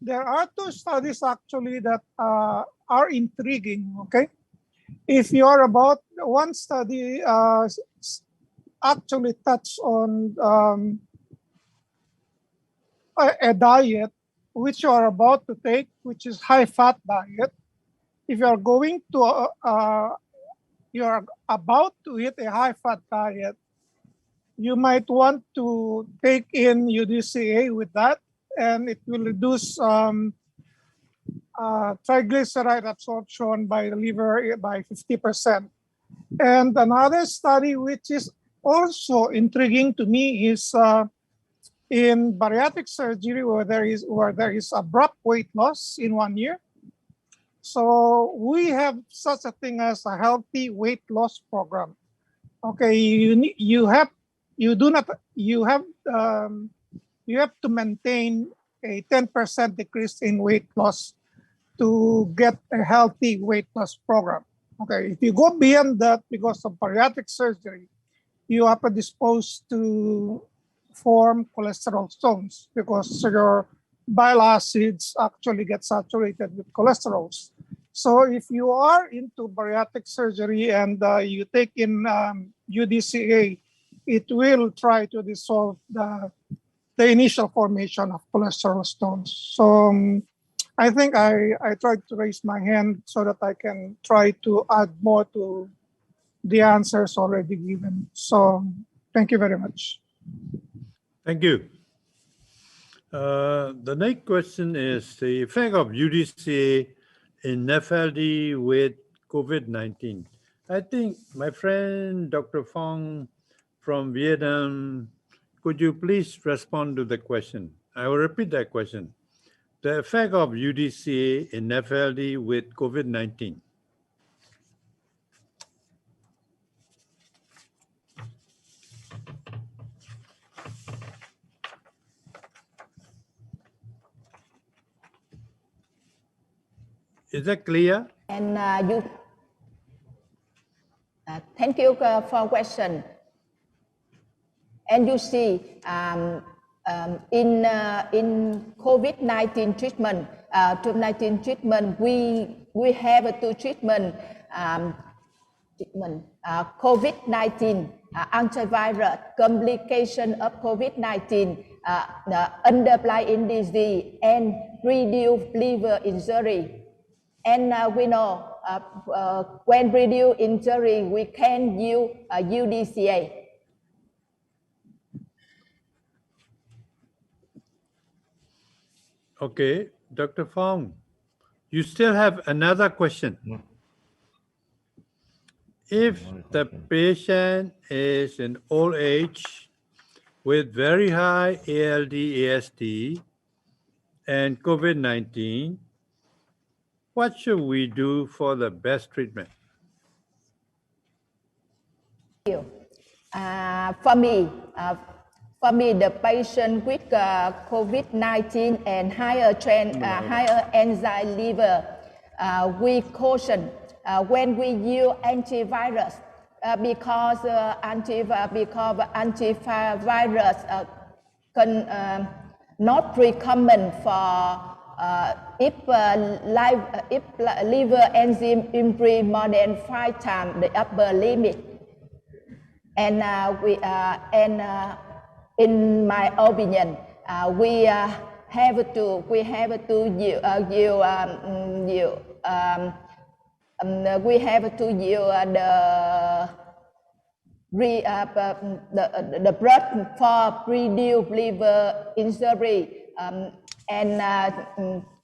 there are two studies actually that are intriguing, okay? If you are about, one study actually touched on a diet which you are about to take, which is high-fat diet. If you are going to, you are about to eat a high-fat diet, you might want to take in UDCA with that, and it will reduce triglyceride absorption by the liver by 50%. And another study which is also intriguing to me is in bariatric surgery where there is abrupt weight loss in 1 year. So we have such a thing as a healthy weight loss program. Okay, you have to maintain a 10% decrease in weight loss to get a healthy weight loss program. Okay, if you go beyond that because of bariatric surgery, you are predisposed to form cholesterol stones because your bile acids actually get saturated with cholesterols. So if you are into bariatric surgery and you take in UDCA, it will try to dissolve the initial formation of cholesterol stones. So I think I tried to raise my hand so that I can try to add more to the answers already given. So thank you very much. Thank you. The next question is the effect of UDCA in Nafl with COVID-19. I think my friend Dr. Phong from Vietnam, could you please respond to the question? I will repeat that question. The effect of UDCA in Nafl with COVID-19. Is that clear? And thank you for question. And you see, in COVID-19 treatment, we have two treatment. COVID-19 antivirus, complication of COVID-19, underlying disease, and reduce liver injury. And we know when reduce injury, we can use UDCA. Okay, Dr. Phong, you still have another question. If the patient is in old age with very high ALD, AST, and COVID-19, what should we do for the best treatment? For me, the patient with COVID-19 and higher enzyme liver, we caution when we use antivirus because antivirus not recommend for if liver enzyme improve more than 5 times the upper limit. And in my opinion, we have to use the blood for reduce liver injury and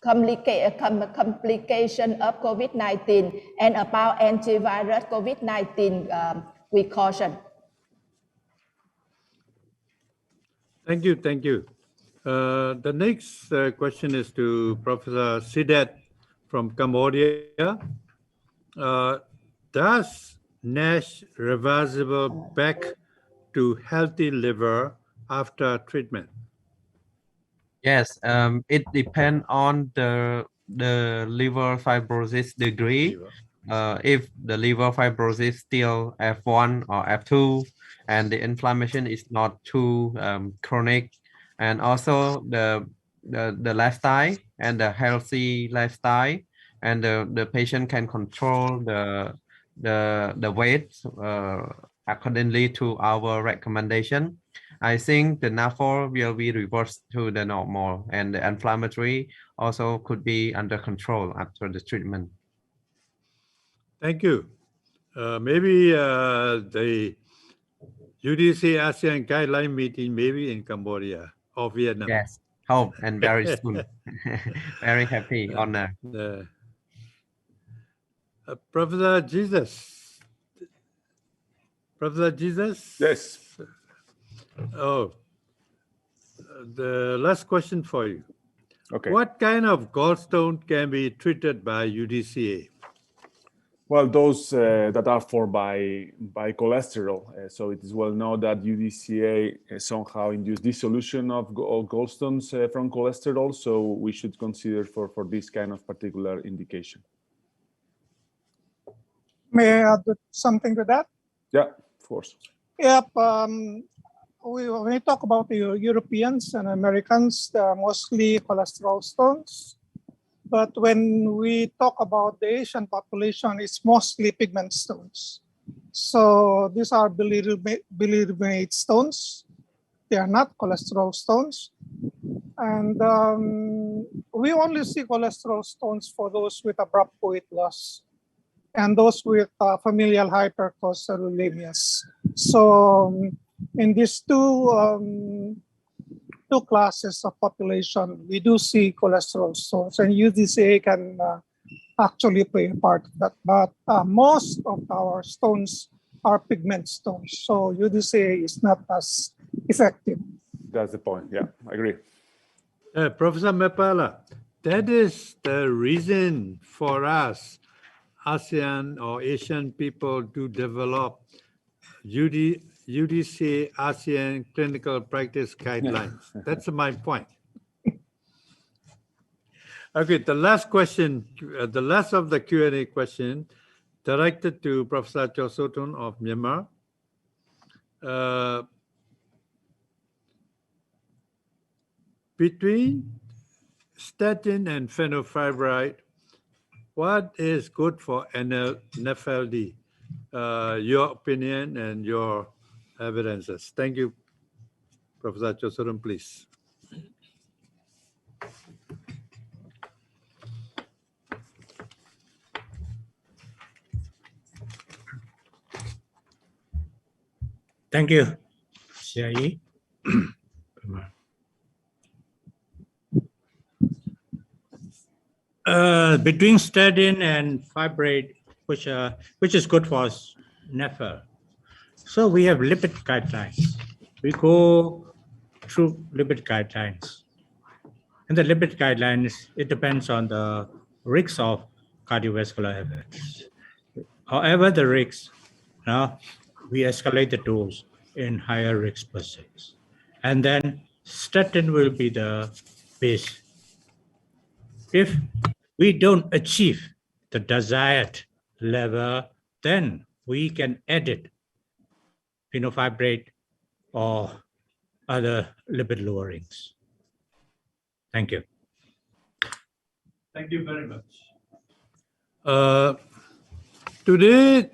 complication of COVID-19, and about antivirus COVID-19, we caution. Thank you, thank you. The next question is to Professor Sidet from Cambodia. Does NASH reversible back to healthy liver after treatment? Yes, it depends on the liver fibrosis degree. If the liver fibrosis still F1 or F2, and the inflammation is not too chronic, and also the lifestyle and the healthy lifestyle, and the patient can control the weight accordingly to our recommendation, I think the Nafl will be reversed to the normal, and the inflammatory also could be under control after the treatment. Thank you. Maybe the UDCA Asean guideline meeting maybe in Cambodia or Vietnam. Yes, Hope and very soon. Very happy, honor. Professor Jesus. Professor Jesus? Yes. Oh, the last question for you. Okay. What kind of gallstone can be treated by UDCA? Well, those that are formed by cholesterol. So it is well known that UDCA somehow induced dissolution of gallstones from cholesterol. So we should consider for this kind of particular indication. May I add something to that? Yeah, of course. Yep. When we talk about the Europeans and Americans, they are mostly cholesterol stones. But when we talk about the Asian population, it's mostly pigment stones. So these are bilirubinate stones. They are not cholesterol stones. And we only see cholesterol stones for those with abrupt weight loss and those with familial hypercholesterolemia. So in these two classes of population, we do see cholesterol stones, and UDCA can actually play a part of that. But most of our stones are pigment stones, so UDCA is not as effective. That's the point. Yeah, I agree. Professor Mapala, that is the reason for us, ASEAN or Asian people, to develop UDCA ASEAN Clinical Practice Guidelines. That's my point. Okay, the last question, the last of the Q&A question, directed to Professor Chosoton of Myanmar. Between statin and fenofibrate, what is good for NFLD? Your opinion and your evidences. Thank you, Professor Chosoton, please. Thank you, CIE. Between statin and fibrate, which is good for Nafl. So we have lipid guidelines. We go through lipid guidelines. And the lipid guidelines, it depends on the risks of cardiovascular events. However, the risks, now we escalate the dose in higher risk persons. And then statin will be the base. If we don't achieve the desired level, then we can edit fenofibrate or other lipid lowerings. Thank you. Thank you very much. Today,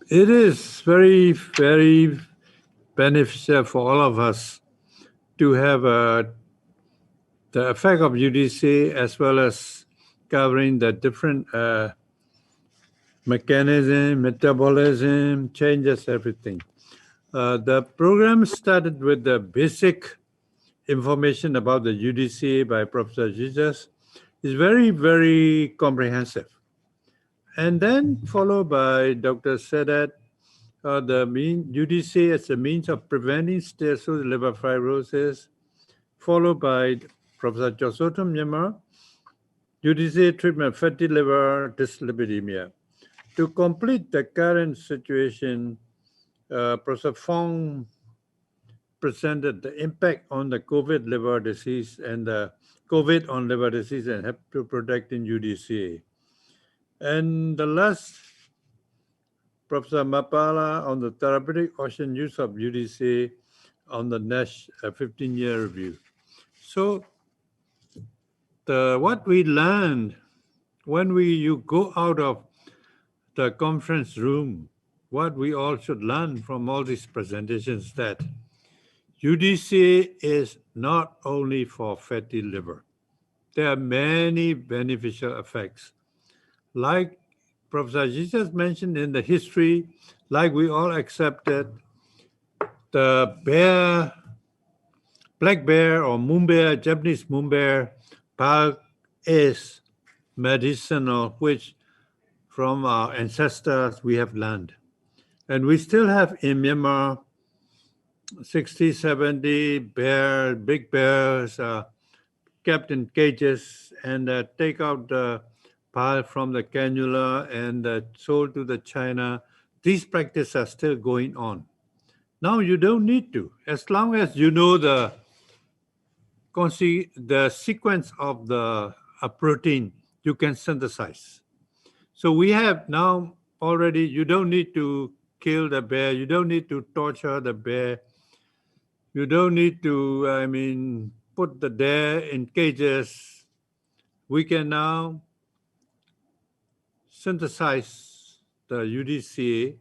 it is very, very beneficial for all of us to have the effect of UDCA as well as covering the different mechanism, metabolism, changes, everything. The program started with the basic information about the UDCA by Professor Jesus. It's very, very comprehensive. And then followed by Dr. Sadat, the UDCA as a means of preventing stage-2 liver fibrosis, followed by Professor Chosoton Myanmar, UDCA treatment fatty liver dyslipidemia. To complete the current situation, Professor Fong presented the impact on the COVID liver disease and the COVID on liver disease and hepatoprotectin UDCA. And the last, Professor Mapala on the therapeutic ocean use of UDCA on the NASH 15-year review. So what we learned when you go out of the conference room, what we all should learn from all these presentations, that UDCA is not only for fatty liver. There are many beneficial effects. Like Professor Jesus mentioned in the history, like we all accepted, the bare black bear or moon bear, Japanese moon bear bark is medicinal, which from our ancestors we have learned. And we still have in Myanmar 60, 70 big bears kept in cages and take out the pile from the cannula and sold to the China. These practices are still going on. Now you don't need to, as long as you know the sequence of the protein you can synthesize. So we have now already, you don't need to kill the bear, you don't need to torture the bear, you don't need to, put the bear in cages. We can now synthesize the UDCA,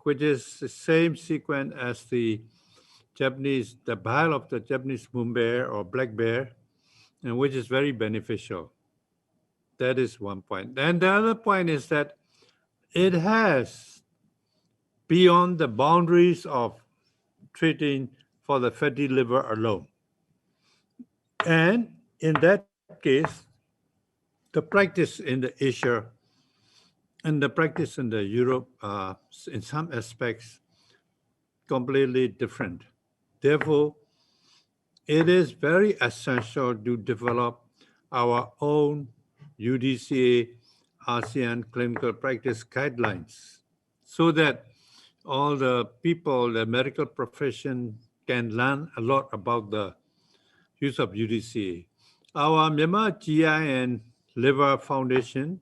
which is the same sequence as the bile of the Japanese moon bear or black bear, and which is very beneficial. That is one point. And the other point is that it has beyond the boundaries of treating for the fatty liver alone. And in that case, the practice in the Asia and the practice in the Europe are in some aspects completely different. Therefore, it is very essential to develop our own UDCA ASEAN clinical practice guidelines so that all the people, the medical profession can learn a lot about the use of UDCA. Our Myanmar GI and Liver Foundation,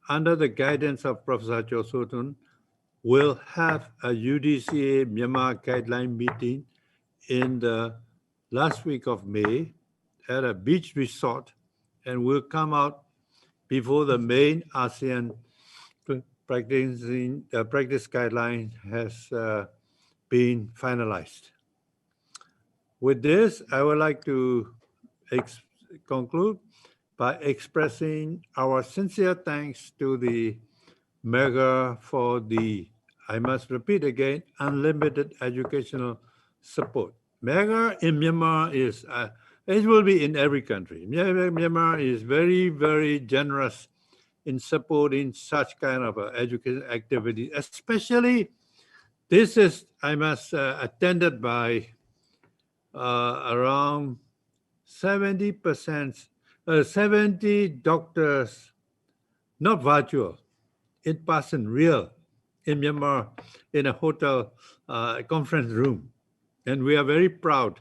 under the guidance of Professor Cho Sotun, will have a UDCA Myanmar guideline meeting in the last week of May at a beach resort, and will come out before the main ASEAN practice guideline has been finalized. With this, I would like to conclude by expressing our sincere thanks to the MEGA for the, I must repeat again, unlimited educational support. MEGA in Myanmar is, it will be in every country. Myanmar is very, very generous in supporting such kind of education activity, especially this is, I must, attended by around 70%, 70 doctors, not virtual, in person, real, in Myanmar, in a hotel conference room. And we are very proud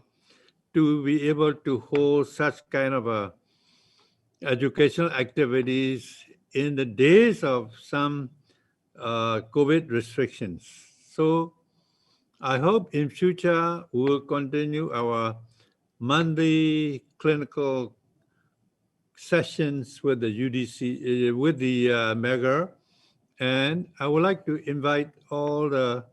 to be able to hold such kind of educational activities in the days of some COVID restrictions. So I hope in future we will continue our monthly clinical sessions with the UDC, with the MEGA. And I would like to invite all the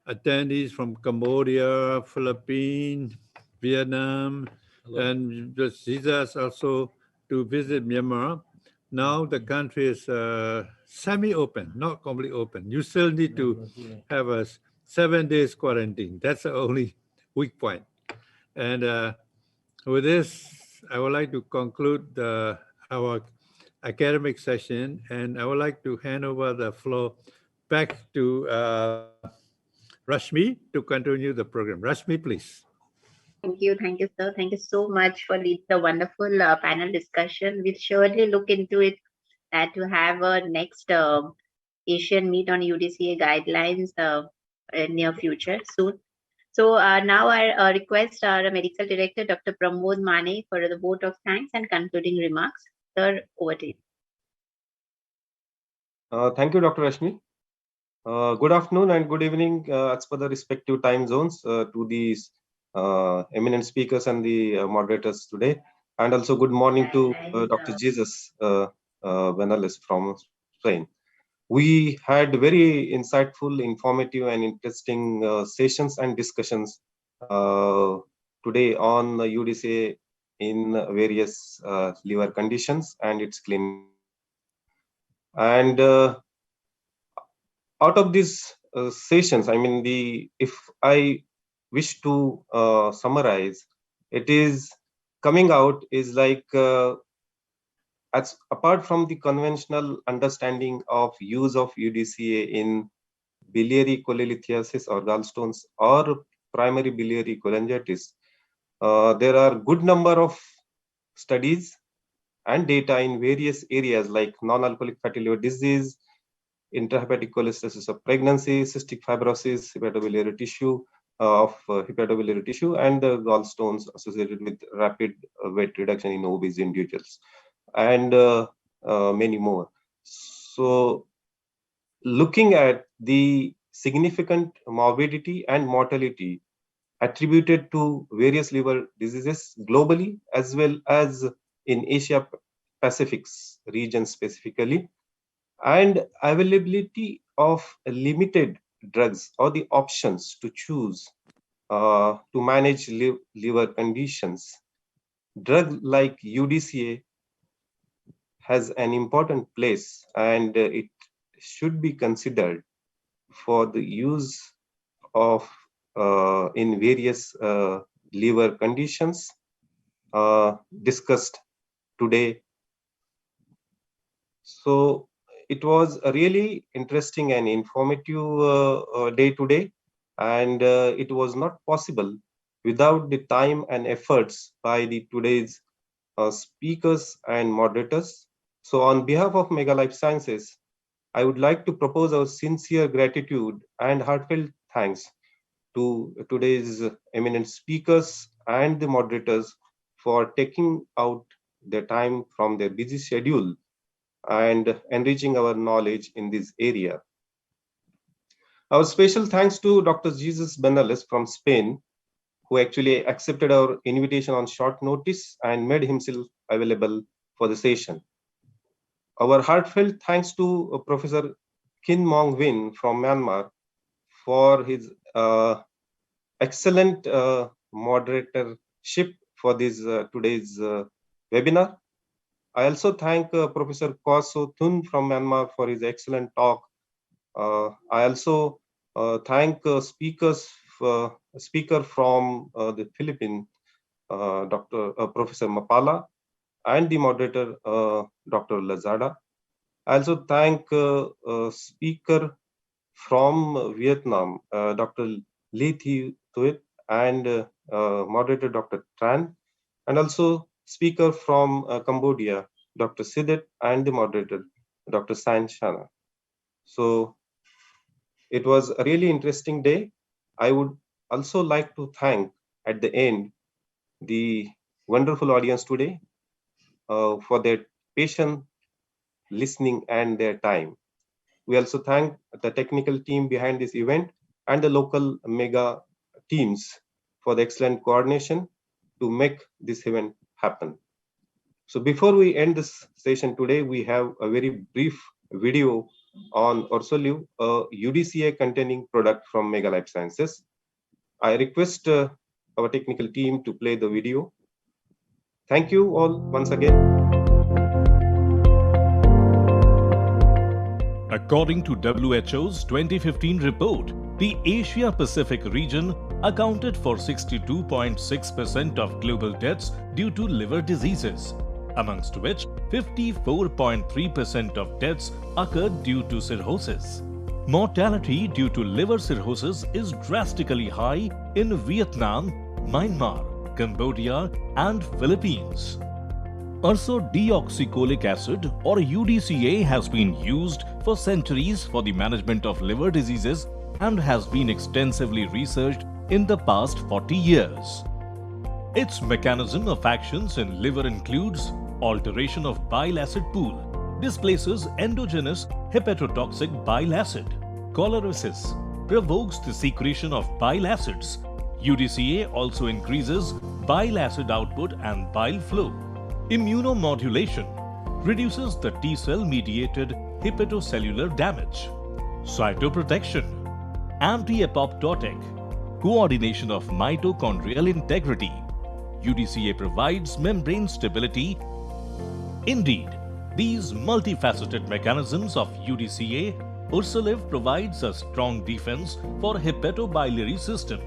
attendees from Cambodia, Philippines, Vietnam, and the CISAs also to visit Myanmar. Now the country is semi-open, not completely open. You still need to have a 7 days quarantine. That's the only weak point. And with this, I would like to conclude our academic session, and I would like to hand over the floor back to Rashmi to continue the program. Rashmi, please. Thank you, sir. Thank you so much for the wonderful panel discussion. We'll surely look into it to have a next Asian Meet on UDCA guidelines in near future soon. So now I request our Medical Director, Dr. Pramod Mane, for the vote of thanks and concluding remarks. Sir, over to you. Thank you, Dr. Rashmi. Good afternoon and good evening as per the respective time zones to these eminent speakers and the moderators today. And also good morning to Dr. Jesus Benales from Spain. We had very insightful, informative and interesting sessions and discussions today on the UDCA in various liver conditions and its clinic. And out of these sessions, I mean, if I wish to summarize, it is coming out is like apart from the conventional understanding of use of UDCA in biliary cholelithiasis or gallstones or primary biliary cholangitis, there are good number of studies and data in various areas like non-alcoholic fatty liver disease, intrahepatic cholestasis of pregnancy, cystic fibrosis, hepatobiliary tissue hepatobiliary tissue, and the gallstones associated with rapid weight reduction in obese individuals, and many more. So, looking at the significant morbidity and mortality attributed to various liver diseases globally as well as in Asia Pacific region specifically, and availability of limited drugs or the options to choose to manage liver conditions, drug like UDCA has an important place, and it should be considered for the use of in various liver conditions discussed today. So it was a really interesting and informative day today, and it was not possible without the time and efforts by the today's speakers and moderators. So on behalf of Mega Life Sciences, I would like to propose our sincere gratitude and heartfelt thanks to today's eminent speakers and the moderators for taking out their time from their busy schedule and enriching our knowledge in this area. Our special thanks to Dr. Jesus Benales from Spain, who actually accepted our invitation on short notice and made himself available for the session. Our heartfelt thanks to Professor Kin Mong Win from Myanmar for his excellent moderatorship for this today's webinar. I also thank Professor Kwaso Thun from Myanmar for his excellent talk. I also thank speaker from the Philippines, Professor Mapala, and the moderator, Dr. Lazada. I also thank speaker from Vietnam, Dr. Lee Thi Thuet, and moderator Dr. Tran, and also speaker from Cambodia, Dr. Sidet, and the moderator, Dr. San Shana. So it was a really interesting day. I would also like to thank at the end the wonderful audience today for their patient listening and their time. We also thank the technical team behind this event and the local mega teams for the excellent coordination to make this event happen. So before we end this session today, we have a very brief video on Orsoliu, a UDCA containing product from Mega Life Sciences. I request our technical team to play the video. Thank you all once again. According to WHO's 2015 report, the Asia-Pacific region accounted for 62.6% of global deaths due to liver diseases, amongst which 54.3% of deaths occurred due to cirrhosis. Mortality due to liver cirrhosis is drastically high in Vietnam, Myanmar, Cambodia, and Philippines. Ursodeoxycholic acid or UDCA has been used for centuries for the management of liver diseases and has been extensively researched in the past 40 years. Its mechanism of actions in liver includes alteration of bile acid pool, displaces endogenous hepatotoxic bile acid. Chlorosis provokes the secretion of bile acids. UDCA also increases bile acid output and bile flow. Immunomodulation reduces the T-cell mediated hepatocellular damage. Cytoprotection, anti-apoptotic, coordination of mitochondrial integrity. UDCA provides membrane stability. Indeed, these multifaceted mechanisms of UDCA, Ursoliv provides a strong defense for hepatobiliary system.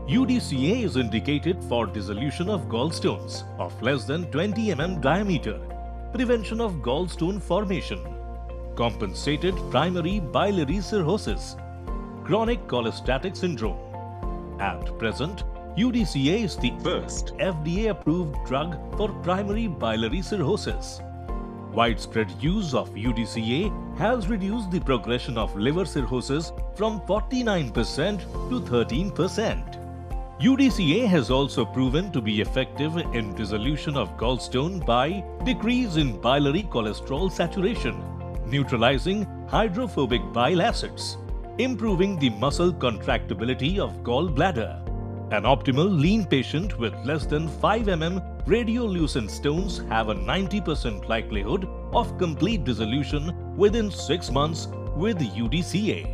UDCA is indicated for dissolution of gallstones of less than 20 mm diameter, prevention of gallstone formation, compensated primary biliary cirrhosis, chronic cholestatic syndrome. At present, UDCA is the first FDA-approved drug for primary biliary cirrhosis. Widespread use of UDCA has reduced the progression of liver cirrhosis from 49% to 13%. UDCA has also proven to be effective in dissolution of gallstone by decrease in biliary cholesterol saturation, neutralizing hydrophobic bile acids, improving the muscle contractibility of gallbladder. An optimal lean patient with less than 5 mm radiolucent stones have a 90% likelihood of complete dissolution within 6 months with UDCA.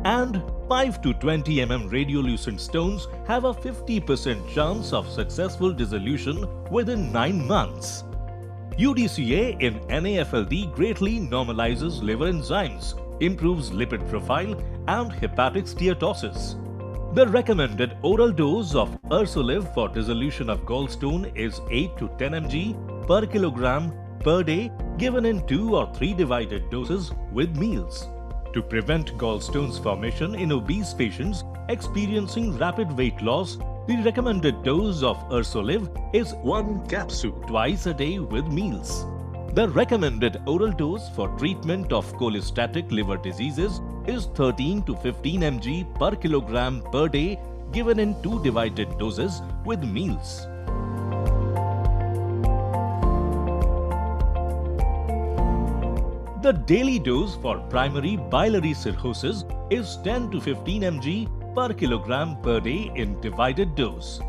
And 5 to 20 mm radiolucent stones have a 50% chance of successful dissolution within 9 months. UDCA in NAFLD greatly normalizes liver enzymes, improves lipid profile and hepatic steatosis. The recommended oral dose of Ursoliv for dissolution of gallstone is 8 to 10 mg per kilogram per day, given in 2 or 3 divided doses with meals. To prevent gallstones formation in obese patients experiencing rapid weight loss, the recommended dose of Ursoliv is 1 capsule twice a day with meals. The recommended oral dose for treatment of cholestatic liver diseases is 13 to 15 mg per kilogram per day, given in 2 divided doses with meals. The daily dose for primary biliary cirrhosis is 10 to 15 mg per kilogram per day in divided dose.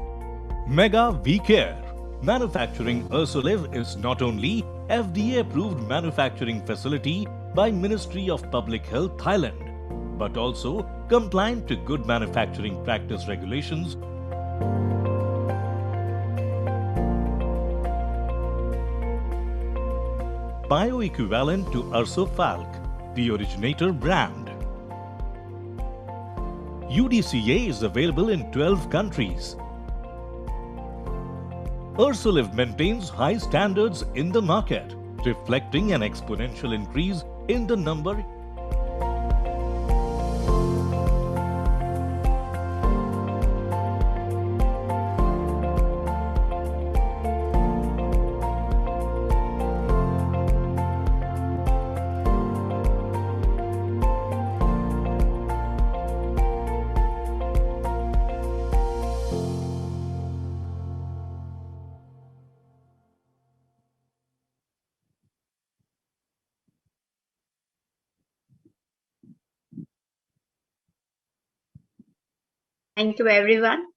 Mega V-Care. Manufacturing Ursoliv is not only FDA-approved manufacturing facility by Ministry of Public Health, Thailand, but also compliant to good manufacturing practice regulations. Bioequivalent to Ursofalc, the originator brand. UDCA is available in 12 countries. Ursoliv maintains high standards in the market, reflecting an exponential increase in the number Thank you, everyone.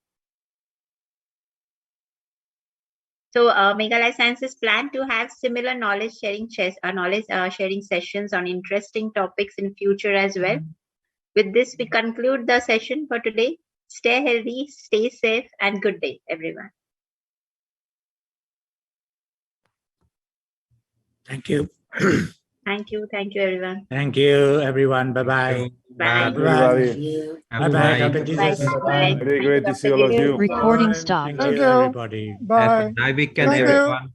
So, Mega Life Sciences plan to have similar knowledge sharing sessions on interesting topics in future as well. With this, we conclude the session for today. Stay healthy, stay safe, and good day, everyone. Thank you. Thank you, everyone. Thank you, everyone. Bye-bye. Bye. Everybody. Bye-bye, Dr. Jesus. Bye. Very great to see all of you. Recording stopped. Thank you, everybody. Bye. Have a nice weekend, Thank you. everyone.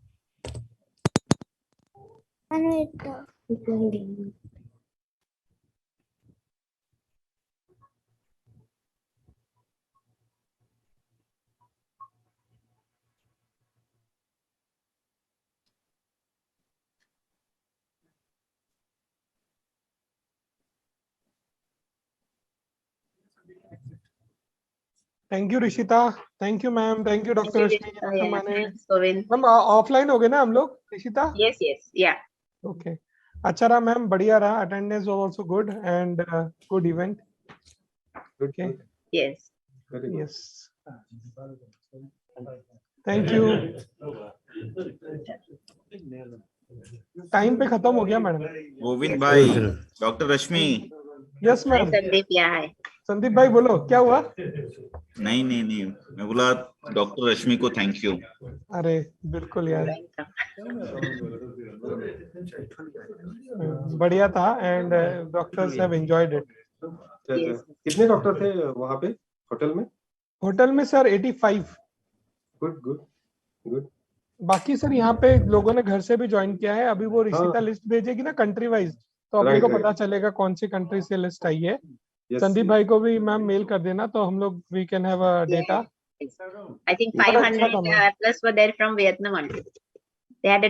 Thank you, Rishita. Thank you, ma'am. Thank you, Dr. Rashmi. Thanks, Govind. Ma'am offline हो गए ना हम लोग Rishita Yes, yeah. Okay अच्छा रहा ma'am बढ़िया रहा attendance was also good and good event okay Yes. Yes thank you time पे खत्म हो गया मैडम गोविंद भाई डॉक्टर रश्मि यस मैम संदीप है संदीप भाई बोलो क्या हुआ नहीं मैं बोला डॉक्टर रश्मि को थैंक यू अरे बिल्कुल यार बढ़िया था and doctors have enjoyed it कितने डॉक्टर थे वहाँ पे होटल में होटल में सर 85। गुड। बाकी सर यहाँ पे लोगों ने घर से भी ज्वाइन किया है। अभी वो रिशिता लिस्ट भेजेगी ना कंट्री वाइज, तो अपने को पता चलेगा कौन सी कंट्री से लिस्ट आई है। संदीप भाई को भी मैम मेल कर देना, तो हम लोग we can have a data. I think 500 plus were there from Vietnam only. They had a